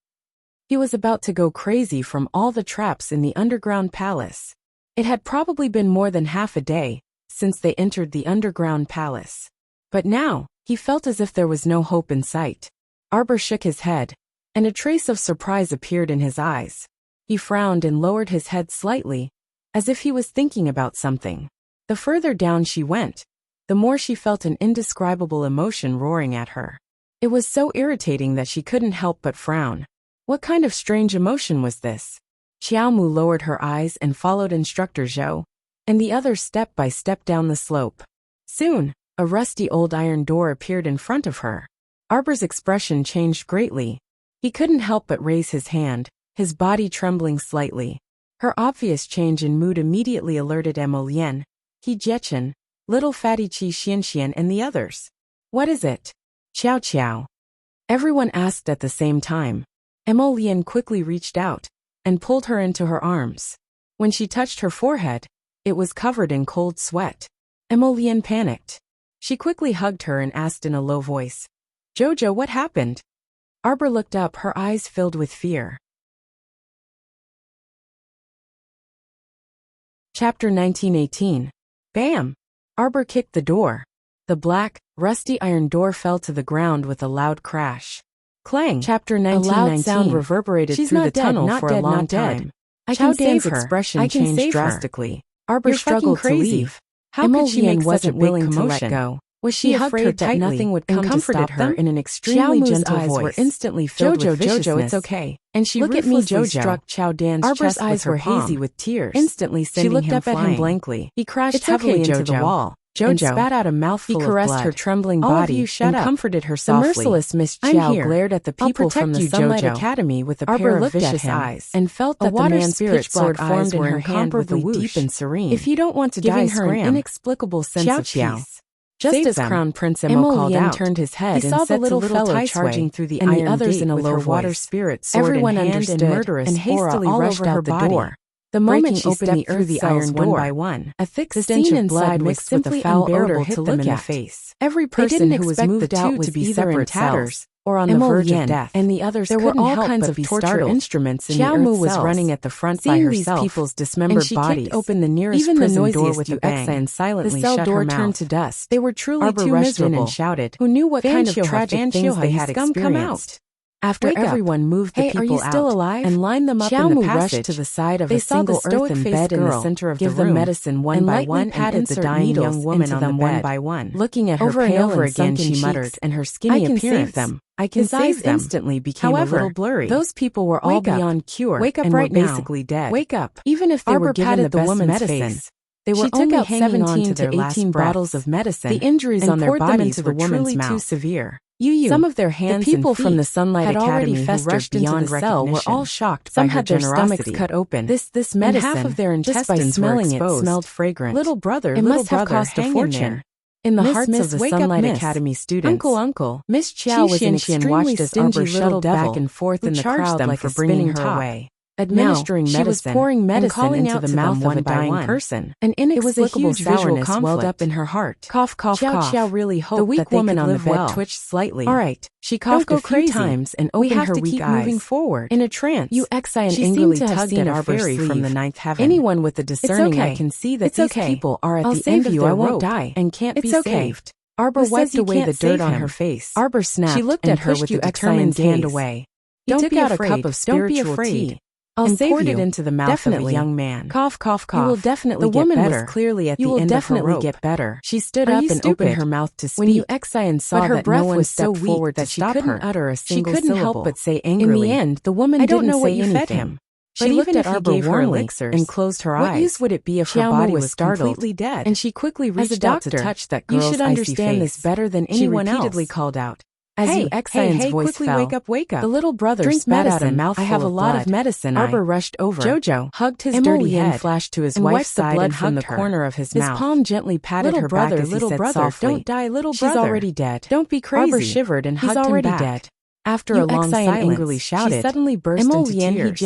He was about to go crazy from all the traps in the underground palace. It had probably been more than half a day since they entered the underground palace. But now, he felt as if there was no hope in sight. Arbor shook his head, and a trace of surprise appeared in his eyes. He frowned and lowered his head slightly, as if he was thinking about something. The further down she went, the more she felt an indescribable emotion roaring at her. It was so irritating that she couldn't help but frown. What kind of strange emotion was this? Xiaomu lowered her eyes and followed Instructor Zhou, and the others step by step down the slope. Soon, a rusty old iron door appeared in front of her. Arbor's expression changed greatly. He couldn't help but raise his hand, his body trembling slightly. Her obvious change in mood immediately alerted Emolien, He Jiechen, Little Fatty Chi Xianxian and the others. "What is it?" "Qiao Qiao." Everyone asked at the same time. Emolien quickly reached out and pulled her into her arms. When she touched her forehead, it was covered in cold sweat. Emolien panicked. She quickly hugged her and asked in a low voice, "Jojo, what happened?" Arbor looked up, her eyes filled with fear. Chapter 1918. Bam! Arbor kicked the door. The black, rusty iron door fell to the ground with a loud crash. Clang! Chapter 1919. A loud sound reverberated through the tunnel for a long time. Chao Dan's expression changed drastically. Arbor struggled to leave. How could she make such a big commotion? Was she afraid that nothing would come to stop her? In an extremely gentle voice, were instantly filled with viciousness. "Jojo, it's okay." And she ruthlessly struck Chao Dan's chest. Arbor's eyes were hazy with tears, instantly sending him flying. She looked up at him blankly. He crashed heavily into the wall. And spat out a mouthful of blood. He caressed her trembling body and comforted her softly. The merciless Miss Chiao glared at the people from the Sunlight Academy with a pair of vicious eyes and felt that the man's pitch-black eyes were incomparably deep and serene. "If you don't want to die, giving her an inexplicable sense of peace." Just as Crown Prince Emo called out, turned his head and saw the little fellow charging through the iron others in a low water spirit sword everyone in hand understood and murderous and hastily rushed out the door. The moment she opened the earth cells one by one, a thick stench of blood mixed with the foul odor hit them in the face. Every person who was moved out was either in tatters or on the verge of death, and the others couldn't help but be startled. There were all kinds of torture instruments in the earth cells. Xiaomu was running at the front by herself, these people's dismembered bodies, and she kicked open the nearest prison door with a bang. And silently the cell door turned to dust. They were truly too miserable and shouted, "Who knew what kind of tragic things they had experienced?" After everyone moved the people out and lined them up in the passage, to the side of a single earthen bed in the center of the room, give them medicine one by one, patted the dying young woman on the bed one by one. Looking at her pale and sunken she muttered, and her skinny appearance, "I can save them." Instantly became a little blurry. Those people were all beyond cure. Wake up right now. Basically dead. Wake up. Even if they were given the best medicine, they were only hanging on to their 18 bottles of medicine. The injuries on their bodies were truly too severe. Some of their hands, the people from the Sunlight Academy who rushed into the cell were all shocked. Some had their stomachs cut open. This medicine, and half of their intestines were exposed. It smelled fragrant. Little brother, it must have cost a fortune. In the hearts of the Sunlight Academy students, Uncle, Miss Chiao was an extremely stingy little devil back and forth in the crowd like a spinning her away. Administering medicine, she was pouring medicine into the mouth of a dying person. An inexplicable sourness welled up in her heart. Cough, cough, cough. Xiao really hoped the weak woman on the bed twitched slightly. All right, she coughed a few times and opened her weak eyes. Moving forward. In a trance, you Exian angrily tugged at Arbor's sleeve from the ninth heaven. Anyone with a discerning eye can see that these people are at the end of their rope. I won't die and can't be saved. Arbor wiped away the dirt on her face. Arbor snapped. She looked at her with a determined hand away. He took out a cup of spiritual tea. And poured it into the mouth of a young man. Cough, cough, cough. You will definitely get better. The woman was clearly at the end of her rope. You will definitely get better. She stood up and opened her mouth to speak. When you Exian saw that no one stepped forward that she couldn't utter a single syllable. She couldn't help but say angrily. In the end, the woman didn't say anything. She looked at Arbor warmly and closed her eyes. What use would it be if her body was completely dead? And she quickly reached out to touch that girl's icy face. You should understand this better than anyone else. She repeatedly called out. As Yuxian's voice fell, quickly wake up. The little brother spat out a mouthful of blood. I have a lot of medicine. Arbor rushed over. Jojo hugged his dirty head, flashed to his wife's side and hugged the corner of his mouth. His palm gently patted her back as he said softly, "Don't die, little brother. She's already dead. Don't be crazy." Arbor shivered and hugged him back. Dead. After a long silence, angrily shouted, she suddenly burst into tears.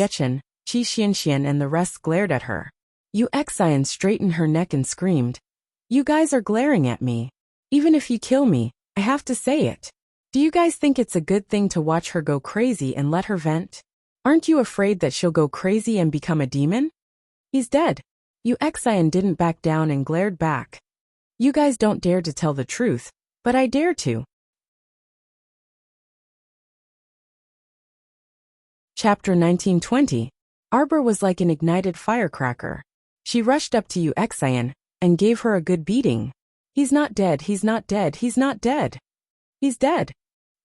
Qi Xianxian and the rest glared at her. Yuxian straightened her neck and screamed, "You guys are glaring at me. Even if you kill me, I have to say it. Do you guys think it's a good thing to watch her go crazy and let her vent? Aren't you afraid that she'll go crazy and become a demon? He's dead." Yuxian didn't back down and glared back. "You guys don't dare to tell the truth, but I dare to." Chapter 1920. Arbor was like an ignited firecracker. She rushed up to Yuxian and gave her a good beating. "He's not dead, he's not dead, he's not dead. He's dead."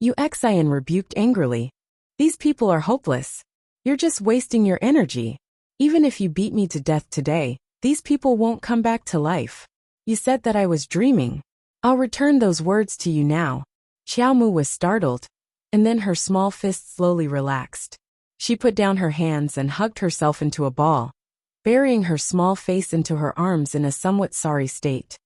Yuxian rebuked angrily. "These people are hopeless. You're just wasting your energy. Even if you beat me to death today, these people won't come back to life. You said that I was dreaming. I'll return those words to you now." Xiaomu was startled, and then her small fist slowly relaxed. She put down her hands and hugged herself into a ball, burying her small face into her arms in a somewhat sorry state.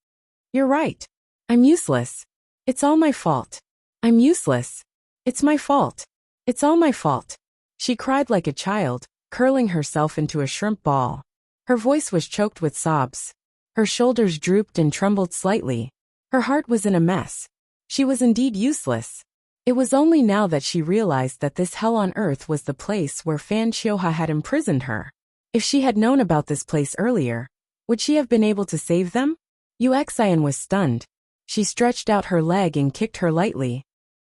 "You're right. I'm useless. It's all my fault. I'm useless. It's my fault. It's all my fault." She cried like a child, curling herself into a shrimp ball. Her voice was choked with sobs. Her shoulders drooped and trembled slightly. Her heart was in a mess. She was indeed useless. It was only now that she realized that this hell on earth was the place where Fan Qiuha had imprisoned her. If she had known about this place earlier, would she have been able to save them? Yuxian was stunned. She stretched out her leg and kicked her lightly.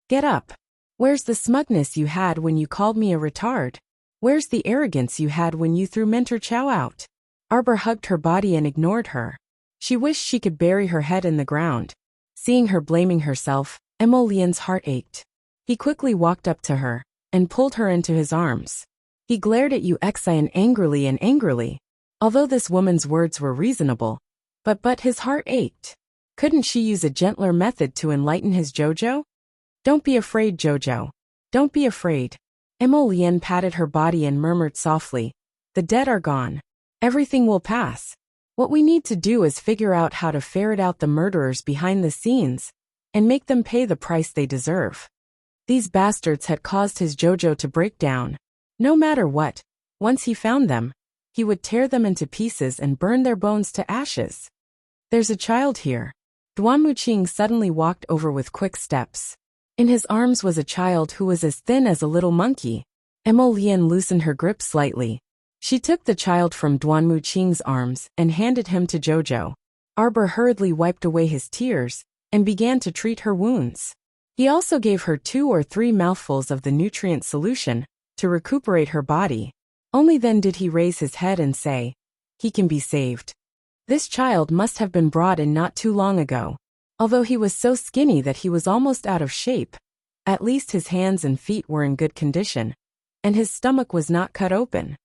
"Get up. Where's the smugness you had when you called me a retard? Where's the arrogance you had when you threw Mentor Chow out?" Arbor hugged her body and ignored her. She wished she could bury her head in the ground. Seeing her blaming herself, Emolian's heart ached. He quickly walked up to her and pulled her into his arms. He glared at Yuxian angrily. Although this woman's words were reasonable, but his heart ached. Couldn't she use a gentler method to enlighten his Jojo? "Don't be afraid, Jojo. Don't be afraid." Emolian patted her body and murmured softly, "The dead are gone. Everything will pass. What we need to do is figure out how to ferret out the murderers behind the scenes and make them pay the price they deserve." These bastards had caused his Jojo to break down. No matter what, once he found them, he would tear them into pieces and burn their bones to ashes. "There's a child here." Duan Muqing suddenly walked over with quick steps. In his arms was a child who was as thin as a little monkey. Emolian loosened her grip slightly. She took the child from Duan Muqing's arms and handed him to Jojo. Arbor hurriedly wiped away his tears and began to treat her wounds. He also gave her 2 or 3 mouthfuls of the nutrient solution to recuperate her body. Only then did he raise his head and say, "He can be saved." This child must have been brought in not too long ago. Although he was so skinny that he was almost out of shape, at least his hands and feet were in good condition, and his stomach was not cut open.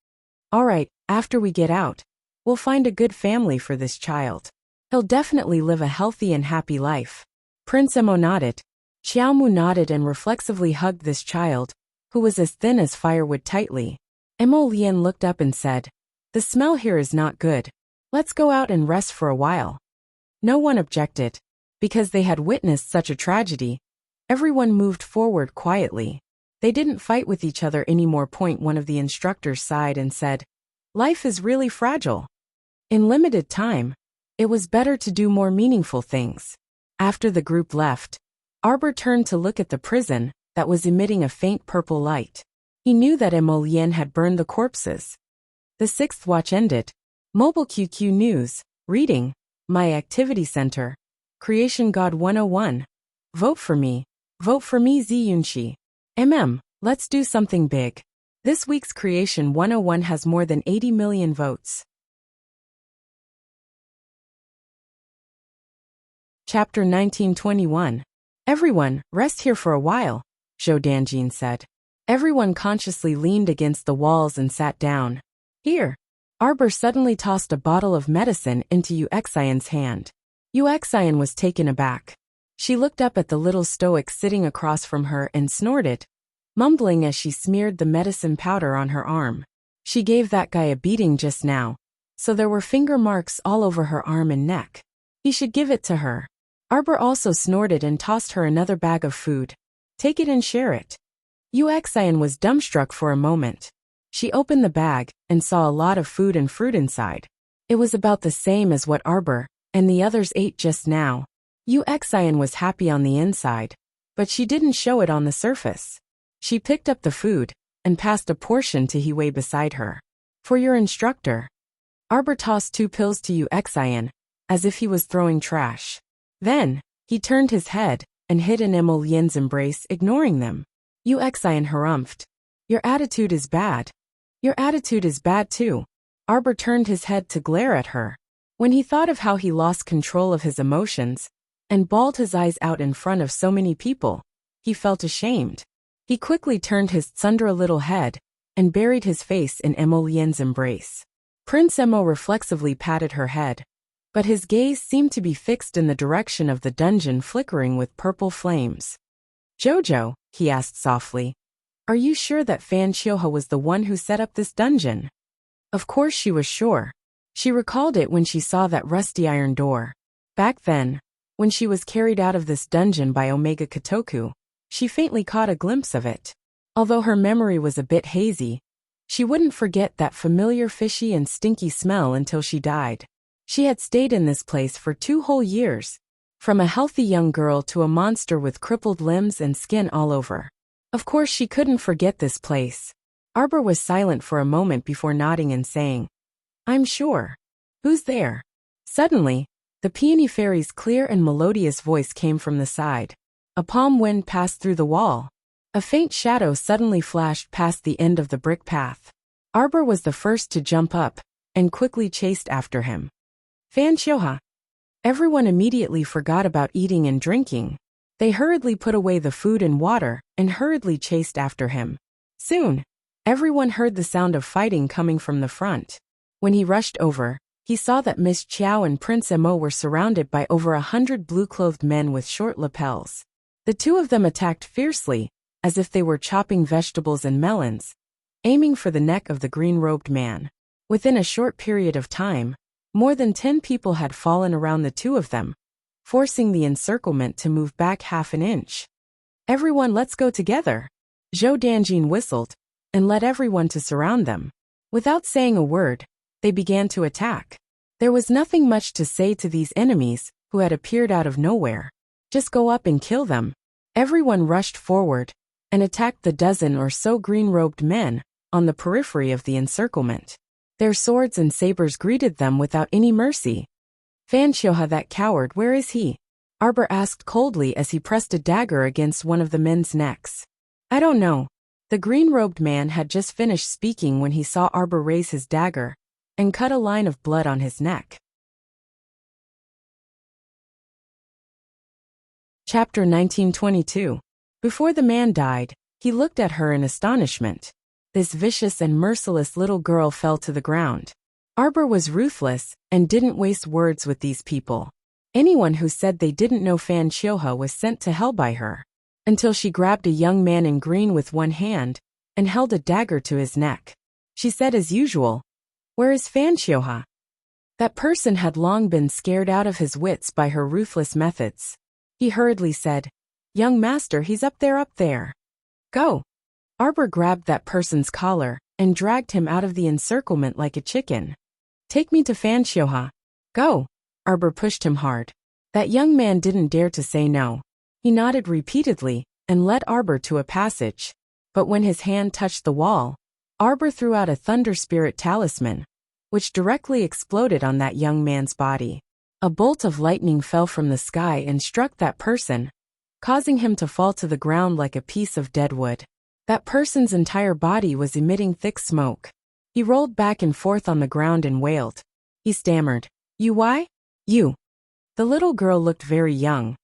"All right, after we get out, we'll find a good family for this child. He'll definitely live a healthy and happy life." Prince Emo nodded. Xiaomu nodded and reflexively hugged this child, who was as thin as firewood tightly. Emolian looked up and said, "The smell here is not good. Let's go out and rest for a while." No one objected. Because they had witnessed such a tragedy, everyone moved forward quietly. They didn't fight with each other anymore. One of the instructors sighed and said, "Life is really fragile. In limited time, it was better to do more meaningful things." After the group left, Arbor turned to look at the prison that was emitting a faint purple light. He knew that Emolian had burned the corpses. The 6th watch ended. Mobile QQ News. Reading. My Activity Center. Creation God 101. Vote for me. Vote for me Ziyunshi. Let's do something big. This week's Creation 101 has more than 80 million votes. Chapter 1921. Everyone, rest here for a while, Zhou Danjin said. Everyone consciously leaned against the walls and sat down. Here. Arbor suddenly tossed a bottle of medicine into Wuxian's hand. Wuxian was taken aback. She looked up at the little stoic sitting across from her and snorted, mumbling as she smeared the medicine powder on her arm. She gave that guy a beating just now, so there were finger marks all over her arm and neck. He should give it to her. Arbor also snorted and tossed her another bag of food. Take it and share it. Wuxian was dumbstruck for a moment. She opened the bag and saw a lot of food and fruit inside. It was about the same as what Arbor and the others ate just now. Wuxian was happy on the inside, but she didn't show it on the surface. She picked up the food and passed a portion to Hiwei beside her. For your instructor. Arbor tossed 2 pills to Wuxian, as if he was throwing trash. Then, he turned his head and hid in Emily's embrace, ignoring them. Wuxian harumphed. Your attitude is bad. Your attitude is bad too. Arbor turned his head to glare at her. When he thought of how he lost control of his emotions and bawled his eyes out in front of so many people, he felt ashamed. He quickly turned his tsundere little head and buried his face in Emily's embrace. Prince Emo reflexively patted her head, but his gaze seemed to be fixed in the direction of the dungeon flickering with purple flames. Jojo, he asked softly, are you sure that Fan Qiuhe was the one who set up this dungeon? Of course she was sure. She recalled it when she saw that rusty iron door. Back then, when she was carried out of this dungeon by Omega Kotoku, she faintly caught a glimpse of it. Although her memory was a bit hazy, she wouldn't forget that familiar fishy and stinky smell until she died. She had stayed in this place for 2 whole years, from a healthy young girl to a monster with crippled limbs and skin all over. Of course she couldn't forget this place. Arbor was silent for a moment before nodding and saying, I'm sure. Who's there? Suddenly, the Peony Fairy's clear and melodious voice came from the side. A palm wind passed through the wall. A faint shadow suddenly flashed past the end of the brick path. Arbor was the first to jump up and quickly chased after him. Fan Qiuhe. Everyone immediately forgot about eating and drinking. They hurriedly put away the food and water and hurriedly chased after him. Soon, everyone heard the sound of fighting coming from the front. When he rushed over, he saw that Miss Qiao and Prince Emo were surrounded by over 100 blue-clothed men with short lapels. The 2 of them attacked fiercely, as if they were chopping vegetables and melons, aiming for the neck of the green-robed man. Within a short period of time, more than 10 people had fallen around the 2 of them, forcing the encirclement to move back half an inch. Everyone, let's go together. Zhou Danjin whistled and led everyone to surround them. Without saying a word, they began to attack. There was nothing much to say to these enemies who had appeared out of nowhere. Just go up and kill them. Everyone rushed forward and attacked the dozen or so green-robed men on the periphery of the encirclement. Their swords and sabers greeted them without any mercy. Fan Qiuhe, that coward, where is he? Arbor asked coldly as he pressed a dagger against one of the men's necks. I don't know. The green-robed man had just finished speaking when he saw Arbor raise his dagger and cut a line of blood on his neck. Chapter 1922. Before the man died, he looked at her in astonishment. This vicious and merciless little girl fell to the ground. Arbor was ruthless and didn't waste words with these people. Anyone who said they didn't know Fan Qiuhe was sent to hell by her, until she grabbed a young man in green with one hand and held a dagger to his neck. She said as usual, where is Fan Qiuhe? That person had long been scared out of his wits by her ruthless methods. He hurriedly said, young master, he's up there. Go. Arbor grabbed that person's collar and dragged him out of the encirclement like a chicken. Take me to Fan Qiuhe. Go. Arbor pushed him hard. That young man didn't dare to say no. He nodded repeatedly and led Arbor to a passage. But when his hand touched the wall, Arbor threw out a thunder spirit talisman, which directly exploded on that young man's body. A bolt of lightning fell from the sky and struck that person, causing him to fall to the ground like a piece of dead wood. That person's entire body was emitting thick smoke. He rolled back and forth on the ground and wailed. He stammered, You why? You. The little girl looked very young,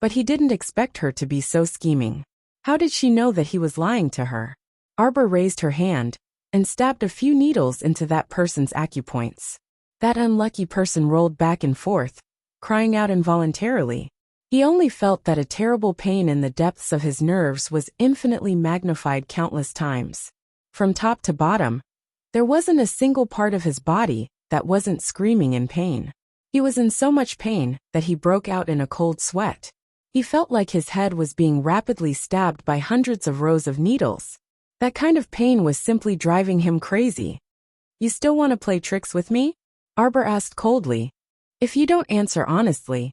but he didn't expect her to be so scheming. How did she know that he was lying to her? Arbor raised her hand and stabbed a few needles into that person's acupoints. That unlucky person rolled back and forth, crying out involuntarily. He only felt that a terrible pain in the depths of his nerves was infinitely magnified countless times. From top to bottom, there wasn't a single part of his body that wasn't screaming in pain. He was in so much pain that he broke out in a cold sweat. He felt like his head was being rapidly stabbed by hundreds of rows of needles. That kind of pain was simply driving him crazy. "You still want to play tricks with me?" Arbor asked coldly. "If you don't answer honestly,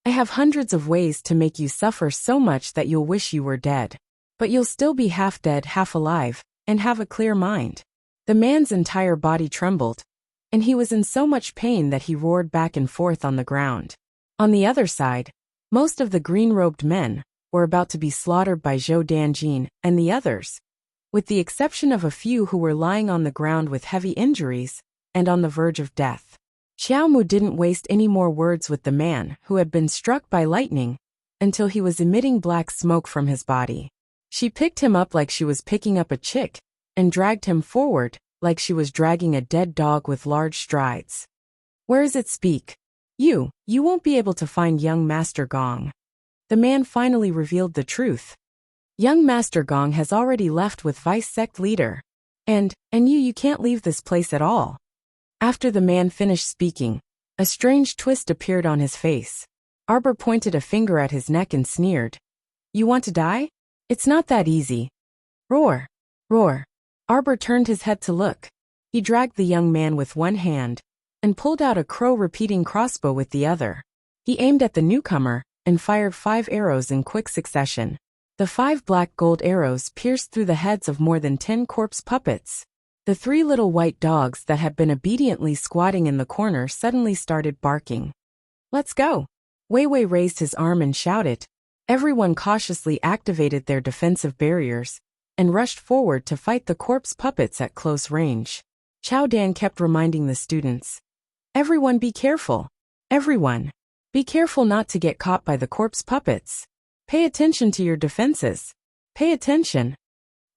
I have hundreds of ways to make you suffer so much that you'll wish you were dead. But you'll still be half dead, half alive, and have a clear mind." The man's entire body trembled, and he was in so much pain that he roared back and forth on the ground. On the other side, most of the green-robed men were about to be slaughtered by Zhou Danjin and the others, with the exception of a few who were lying on the ground with heavy injuries and on the verge of death. Xiaomu didn't waste any more words with the man who had been struck by lightning until he was emitting black smoke from his body. She picked him up like she was picking up a chick and dragged him forward like she was dragging a dead dog with large strides. "Where is it? Speak. You won't be able to find young Master Gong." The man finally revealed the truth. "Young Master Gong has already left with Vice Sect Leader. And you can't leave this place at all." After the man finished speaking, a strange twist appeared on his face. Arbor pointed a finger at his neck and sneered. "You want to die? It's not that easy." Roar! Roar! Arbor turned his head to look. He dragged the young man with one hand and pulled out a crow-repeating crossbow with the other. He aimed at the newcomer and fired 5 arrows in quick succession. The 5 black gold arrows pierced through the heads of more than 10 corpse puppets. The 3 little white dogs that had been obediently squatting in the corner suddenly started barking. "Let's go!" Wei Wei raised his arm and shouted. Everyone cautiously activated their defensive barriers and rushed forward to fight the corpse puppets at close range. Chao Dan kept reminding the students, "Everyone be careful. Everyone, be careful not to get caught by the corpse puppets. Pay attention to your defenses. Pay attention."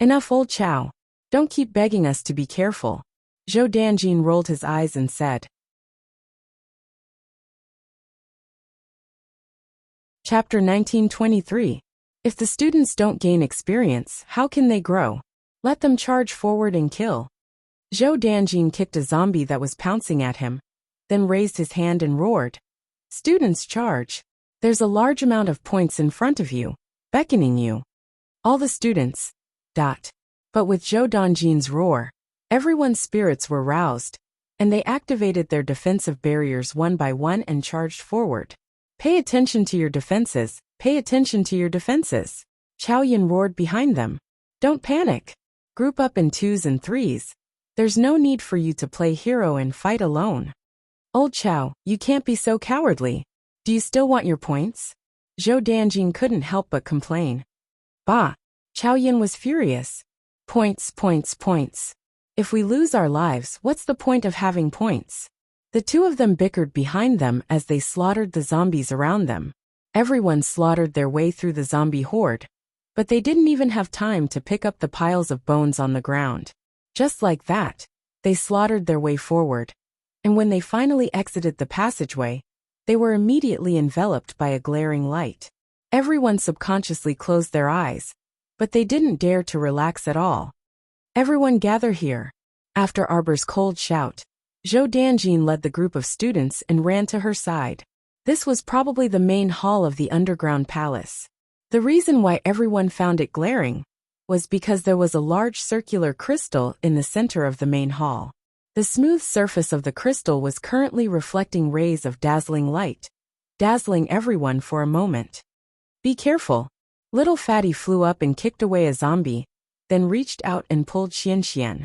"Enough, old Chao. Don't keep begging us to be careful." Zhou Danjin rolled his eyes and said. Chapter 1923. If the students don't gain experience, how can they grow? Let them charge forward and kill. Zhou Danjin kicked a zombie that was pouncing at him, then raised his hand and roared. "Students, charge. There's a large amount of points in front of you, beckoning you." All the students. But with Zhou Danjin's roar, everyone's spirits were roused, and they activated their defensive barriers one by one and charged forward. "Pay attention to your defenses, pay attention to your defenses." Chao Yan roared behind them. "Don't panic. Group up in 2s and 3s. There's no need for you to play hero and fight alone." "Old Chao, you can't be so cowardly. Do you still want your points?" Zhou Danjin couldn't help but complain. "Bah!" Chao Yan was furious. "Points, points, points. If we lose our lives, what's the point of having points?" The two of them bickered behind them as they slaughtered the zombies around them. Everyone slaughtered their way through the zombie horde, but they didn't even have time to pick up the piles of bones on the ground. Just like that, they slaughtered their way forward, and when they finally exited the passageway, they were immediately enveloped by a glaring light. Everyone subconsciously closed their eyes, but they didn't dare to relax at all. "Everyone gather here." After Arbor's cold shout, Zhou Danjin led the group of students and ran to her side. This was probably the main hall of the underground palace. The reason why everyone found it glaring was because there was a large circular crystal in the center of the main hall. The smooth surface of the crystal was currently reflecting rays of dazzling light, dazzling everyone for a moment. "Be careful." Little Fatty flew up and kicked away a zombie, then reached out and pulled Xian.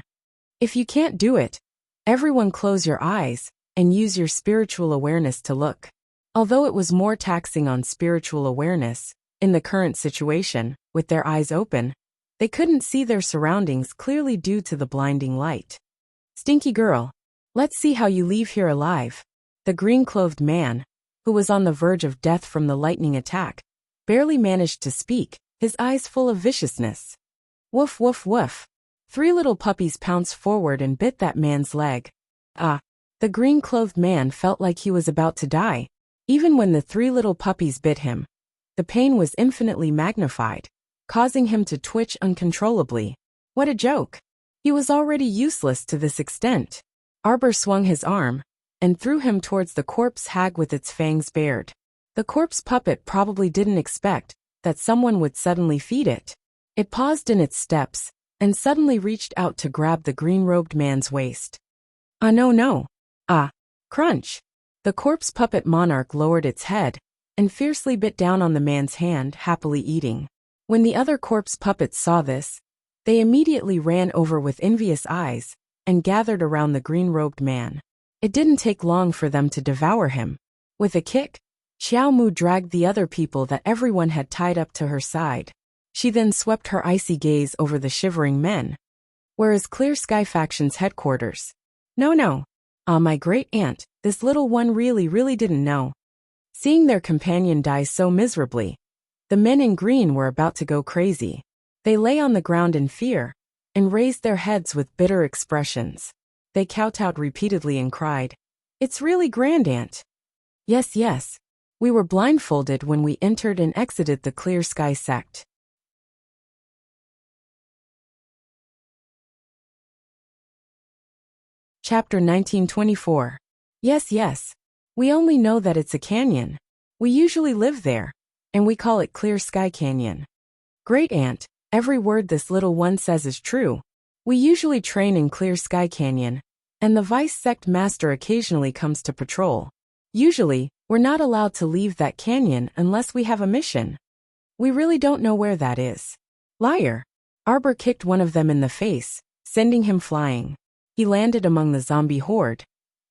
"If you can't do it, everyone close your eyes and use your spiritual awareness to look." Although it was more taxing on spiritual awareness, in the current situation, with their eyes open, they couldn't see their surroundings clearly due to the blinding light. "Stinky girl, let's see how you leave here alive." The green-clothed man, who was on the verge of death from the lightning attack, barely managed to speak, his eyes full of viciousness. "Woof woof woof. 3 little puppies pounced forward and bit that man's leg. Ah! The green-clothed man felt like he was about to die. Even when the 3 little puppies bit him, the pain was infinitely magnified, causing him to twitch uncontrollably. What a joke! He was already useless to this extent. Arbor swung his arm and threw him towards the corpse hag with its fangs bared. The corpse puppet probably didn't expect that someone would suddenly feed it. It paused in its steps and suddenly reached out to grab the green-robed man's waist. Ah, no, no. Ah! Crunch! The corpse puppet monarch lowered its head and fiercely bit down on the man's hand, happily eating. When the other corpse puppets saw this, they immediately ran over with envious eyes and gathered around the green-robed man. It didn't take long for them to devour him. With a kick, Xiao Mu dragged the other people that everyone had tied up to her side. She then swept her icy gaze over the shivering men. Where is Clear Sky Faction's headquarters? No, no. Ah, my great aunt, this little one really didn't know. Seeing their companion die so miserably, the men in green were about to go crazy. They lay on the ground in fear and raised their heads with bitter expressions. They kowtowed repeatedly and cried, "It's really grand, Aunt." Yes, yes. We were blindfolded when we entered and exited the Clear Sky sect. Chapter 1924. Yes, yes. We only know that it's a canyon. We usually live there, and we call it Clear Sky Canyon. Great Aunt, every word this little one says is true. We usually train in Clear Sky Canyon, and the Vice Sect Master occasionally comes to patrol. Usually, we're not allowed to leave that canyon unless we have a mission. We really don't know where that is. Liar! Arbor kicked one of them in the face, sending him flying. He landed among the zombie horde,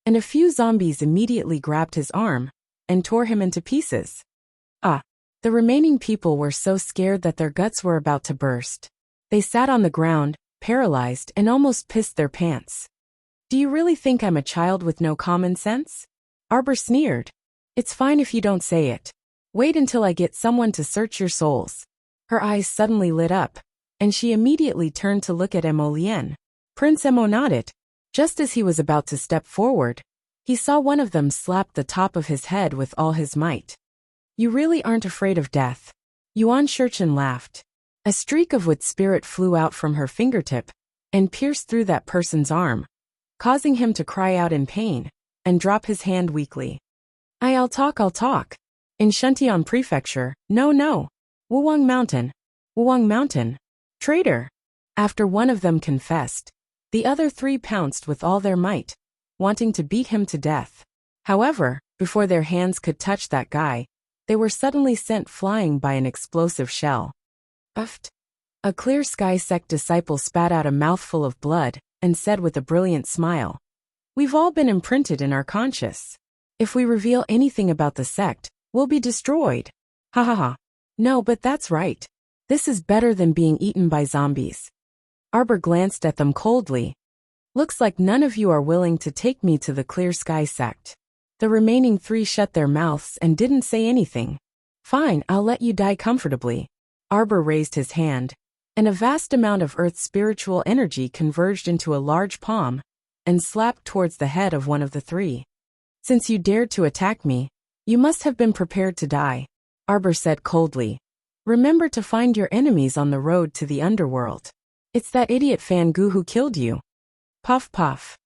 and a few zombies immediately grabbed his arm and tore him into pieces. Ah! The remaining people were so scared that their guts were about to burst. They sat on the ground, paralyzed, and almost pissed their pants. Do you really think I'm a child with no common sense? Arbor sneered. It's fine if you don't say it. Wait until I get someone to search your souls. Her eyes suddenly lit up, and she immediately turned to look at Emolien. Prince Emo nodded. Just as he was about to step forward, he saw one of them slap the top of his head with all his might. You really aren't afraid of death. Yuan Shurchen laughed. A streak of wood spirit flew out from her fingertip and pierced through that person's arm, causing him to cry out in pain and drop his hand weakly. I'll talk. In Shuntian Prefecture, no. Wuwang Mountain. Traitor! After one of them confessed, the other 3 pounced with all their might, wanting to beat him to death. However, before their hands could touch that guy, they were suddenly sent flying by an explosive shell. Uft! A Clear Sky Sect disciple spat out a mouthful of blood and said with a brilliant smile, "We've all been imprinted in our conscience. If we reveal anything about the sect, we'll be destroyed." Ha ha ha. No, but that's right. This is better than being eaten by zombies. Arbor glanced at them coldly. Looks like none of you are willing to take me to the Clear Sky sect. The remaining 3 shut their mouths and didn't say anything. Fine, I'll let you die comfortably. Arbor raised his hand, and a vast amount of Earth's spiritual energy converged into a large palm and slapped towards the head of one of the 3. Since you dared to attack me, you must have been prepared to die, Arbor said coldly. Remember to find your enemies on the road to the underworld. It's that idiot Fangu who killed you. Puff puff.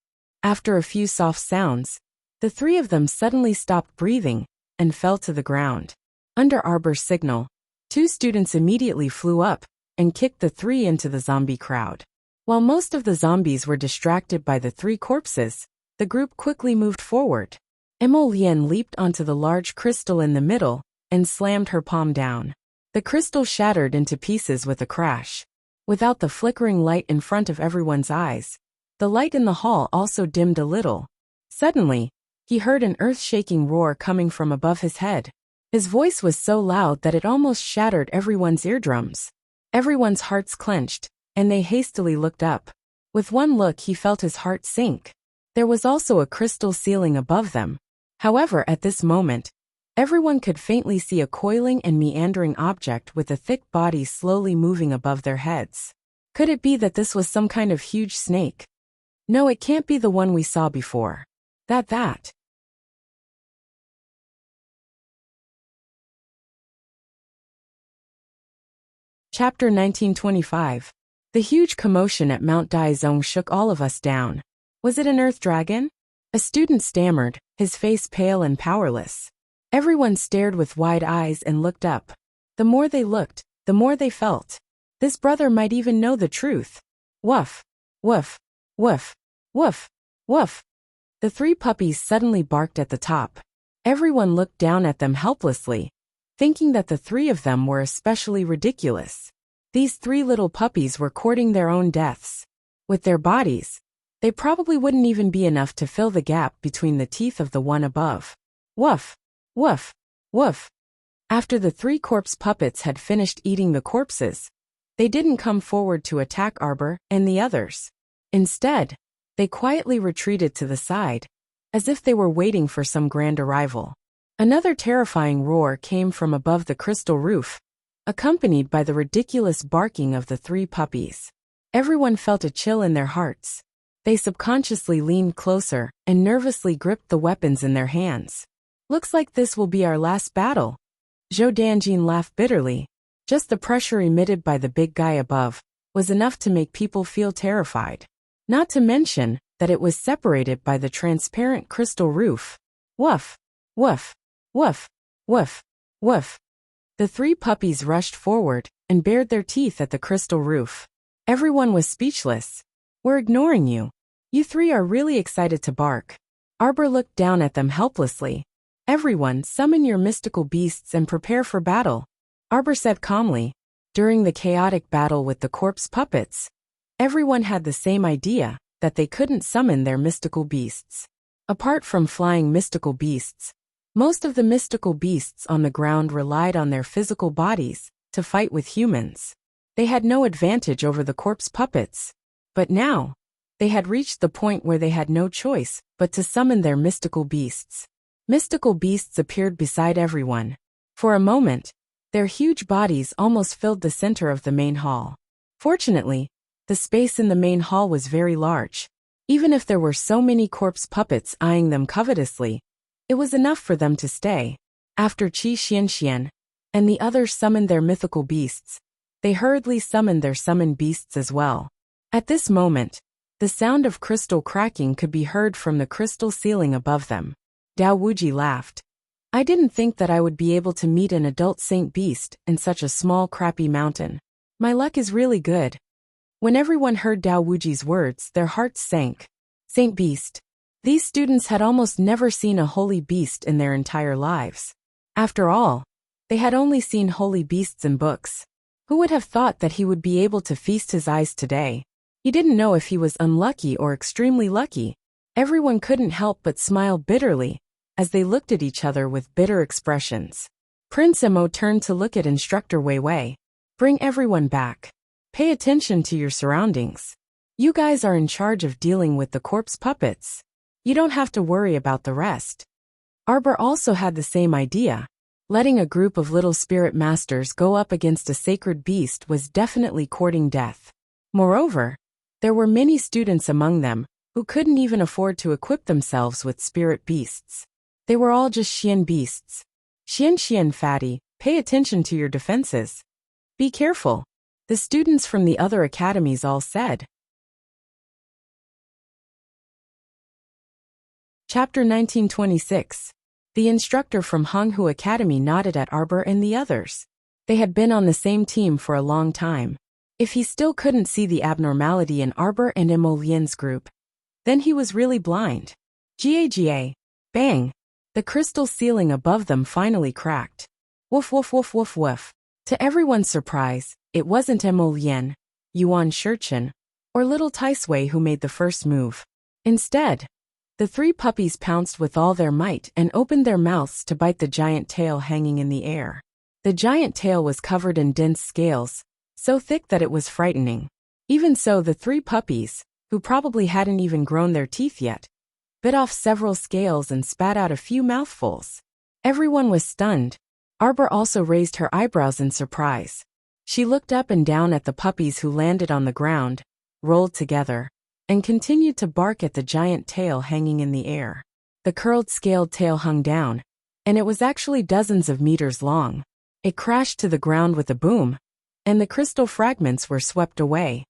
After a few soft sounds, the 3 of them suddenly stopped breathing and fell to the ground. Under Arbor's signal, 2 students immediately flew up and kicked the 3 into the zombie crowd. While most of the zombies were distracted by the 3 corpses, the group quickly moved forward. Emolien leaped onto the large crystal in the middle and slammed her palm down. The crystal shattered into pieces with a crash. Without the flickering light in front of everyone's eyes, the light in the hall also dimmed a little. Suddenly, he heard an earth-shaking roar coming from above his head. His voice was so loud that it almost shattered everyone's eardrums. Everyone's hearts clenched, and they hastily looked up. With one look, he felt his heart sink. There was also a crystal ceiling above them. However, at this moment, everyone could faintly see a coiling and meandering object with a thick body slowly moving above their heads. Could it be that this was some kind of huge snake? No, it can't be the one we saw before. That. Chapter 1925. The huge commotion at Mount Daizong shook all of us down. Was it an earth dragon? A student stammered, his face pale and powerless. Everyone stared with wide eyes and looked up. The more they looked, the more they felt. This brother might even know the truth. Woof, woof, woof, woof, woof. The three puppies suddenly barked at the top. Everyone looked down at them helplessly, thinking that the three of them were especially ridiculous. These three little puppies were courting their own deaths. With their bodies, they probably wouldn't even be enough to fill the gap between the teeth of the one above. Woof, woof, woof. After the three corpse puppets had finished eating the corpses, they didn't come forward to attack Arbor and the others. Instead, they quietly retreated to the side, as if they were waiting for some grand arrival. Another terrifying roar came from above the crystal roof, accompanied by the ridiculous barking of the three puppies. Everyone felt a chill in their hearts. They subconsciously leaned closer and nervously gripped the weapons in their hands. Looks like this will be our last battle. Zhou Danjin laughed bitterly. Just the pressure emitted by the big guy above was enough to make people feel terrified. Not to mention that it was separated by the transparent crystal roof. Woof, woof, woof, woof, woof. The three puppies rushed forward and bared their teeth at the crystal roof. Everyone was speechless. We're ignoring you. You three are really excited to bark. Arbor looked down at them helplessly. Everyone, summon your mystical beasts and prepare for battle, Arbor said calmly. During the chaotic battle with the corpse puppets, everyone had the same idea, that they couldn't summon their mystical beasts. Apart from flying mystical beasts, most of the mystical beasts on the ground relied on their physical bodies to fight with humans. They had no advantage over the corpse puppets. But now, they had reached the point where they had no choice but to summon their mystical beasts. Mystical beasts appeared beside everyone. For a moment, their huge bodies almost filled the center of the main hall. Fortunately, the space in the main hall was very large. Even if there were so many corpse puppets eyeing them covetously, it was enough for them to stay. After Qi Xianxian and the others summoned their mythical beasts, they hurriedly summoned their summoned beasts as well. At this moment, the sound of crystal cracking could be heard from the crystal ceiling above them. Dao Wuji laughed. I didn't think that I would be able to meet an adult saint beast in such a small crappy mountain. My luck is really good. When everyone heard Dao Wuji's words, their hearts sank. Saint beast. These students had almost never seen a holy beast in their entire lives. After all, they had only seen holy beasts in books. Who would have thought that he would be able to feast his eyes today? He didn't know if he was unlucky or extremely lucky. Everyone couldn't help but smile bitterly as they looked at each other with bitter expressions. Prince Emo turned to look at Instructor Wei Wei. Bring everyone back. Pay attention to your surroundings. You guys are in charge of dealing with the corpse puppets. You don't have to worry about the rest. Arbor also had the same idea. Letting a group of little spirit masters go up against a sacred beast was definitely courting death. Moreover, there were many students among them who couldn't even afford to equip themselves with spirit beasts. They were all just Xian beasts. Xian fatty, pay attention to your defenses. Be careful, the students from the other academies all said. Chapter 1926. The instructor from Honghu Academy nodded at Arbor and the others. They had been on the same team for a long time. If he still couldn't see the abnormality in Arbor and Emolien's group, then he was really blind. Ga. Bang! The crystal ceiling above them finally cracked. Woof woof woof woof woof. To everyone's surprise, it wasn't Emolien, Yuan Shurchen, or little Taisui who made the first move. Instead, the three puppies pounced with all their might and opened their mouths to bite the giant tail hanging in the air. The giant tail was covered in dense scales, so thick that it was frightening. Even so, the three puppies, who probably hadn't even grown their teeth yet, bit off several scales and spat out a few mouthfuls. Everyone was stunned. Arbor also raised her eyebrows in surprise. She looked up and down at the puppies who landed on the ground, rolled together, and continued to bark at the giant tail hanging in the air. The curled scaled tail hung down, and it was actually dozens of meters long. It crashed to the ground with a boom, and the crystal fragments were swept away.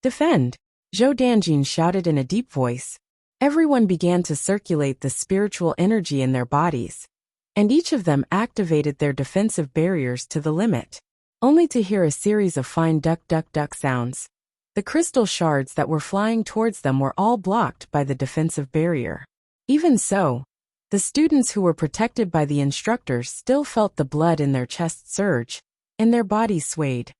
"Defend!" Zhou Danjin shouted in a deep voice. Everyone began to circulate the spiritual energy in their bodies, and each of them activated their defensive barriers to the limit, only to hear a series of fine duck duck duck sounds. The crystal shards that were flying towards them were all blocked by the defensive barrier. Even so, the students who were protected by the instructors still felt the blood in their chests surge, and their bodies swayed.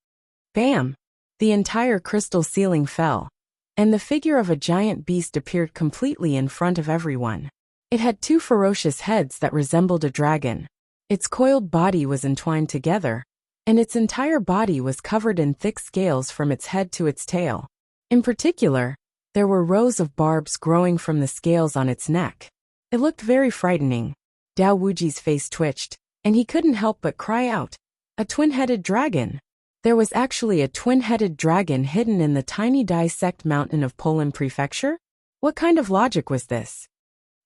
Bam! The entire crystal ceiling fell, and the figure of a giant beast appeared completely in front of everyone. It had two ferocious heads that resembled a dragon. Its coiled body was entwined together, and its entire body was covered in thick scales from its head to its tail. In particular, there were rows of barbs growing from the scales on its neck. It looked very frightening. Dao Wuji's face twitched, and he couldn't help but cry out, "A twin-headed dragon!" There was actually a twin-headed dragon hidden in the tiny dissect mountain of Poland Prefecture? What kind of logic was this?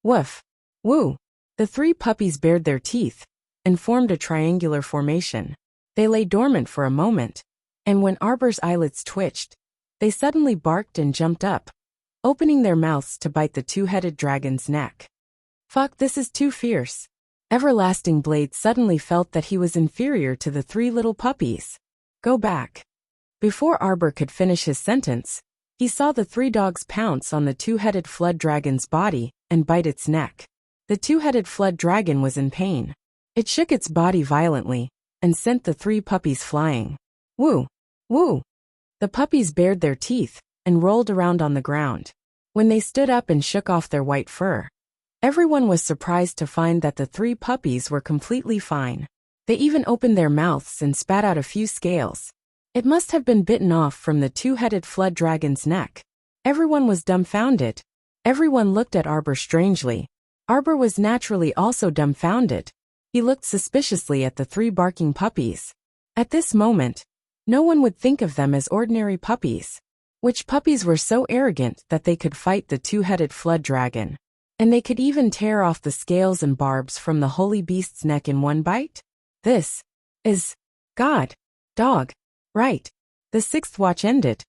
Woof! Woo! The three puppies bared their teeth and formed a triangular formation. They lay dormant for a moment, and when Arbor's eyelids twitched, they suddenly barked and jumped up, opening their mouths to bite the two-headed dragon's neck. Fuck, this is too fierce. Everlasting Blade suddenly felt that he was inferior to the three little puppies. Go back. Before Arbor could finish his sentence, he saw the three dogs pounce on the two-headed flood dragon's body and bite its neck. The two-headed flood dragon was in pain. It shook its body violently and sent the three puppies flying. Woo! Woo! The puppies bared their teeth and rolled around on the ground. When they stood up and shook off their white fur, everyone was surprised to find that the three puppies were completely fine. They even opened their mouths and spat out a few scales. It must have been bitten off from the two-headed flood dragon's neck. Everyone was dumbfounded. Everyone looked at Arbor strangely. Arbor was naturally also dumbfounded. He looked suspiciously at the three barking puppies. At this moment, no one would think of them as ordinary puppies. Which puppies were so arrogant that they could fight the two-headed flood dragon? And they could even tear off the scales and barbs from the holy beast's neck in one bite? This is God. Dog. Right. The sixth watch ended.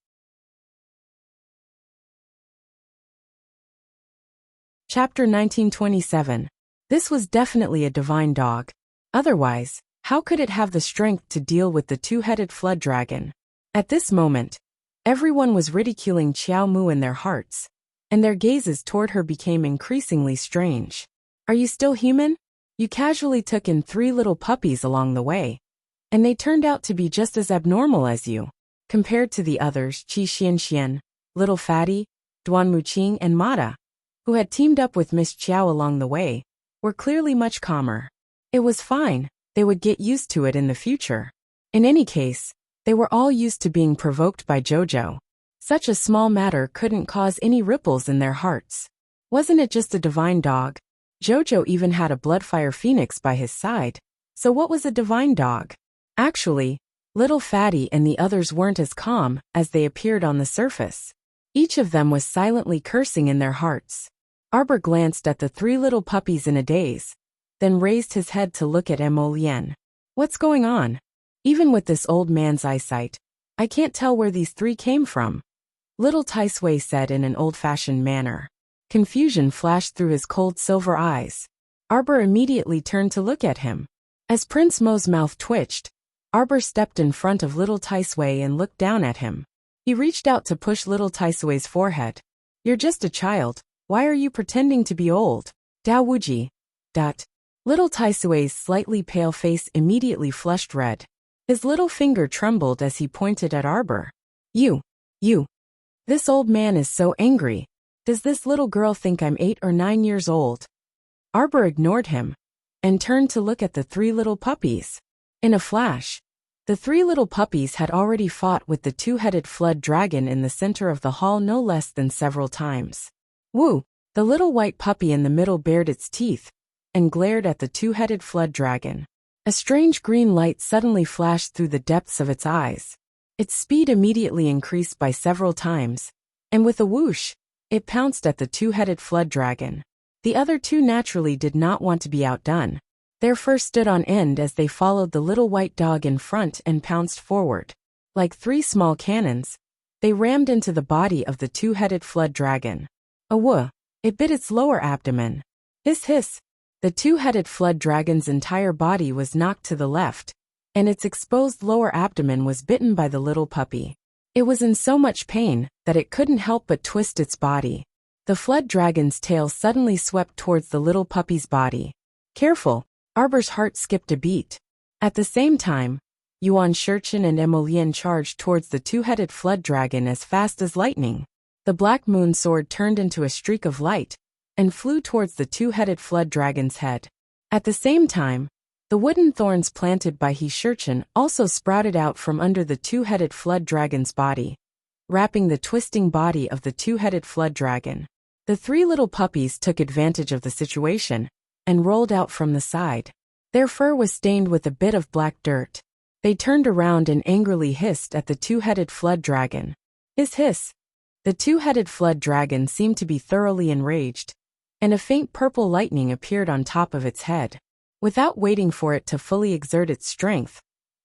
Chapter 1927. This was definitely a divine dog. Otherwise, how could it have the strength to deal with the two-headed flood dragon? At this moment, everyone was ridiculing Qiao Mu in their hearts, and their gazes toward her became increasingly strange. Are you still human? You casually took in three little puppies along the way, and they turned out to be just as abnormal as you. Compared to the others, Qi Xianxian, Little Fatty, Duan Muqing, and Mata, who had teamed up with Miss Qiao along the way, were clearly much calmer. It was fine, they would get used to it in the future. In any case, they were all used to being provoked by Jojo. Such a small matter couldn't cause any ripples in their hearts. Wasn't it just a divine dog? Jojo even had a Bloodfire Phoenix by his side. So what was a divine dog? Actually, Little Fatty and the others weren't as calm as they appeared on the surface. Each of them was silently cursing in their hearts. Arbor glanced at the three little puppies in a daze, then raised his head to look at Mo Lien. What's going on? Even with this old man's eyesight, I can't tell where these three came from. Little Tai Sui said in an old-fashioned manner. Confusion flashed through his cold silver eyes. Arbor immediately turned to look at him. As Prince Mo's mouth twitched, Arbor stepped in front of Little Tai Sui and looked down at him. He reached out to push Little Tai Sui's forehead. You're just a child. Why are you pretending to be old? Dao Wuji. Little Tai Sui's slightly pale face immediately flushed red. His little finger trembled as he pointed at Arbor. You. This old man is so angry. Does this little girl think I'm 8 or 9 years old? Arbor ignored him and turned to look at the three little puppies. In a flash, the three little puppies had already fought with the two-headed flood dragon in the center of the hall no less than several times. Woo! The little white puppy in the middle bared its teeth and glared at the two-headed flood dragon. A strange green light suddenly flashed through the depths of its eyes. Its speed immediately increased by several times, and with a whoosh, it pounced at the two-headed flood dragon. The other two naturally did not want to be outdone. Their fur stood on end as they followed the little white dog in front and pounced forward. Like three small cannons, they rammed into the body of the two-headed flood dragon. A whoa! It bit its lower abdomen. Hiss hiss! The two-headed flood dragon's entire body was knocked to the left, and its exposed lower abdomen was bitten by the little puppy. It was in so much pain that it couldn't help but twist its body. The flood dragon's tail suddenly swept towards the little puppy's body. Careful! Arbor's heart skipped a beat. At the same time, Yuan Shurchen and Emolian charged towards the two-headed flood dragon as fast as lightning. The black moon sword turned into a streak of light and flew towards the two-headed flood dragon's head. At the same time, the wooden thorns planted by He Shurchen also sprouted out from under the two-headed flood dragon's body, wrapping the twisting body of the two-headed flood dragon. The three little puppies took advantage of the situation and rolled out from the side. Their fur was stained with a bit of black dirt. They turned around and angrily hissed at the two-headed flood dragon. Hiss hiss! The two-headed flood dragon seemed to be thoroughly enraged, and a faint purple lightning appeared on top of its head. Without waiting for it to fully exert its strength,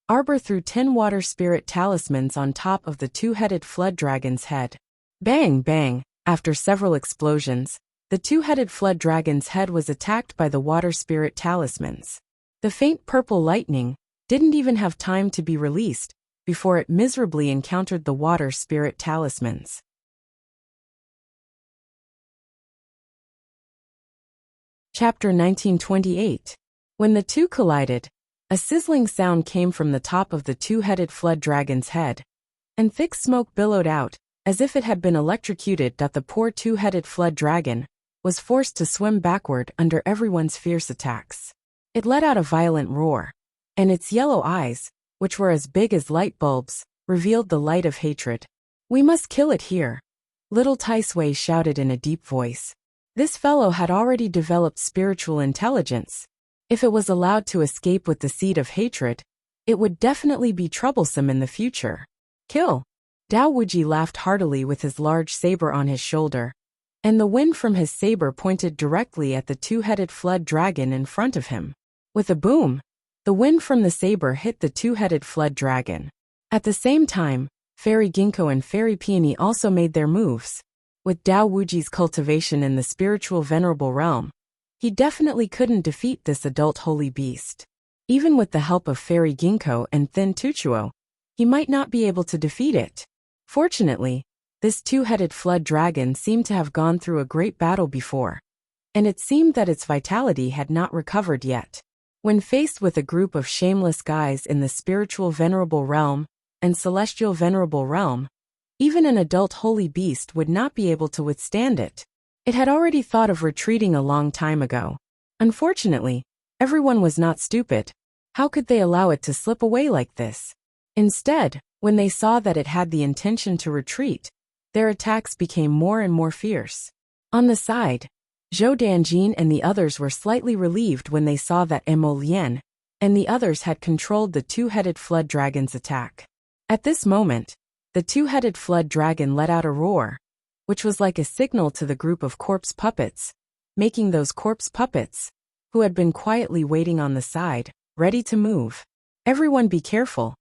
Arbor threw 10 water spirit talismans on top of the two-headed flood dragon's head. Bang bang! After several explosions, the two-headed flood dragon's head was attacked by the water spirit talismans. The faint purple lightning didn't even have time to be released before it miserably encountered the water spirit talismans. Chapter 1928. When the two collided, a sizzling sound came from the top of the two-headed flood dragon's head, and thick smoke billowed out, as if it had been electrocuted. The poor two-headed flood dragon was forced to swim backward under everyone's fierce attacks. It let out a violent roar, and its yellow eyes, which were as big as light bulbs, revealed the light of hatred. "We must kill it here," little Tai Sui shouted in a deep voice. This fellow had already developed spiritual intelligence. If it was allowed to escape with the seed of hatred, it would definitely be troublesome in the future. Kill! Dao Wuji laughed heartily with his large saber on his shoulder, and the wind from his saber pointed directly at the two-headed flood dragon in front of him. With a boom, the wind from the saber hit the two-headed flood dragon. At the same time, Fairy Ginkgo and Fairy Peony also made their moves. With Dao Wuji's cultivation in the spiritual venerable realm, he definitely couldn't defeat this adult holy beast. Even with the help of Fairy Ginkgo and Thin Tuchuo, he might not be able to defeat it. Fortunately, this two-headed flood dragon seemed to have gone through a great battle before, and it seemed that its vitality had not recovered yet. When faced with a group of shameless guys in the spiritual venerable realm and celestial venerable realm, even an adult holy beast would not be able to withstand it. It had already thought of retreating a long time ago. Unfortunately, everyone was not stupid. How could they allow it to slip away like this? Instead, when they saw that it had the intention to retreat, their attacks became more and more fierce. On the side, Zhou Danjin and the others were slightly relieved when they saw that Emo Lien and the others had controlled the two-headed flood dragon's attack. At this moment, the two-headed flood dragon let out a roar, which was like a signal to the group of corpse puppets, making those corpse puppets, who had been quietly waiting on the side, ready to move. "Everyone be careful."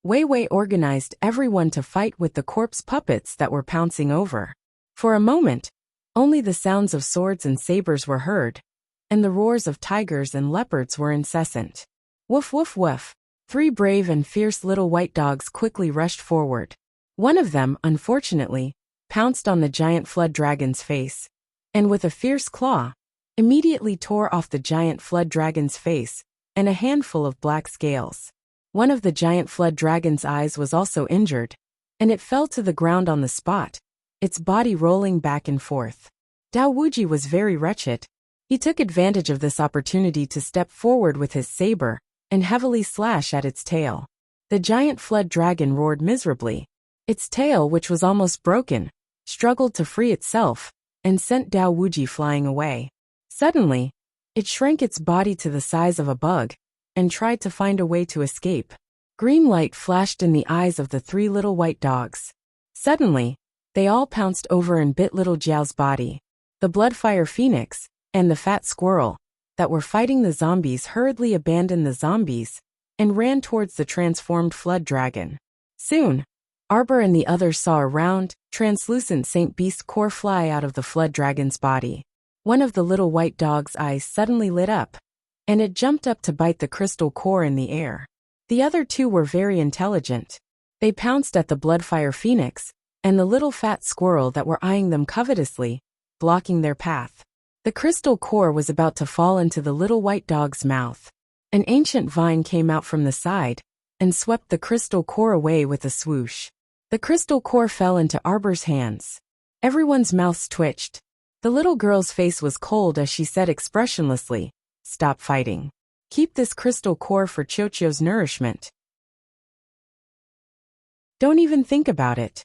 Wei Wei organized everyone to fight with the corpse puppets that were pouncing over. For a moment, only the sounds of swords and sabers were heard, and the roars of tigers and leopards were incessant. Woof woof woof. 3 brave and fierce little white dogs quickly rushed forward. One of them, unfortunately, pounced on the giant flood dragon's face, and with a fierce claw, immediately tore off the giant flood dragon's face and a handful of black scales. One of the giant flood dragon's eyes was also injured, and it fell to the ground on the spot, its body rolling back and forth. Dao Wuji was very wretched. He took advantage of this opportunity to step forward with his saber and heavily slash at its tail. The giant flood dragon roared miserably. Its tail, which was almost broken, struggled to free itself and sent Dao Wuji flying away. Suddenly, it shrank its body to the size of a bug and tried to find a way to escape. Green light flashed in the eyes of the 3 little white dogs. Suddenly, they all pounced over and bit little Jiao's body. The Bloodfire Phoenix and the Fat Squirrel that were fighting the zombies hurriedly abandoned the zombies and ran towards the transformed flood dragon. Soon, Arbor and the others saw a round, translucent Saint Beast core fly out of the flood dragon's body. One of the little white dog's eyes suddenly lit up, and it jumped up to bite the crystal core in the air. The other 2 were very intelligent. They pounced at the Bloodfire Phoenix and the little fat squirrel that were eyeing them covetously, blocking their path. The crystal core was about to fall into the little white dog's mouth. An ancient vine came out from the side and swept the crystal core away with a swoosh. The crystal core fell into Arbor's hands. Everyone's mouths twitched. The little girl's face was cold as she said expressionlessly, "Stop fighting. Keep this crystal core for Chocho's nourishment. Don't even think about it."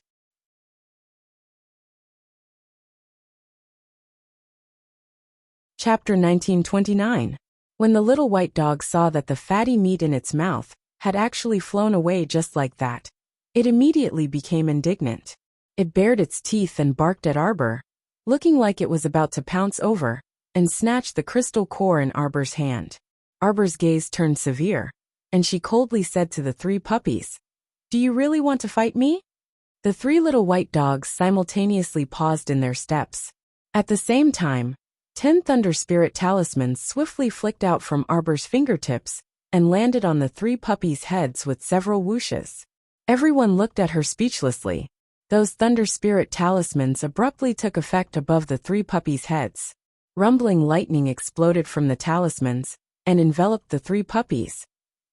Chapter 1929. When the little white dog saw that the fatty meat in its mouth had actually flown away just like that, it immediately became indignant. It bared its teeth and barked at Arbor, looking like it was about to pounce over and snatch the crystal core in Arbor's hand. Arbor's gaze turned severe, and she coldly said to the 3 puppies, "Do you really want to fight me?" The 3 little white dogs simultaneously paused in their steps. At the same time, 10 Thunder Spirit talismans swiftly flicked out from Arbor's fingertips and landed on the 3 puppies' heads with several whooshes. Everyone looked at her speechlessly. Those Thunder Spirit talismans abruptly took effect above the 3 puppies' heads. Rumbling lightning exploded from the talismans and enveloped the 3 puppies,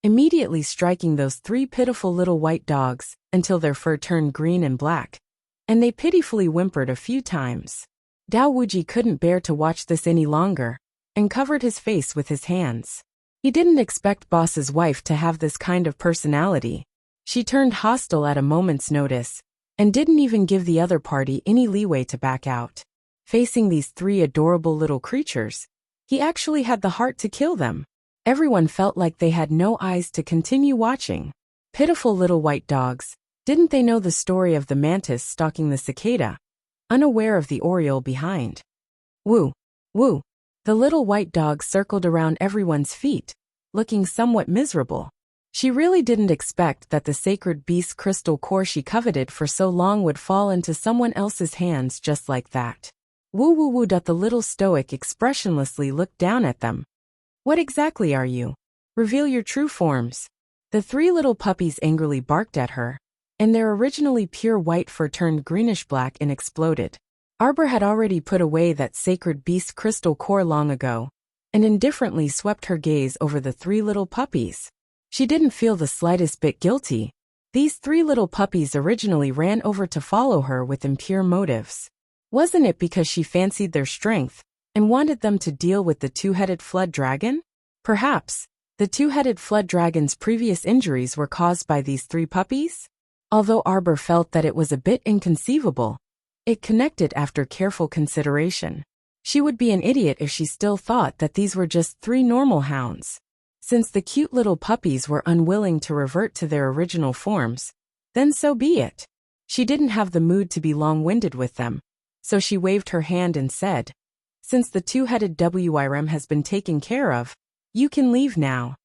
immediately striking those 3 pitiful little white dogs until their fur turned green and black, and they pitifully whimpered a few times. Dao Wuji couldn't bear to watch this any longer and covered his face with his hands. He didn't expect Boss's wife to have this kind of personality. She turned hostile at a moment's notice and didn't even give the other party any leeway to back out. Facing these 3 adorable little creatures, he actually had the heart to kill them. Everyone felt like they had no eyes to continue watching. Pitiful little white dogs, didn't they know the story of the mantis stalking the cicada, unaware of the oriole behind? Woo! Woo! The little white dog circled around everyone's feet, looking somewhat miserable. She really didn't expect that the sacred beast crystal core she coveted for so long would fall into someone else's hands just like that. Woo woo woo. The little stoic expressionlessly looked down at them. "What exactly are you? Reveal your true forms." The 3 little puppies angrily barked at her, and their originally pure white fur turned greenish-black and exploded. Arbor had already put away that sacred beast crystal core long ago, and indifferently swept her gaze over the 3 little puppies. She didn't feel the slightest bit guilty. These 3 little puppies originally ran over to follow her with impure motives. Wasn't it because she fancied their strength and wanted them to deal with the 2-headed flood dragon? Perhaps the 2-headed flood dragon's previous injuries were caused by these 3 puppies? Although Arbor felt that it was a bit inconceivable, it connected after careful consideration. She would be an idiot if she still thought that these were just 3 normal hounds. Since the cute little puppies were unwilling to revert to their original forms, then so be it. She didn't have the mood to be long-winded with them, so she waved her hand and said, "Since the 2-headed WIRM has been taken care of, you can leave now."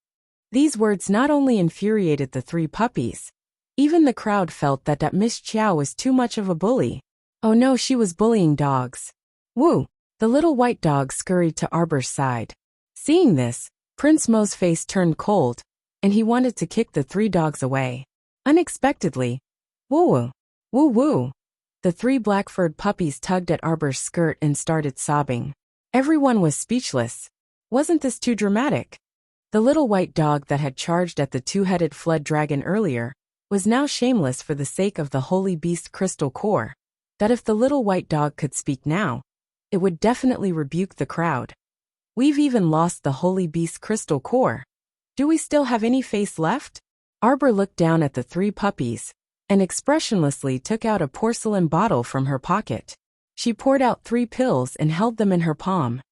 These words not only infuriated the 3 puppies, even the crowd felt that Miss Chow was too much of a bully. Oh no, she was bullying dogs. Woo! The little white dog scurried to Arbor's side. Seeing this, Prince Mo's face turned cold, and he wanted to kick the 3 dogs away. Unexpectedly, woo-woo, woo-woo, the 3 black-furred puppies tugged at Arbor's skirt and started sobbing. Everyone was speechless. Wasn't this too dramatic? The little white dog that had charged at the 2-headed flood dragon earlier was now shameless for the sake of the holy beast crystal core. That if the little white dog could speak now, it would definitely rebuke the crowd. "We've even lost the holy beast crystal core. Do we still have any face left?" Arbor looked down at the 3 puppies and expressionlessly took out a porcelain bottle from her pocket. She poured out 3 pills and held them in her palm.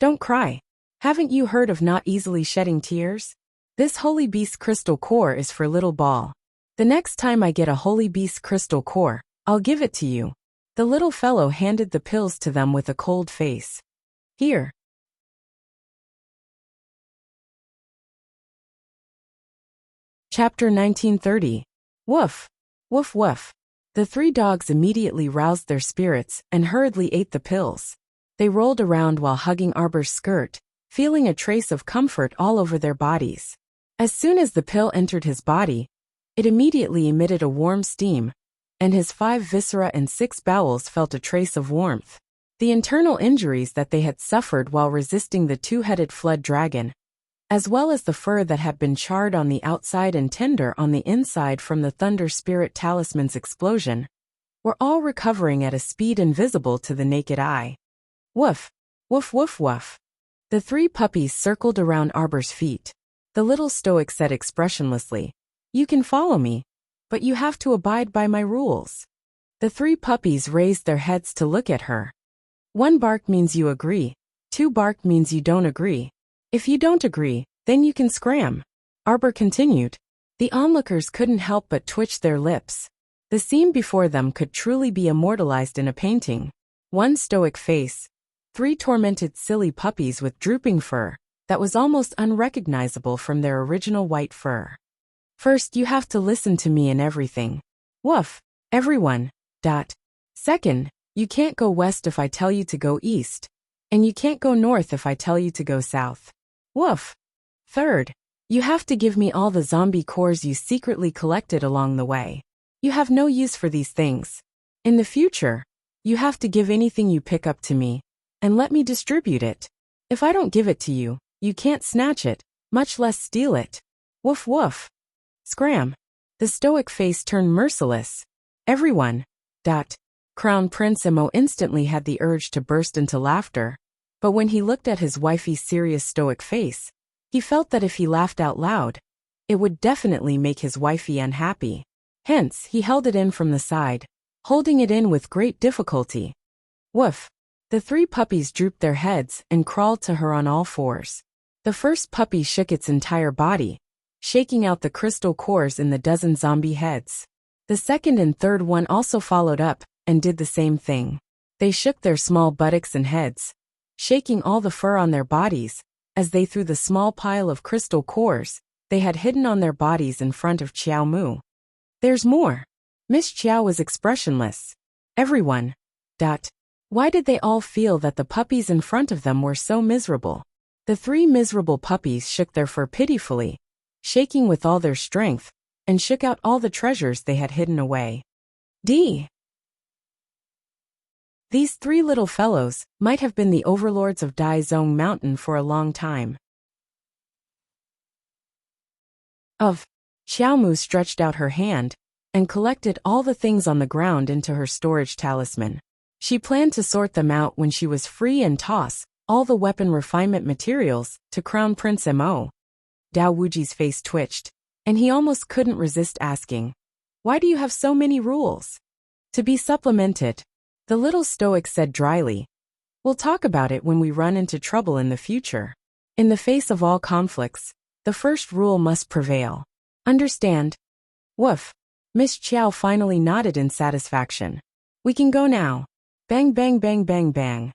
"Don't cry. Haven't you heard of not easily shedding tears? This Holy Beast crystal core is for little ball. The next time I get a Holy Beast crystal core, I'll give it to you. The little fellow handed the pills to them with a cold face. Here. Chapter 1930. Woof. Woof woof. The three dogs immediately roused their spirits and hurriedly ate the pills. They rolled around while hugging Arbor's skirt, feeling a trace of comfort all over their bodies. As soon as the pill entered his body, it immediately emitted a warm steam, and his 5 viscera and 6 bowels felt a trace of warmth. The internal injuries that they had suffered while resisting the 2-headed flood dragon, as well as the fur that had been charred on the outside and tender on the inside from the Thunder Spirit Talisman's explosion, were all recovering at a speed invisible to the naked eye. Woof, woof woof woof. The 3 puppies circled around Arbor's feet. The little stoic said expressionlessly, "You can follow me, but you have to abide by my rules." The 3 puppies raised their heads to look at her. 1 bark means you agree, 2 bark means you don't agree. If you don't agree, then you can scram. Arbor continued. The onlookers couldn't help but twitch their lips. The scene before them could truly be immortalized in a painting. 1 stoic face, 3 tormented silly puppies with drooping fur that was almost unrecognizable from their original white fur. First, you have to listen to me in everything. Woof, everyone. Second, you can't go west if I tell you to go east, and you can't go north if I tell you to go south. Woof. Third, you have to give me all the zombie cores you secretly collected along the way. You have no use for these things. In the future, you have to give anything you pick up to me, and let me distribute it. If I don't give it to you, you can't snatch it, much less steal it. Woof woof. Scram. The stoic face turned merciless. Everyone. Crown Prince Emo instantly had the urge to burst into laughter, but when he looked at his wifey's serious stoic face, he felt that if he laughed out loud, it would definitely make his wifey unhappy. Hence, he held it in from the side, holding it in with great difficulty. Woof. The 3 puppies drooped their heads and crawled to her on all 4s. The first puppy shook its entire body, shaking out the crystal cores in the dozen zombie heads. The second and third one also followed up and did the same thing. They shook their small buttocks and heads, shaking all the fur on their bodies, as they threw the small pile of crystal cores they had hidden on their bodies in front of Qiao Mu. There's more. Miss Qiao was expressionless. Everyone. Why did they all feel that the puppies in front of them were so miserable? The 3 miserable puppies shook their fur pitifully, shaking with all their strength, and shook out all the treasures they had hidden away. These 3 little fellows might have been the overlords of Dai Zong Mountain for a long time. Xiaomu stretched out her hand and collected all the things on the ground into her storage talisman. She planned to sort them out when she was free and toss all the weapon refinement materials to Crown Prince Mo. Dao Wuji's face twitched, and he almost couldn't resist asking, "Why do you have so many rules?" "To be supplemented," the little stoic said dryly. "We'll talk about it when we run into trouble in the future. In the face of all conflicts, the first rule must prevail. Understand?" Woof. Miss Qiao finally nodded in satisfaction. "We can go now." Bang bang bang bang bang.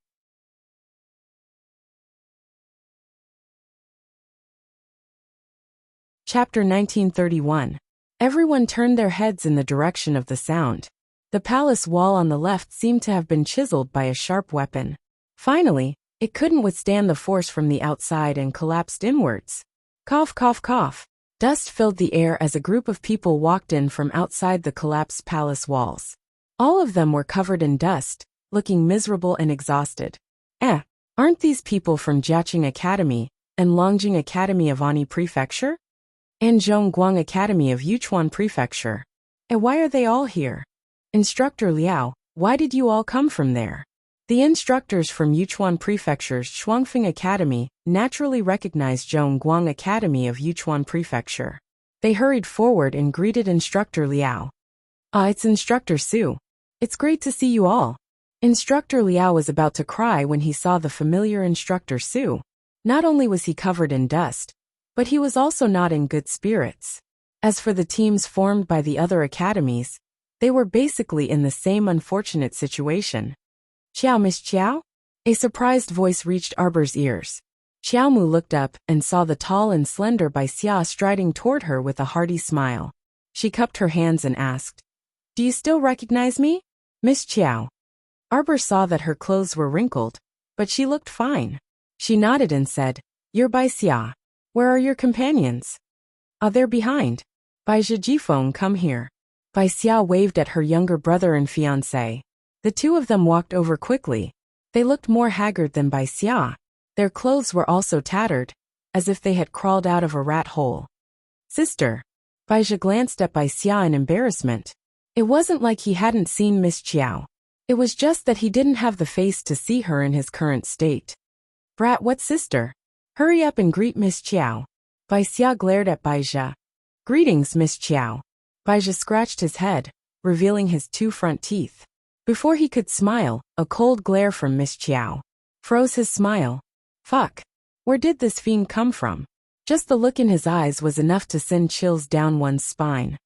Chapter 1931. Everyone turned their heads in the direction of the sound. The palace wall on the left seemed to have been chiseled by a sharp weapon. Finally, it couldn't withstand the force from the outside and collapsed inwards. Cough cough cough. Dust filled the air as a group of people walked in from outside the collapsed palace walls. All of them were covered in dust, looking miserable and exhausted. Aren't these people from Jiaqing Academy and Longjing Academy of Ani Prefecture? And Zhongguang Academy of Yuchuan Prefecture? And why are they all here? Instructor Liao, why did you all come from there? The instructors from Yuchuan Prefecture's Shuangfeng Academy naturally recognized Zhongguang Academy of Yuchuan Prefecture. They hurried forward and greeted Instructor Liao. It's Instructor Su. It's great to see you all. Instructor Liao was about to cry when he saw the familiar Instructor Su. Not only was he covered in dust, But he was also not in good spirits. As for the teams formed by the other academies, they were basically in the same unfortunate situation. "Xiao, Miss Xiao?" A surprised voice reached Arbor's ears. Xiaomu looked up and saw the tall and slender Bai Xia striding toward her with a hearty smile. She cupped her hands and asked, "Do you still recognize me, Miss Xiao?" Arbor saw that her clothes were wrinkled, but she looked fine. She nodded and said, "You're Bai Xia. Where are your companions?" "Ah, they're behind. Bai Zhijifeng, come here." Bai Xia waved at her younger brother and fiancé. The two of them walked over quickly. They looked more haggard than Bai Xia. Their clothes were also tattered, as if they had crawled out of a rat hole. "Sister." Bai Zhi glanced at Bai Xia in embarrassment. It wasn't like he hadn't seen Miss Xiao. It was just that he didn't have the face to see her in his current state. "Brat, what sister? Hurry up and greet Miss Xiao." Bai Xia glared at Bai Zhi. "Greetings, Miss Xiao." Bai Zhi scratched his head, revealing his two front teeth. Before he could smile, a cold glare from Miss Xiao froze his smile. Fuck. Where did this fiend come from? Just the look in his eyes was enough to send chills down one's spine.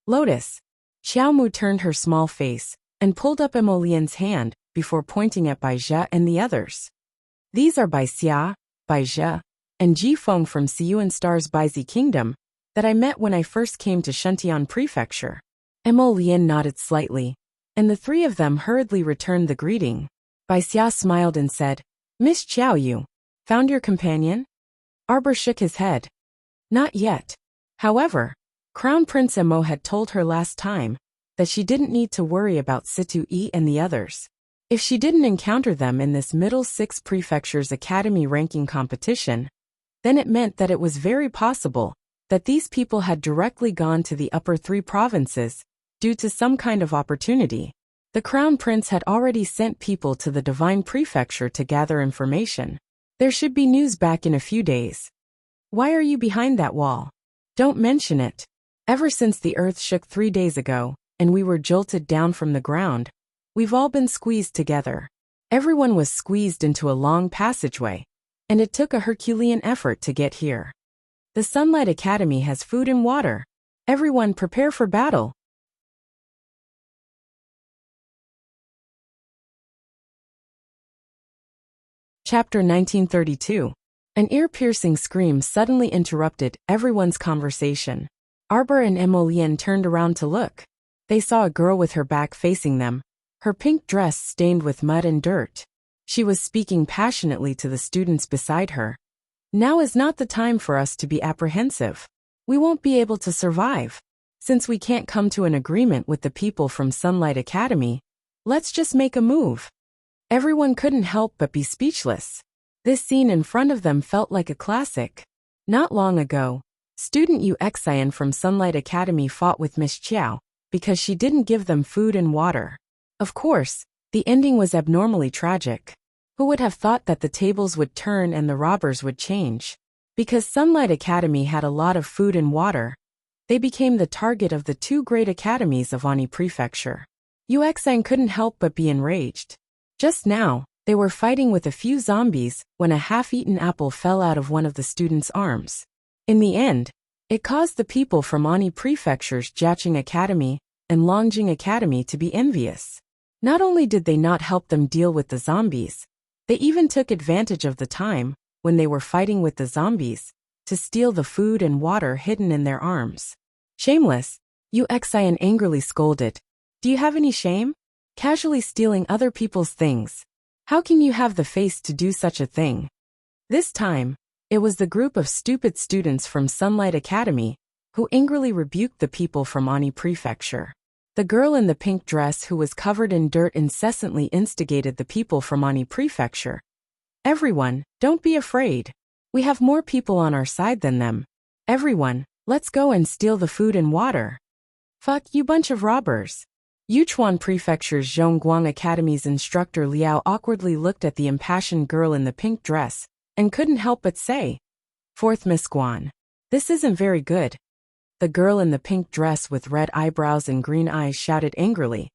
"Lotus." Xiaomu turned her small face and pulled up Emolien's hand before pointing at Bai Zhi and the others. "These are Bai Xia, Bai Zhi, and Jifeng from Siyuan Star's Baizi Kingdom that I met when I first came to Shentian Prefecture." Emolien nodded slightly, and the three of them hurriedly returned the greeting. Bai Xia smiled and said, "Miss Xiao, you found your companion?" Arbor shook his head. "Not yet." However, Crown Prince Emo had told her last time that she didn't need to worry about Situ Yi and the others. If she didn't encounter them in this Middle Six Prefecture's Academy ranking competition, then it meant that it was very possible that these people had directly gone to the upper three provinces due to some kind of opportunity. The Crown Prince had already sent people to the Divine Prefecture to gather information. There should be news back in a few days. "Why are you behind that wall?" "Don't mention it. Ever since the earth shook 3 days ago, and we were jolted down from the ground, we've all been squeezed together." Everyone was squeezed into a long passageway, and it took a Herculean effort to get here. "The Sunlight Academy has food and water. Everyone prepare for battle." Chapter 1932. An ear-piercing scream suddenly interrupted everyone's conversation. Arbor and Emolien turned around to look. They saw a girl with her back facing them, her pink dress stained with mud and dirt. She was speaking passionately to the students beside her. "Now is not the time for us to be apprehensive. We won't be able to survive. Since we can't come to an agreement with the people from Sunlight Academy, let's just make a move." Everyone couldn't help but be speechless. This scene in front of them felt like a classic. Not long ago, student Yu Xian from Sunlight Academy fought with Miss Xiao because she didn't give them food and water. Of course, the ending was abnormally tragic. Who would have thought that the tables would turn and the robbers would change? Because Sunlight Academy had a lot of food and water, they became the target of the two great academies of Ani Prefecture. Yu Xian couldn't help but be enraged. Just now, they were fighting with a few zombies when a half-eaten apple fell out of one of the students' arms. In the end, it caused the people from Ani Prefecture's Jiaqing Academy and Longjing Academy to be envious. Not only did they not help them deal with the zombies, they even took advantage of the time when they were fighting with the zombies to steal the food and water hidden in their arms. "Shameless," Yu Xian angrily scolded. "Do you have any shame? Casually stealing other people's things. How can you have the face to do such a thing?" This time, it was the group of stupid students from Sunlight Academy who angrily rebuked the people from Ani Prefecture. The girl in the pink dress who was covered in dirt incessantly instigated the people from Ani Prefecture. "Everyone, don't be afraid. We have more people on our side than them. Everyone, let's go and steal the food and water." "Fuck you bunch of robbers." Yunchuan Prefecture's Zhongguang Academy's instructor Liao awkwardly looked at the impassioned girl in the pink dress and couldn't help but say, "Fourth Miss Guan. This isn't very good." The girl in the pink dress with red eyebrows and green eyes shouted angrily,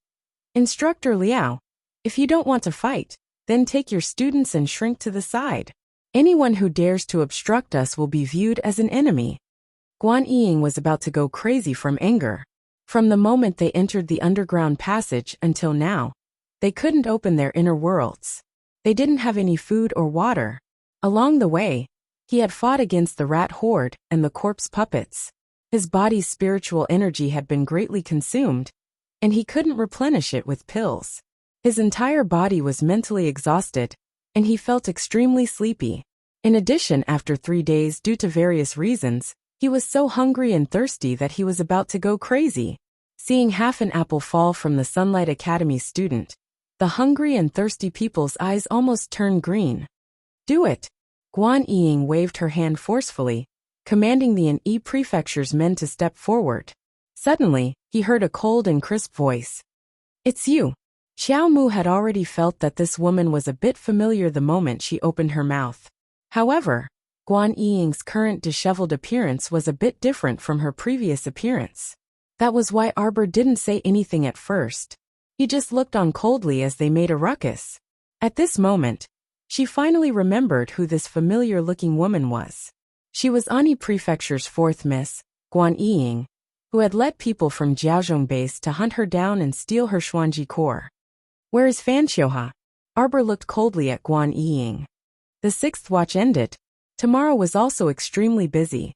"Instructor Liao, if you don't want to fight, then take your students and shrink to the side." Anyone who dares to obstruct us will be viewed as an enemy. Guan Ying was about to go crazy from anger. From the moment they entered the underground passage until now, they couldn't open their inner worlds. They didn't have any food or water. Along the way, he had fought against the rat horde and the corpse puppets. His body's spiritual energy had been greatly consumed, and he couldn't replenish it with pills. His entire body was mentally exhausted, and he felt extremely sleepy. In addition, after 3 days due to various reasons, he was so hungry and thirsty that he was about to go crazy. Seeing half an apple fall from the Sunlight Academy student, the hungry and thirsty people's eyes almost turned green. Do it! Guan Ying waved her hand forcefully, commanding the NE Prefecture's men to step forward. Suddenly, he heard a cold and crisp voice. It's you. Xiao Mu had already felt that this woman was a bit familiar the moment she opened her mouth. However, Guan Ying's current disheveled appearance was a bit different from her previous appearance. That was why Arbor didn't say anything at first. He just looked on coldly as they made a ruckus. At this moment, she finally remembered who this familiar-looking woman was. She was Ani Prefecture's 4th Miss, Guan Ying, who had led people from Jiaozhong base to hunt her down and steal her Xuanji core. Where is Fan Xiuha? Arbor looked coldly at Guan Ying. The 6th watch ended. Tomorrow was also extremely busy.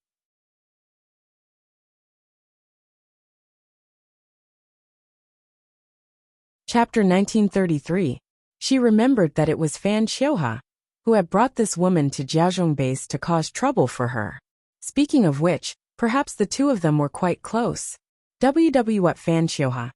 Chapter 1933. She remembered that it was Fan Xiuha who had brought this woman to Jiaozhong base to cause trouble for her. Speaking of which, perhaps the two of them were quite close. What Fan Xiuha?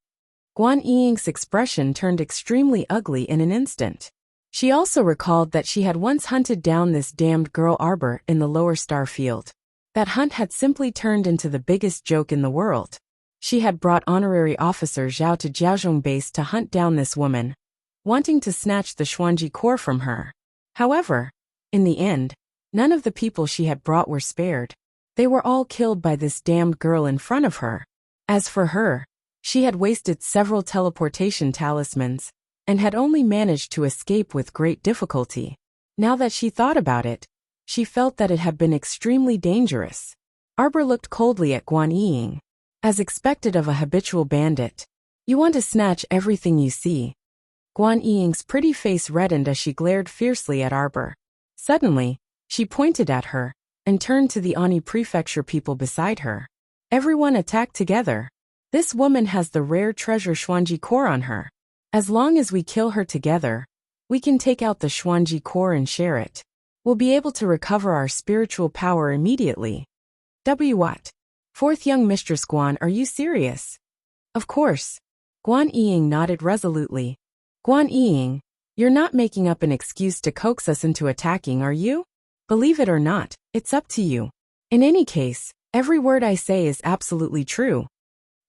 Guan Ying's expression turned extremely ugly in an instant. She also recalled that she had once hunted down this damned girl Arbor in the lower star field. That hunt had simply turned into the biggest joke in the world. She had brought honorary officer Zhao to Jiaozhong base to hunt down this woman, wanting to snatch the Xuanji core from her. However, in the end, none of the people she had brought were spared. They were all killed by this damned girl in front of her. As for her, she had wasted several teleportation talismans, and had only managed to escape with great difficulty. Now that she thought about it, she felt that it had been extremely dangerous. Arbor looked coldly at Guan Ying. As expected of a habitual bandit, you want to snatch everything you see. Guan Ying's pretty face reddened as she glared fiercely at Arbor. Suddenly, she pointed at her, and turned to the Ani Prefecture people beside her. Everyone attacked together. This woman has the rare treasure Xuanji core on her. As long as we kill her together, we can take out the Xuanji core and share it. We'll be able to recover our spiritual power immediately. What? 4th young Mistress Guan, are you serious? Of course. Guan Ying nodded resolutely. Guan Ying, you're not making up an excuse to coax us into attacking, are you? Believe it or not, it's up to you. In any case, every word I say is absolutely true.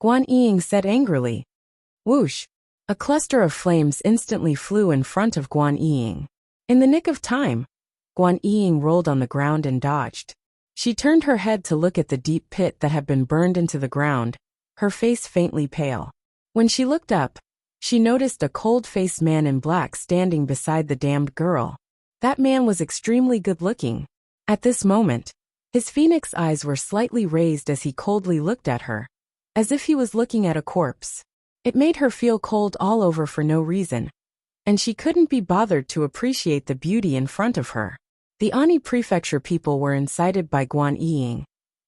Guan Ying said angrily. Whoosh! A cluster of flames instantly flew in front of Guan Ying. In the nick of time, Guan Ying rolled on the ground and dodged. She turned her head to look at the deep pit that had been burned into the ground, her face faintly pale. When she looked up, she noticed a cold-faced man in black standing beside the damned girl. That man was extremely good-looking. At this moment, his phoenix eyes were slightly raised as he coldly looked at her, as if he was looking at a corpse. It made her feel cold all over for no reason, and she couldn't be bothered to appreciate the beauty in front of her. The Ani Prefecture people were incited by Guan Ying,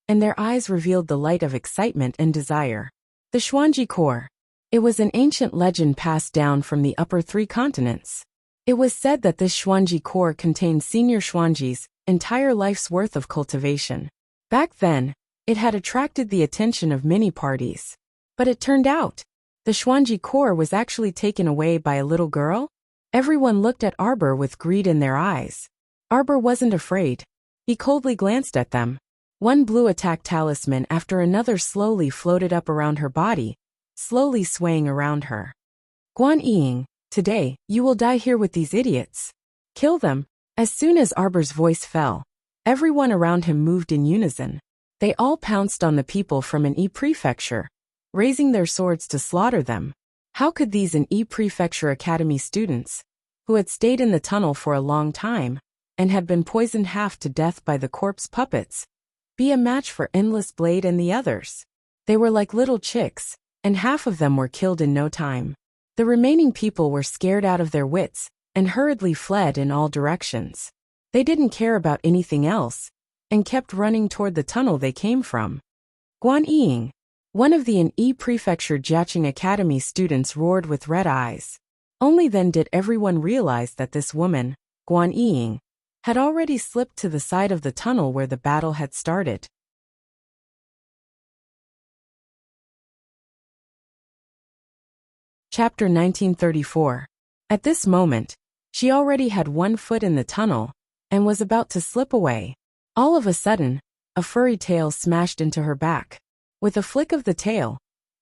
and their eyes revealed the light of excitement and desire. The Xuanji core. It was an ancient legend passed down from the upper 3 continents. It was said that this Xuanji core contained Senior Xuanji's entire life's worth of cultivation. Back then, it had attracted the attention of many parties. But it turned out, the Xuanji core was actually taken away by a little girl. Everyone looked at Arbor with greed in their eyes. Arbor wasn't afraid. He coldly glanced at them. One blue attack talisman after another slowly floated up around her body, slowly swaying around her. Guan Ying, today, you will die here with these idiots. Kill them. As soon as Arbor's voice fell, everyone around him moved in unison. They all pounced on the people from an E-Prefecture, raising their swords to slaughter them. How could these an E-Prefecture Academy students, who had stayed in the tunnel for a long time, and had been poisoned half to death by the corpse puppets, be a match for Endless Blade and the others? They were like little chicks, and half of them were killed in no time. The remaining people were scared out of their wits and hurriedly fled in all directions. They didn't care about anything else and kept running toward the tunnel they came from. Guan Ying, one of the An Prefecture Jiaqing Academy students, roared with red eyes. Only then did everyone realize that this woman, Guan Ying, had already slipped to the side of the tunnel where the battle had started. Chapter 1934. At this moment, she already had one foot in the tunnel and was about to slip away. All of a sudden, a furry tail smashed into her back. With a flick of the tail,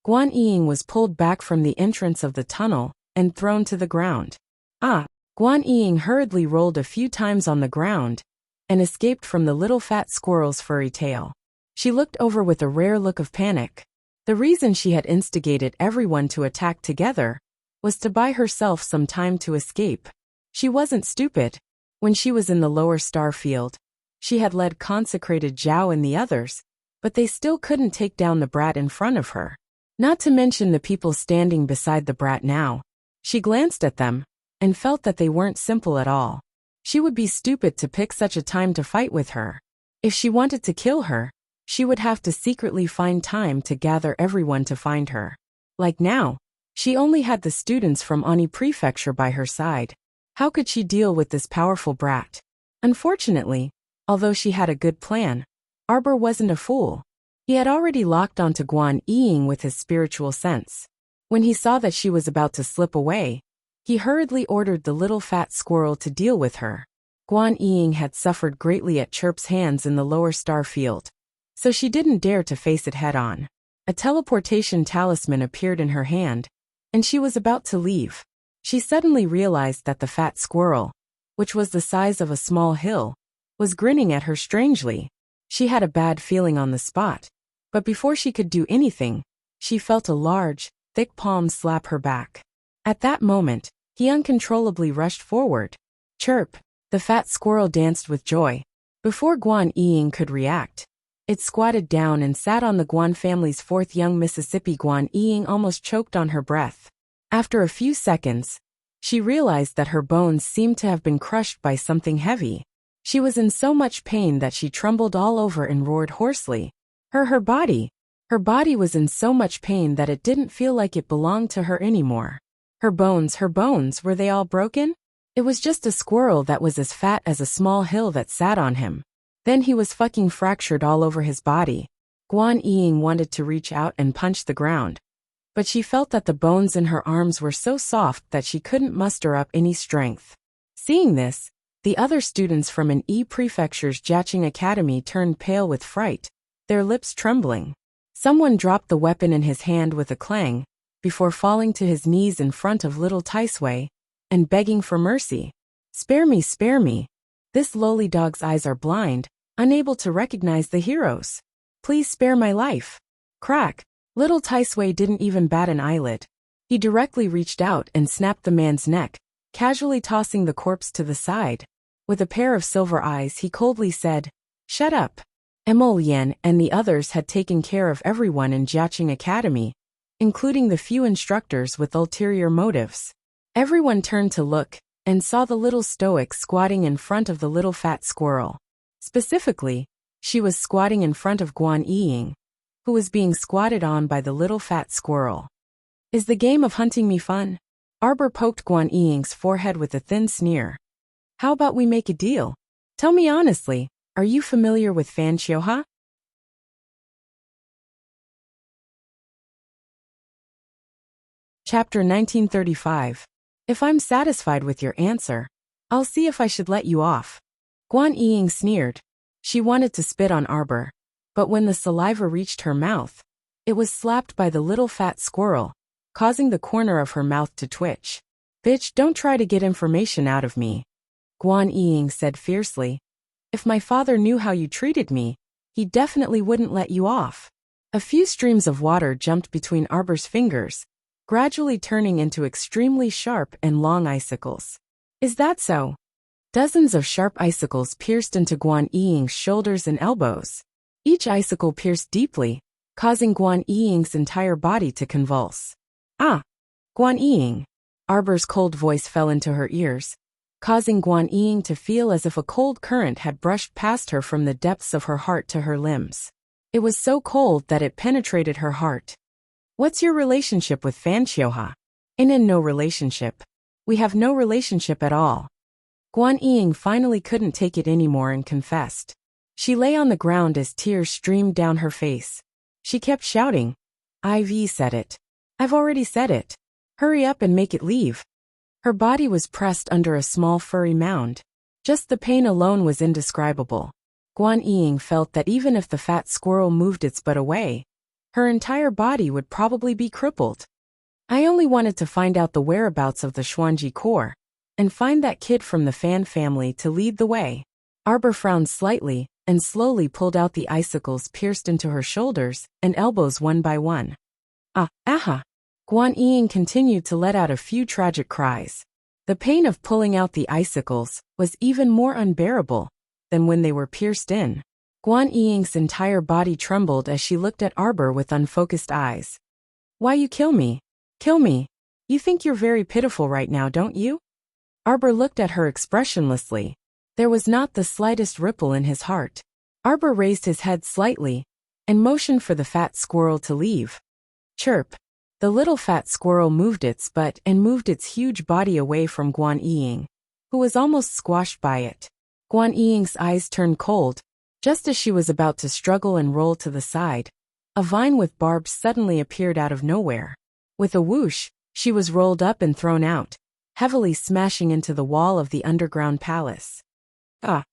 Guan Ying was pulled back from the entrance of the tunnel and thrown to the ground. Guan Ying hurriedly rolled a few times on the ground and escaped from the little fat squirrel's furry tail. She looked over with a rare look of panic. The reason she had instigated everyone to attack together was to buy herself some time to escape. She wasn't stupid. When she was in the lower star field, she had led consecrated Zhao and the others, but they still couldn't take down the brat in front of her. Not to mention the people standing beside the brat now. She glanced at them and felt that they weren't simple at all. She would be stupid to pick such a time to fight with her. If she wanted to kill her, she would have to secretly find time to gather everyone to find her. Like now, she only had the students from Ani Prefecture by her side. How could she deal with this powerful brat? Unfortunately, although she had a good plan, Arbor wasn't a fool. He had already locked onto Guan Ying with his spiritual sense. When he saw that she was about to slip away, he hurriedly ordered the little fat squirrel to deal with her. Guan Ying had suffered greatly at Chirp's hands in the lower star field, so she didn't dare to face it head-on. A teleportation talisman appeared in her hand, and she was about to leave. She suddenly realized that the fat squirrel, which was the size of a small hill, was grinning at her strangely. She had a bad feeling on the spot, but before she could do anything, she felt a large, thick palm slap her back. At that moment, he uncontrollably rushed forward. Chirp! The fat squirrel danced with joy. Before Guan Ying could react, it squatted down and sat on the Guan family's fourth young Mississippi. Guan Ying almost choked on her breath. After a few seconds, she realized that her bones seemed to have been crushed by something heavy. She was in so much pain that she trembled all over and roared hoarsely. Her body was in so much pain that it didn't feel like it belonged to her anymore. Her bones, were they all broken? It was just a squirrel that was as fat as a small hill that sat on him. Then he was fucking fractured all over his body. Guan Ying wanted to reach out and punch the ground, but she felt that the bones in her arms were so soft that she couldn't muster up any strength. Seeing this, the other students from An Prefecture's Jiaqing Academy turned pale with fright, their lips trembling. Someone dropped the weapon in his hand with a clang, before falling to his knees in front of little Taisui and begging for mercy. Spare me, spare me. This lowly dog's eyes are blind, unable to recognize the heroes. Please spare my life. Crack! Little Taisui didn't even bat an eyelid. He directly reached out and snapped the man's neck, casually tossing the corpse to the side. With a pair of silver eyes, he coldly said, "Shut up." Emolian and the others had taken care of everyone in Jiaqing Academy, including the few instructors with ulterior motives. Everyone turned to look and saw the little stoic squatting in front of the little fat squirrel. Specifically, she was squatting in front of Guan Ying, who was being squatted on by the little fat squirrel. Is the game of hunting me fun? Arbor poked Guan Ying's forehead with a thin sneer. How about we make a deal? Tell me honestly, are you familiar with Fan Xiuha? Chapter 1935. If I'm satisfied with your answer, I'll see if I should let you off. Guan Ying sneered. She wanted to spit on Arbor, but when the saliva reached her mouth, it was slapped by the little fat squirrel, causing the corner of her mouth to twitch. Bitch, don't try to get information out of me, Guan Ying said fiercely. If my father knew how you treated me, he definitely wouldn't let you off. A few streams of water jumped between Arbor's fingers, gradually turning into extremely sharp and long icicles. Is that so? Dozens of sharp icicles pierced into Guan Ying's shoulders and elbows. Each icicle pierced deeply, causing Guan Ying's entire body to convulse. Ah! Guan Ying! Arbor's cold voice fell into her ears, causing Guan Ying to feel as if a cold current had brushed past her from the depths of her heart to her limbs. It was so cold that it penetrated her heart. What's your relationship with Fan Qiuha? No relationship. We have no relationship at all. Guan Ying finally couldn't take it anymore and confessed. She lay on the ground as tears streamed down her face. She kept shouting, "I've said it. I've already said it. Hurry up and make it leave." Her body was pressed under a small furry mound. Just the pain alone was indescribable. Guan Ying felt that even if the fat squirrel moved its butt away, her entire body would probably be crippled. I only wanted to find out the whereabouts of the Xuanji core, and find that kid from the Fan family to lead the way. Arbor frowned slightly, and slowly pulled out the icicles pierced into her shoulders and elbows one by one. Aha! Guan Ying continued to let out a few tragic cries. The pain of pulling out the icicles was even more unbearable than when they were pierced in. Guan Ying's entire body trembled as she looked at Arbor with unfocused eyes. Why you kill me? Kill me. You think you're very pitiful right now, don't you? Arbor looked at her expressionlessly. There was not the slightest ripple in his heart. Arbor raised his head slightly and motioned for the fat squirrel to leave. Chirp. The little fat squirrel moved its butt and moved its huge body away from Guan Ying, who was almost squashed by it. Guan Ying's eyes turned cold. Just as she was about to struggle and roll to the side, a vine with barbs suddenly appeared out of nowhere. With a whoosh, she was rolled up and thrown out, heavily smashing into the wall of the underground palace. Guan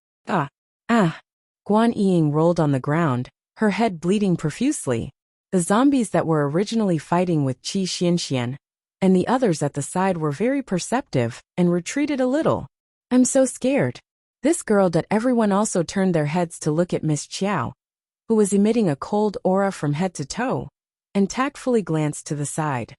Ying rolled on the ground, her head bleeding profusely. The zombies that were originally fighting with Qi Xianxian and the others at the side were very perceptive and retreated a little. I'm so scared. This girl that everyone also turned their heads to look at Miss Qiao, who was emitting a cold aura from head to toe, and tactfully glanced to the side.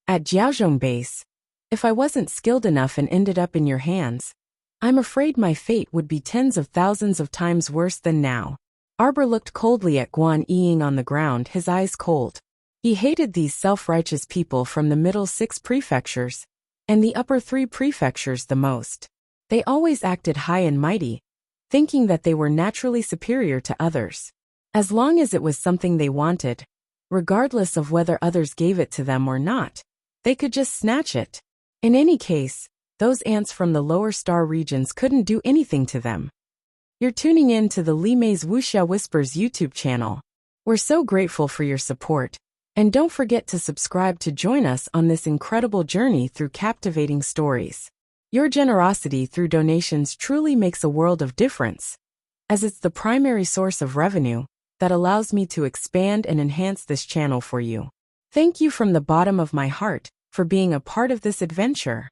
At Jiaozhong base, if I wasn't skilled enough and ended up in your hands, I'm afraid my fate would be tens of thousands of times worse than now. Arbor looked coldly at Guan Ying on the ground, his eyes cold. He hated these self-righteous people from the middle 6 prefectures and the upper 3 prefectures the most. They always acted high and mighty, thinking that they were naturally superior to others. As long as it was something they wanted, regardless of whether others gave it to them or not, they could just snatch it. In any case, those ants from the lower star regions couldn't do anything to them. You're tuning in to the Li Mei's Wuxia Whispers YouTube channel. We're so grateful for your support, and don't forget to subscribe to join us on this incredible journey through captivating stories. Your generosity through donations truly makes a world of difference, as it's the primary source of revenue that allows me to expand and enhance this channel for you. Thank you from the bottom of my heart for being a part of this adventure.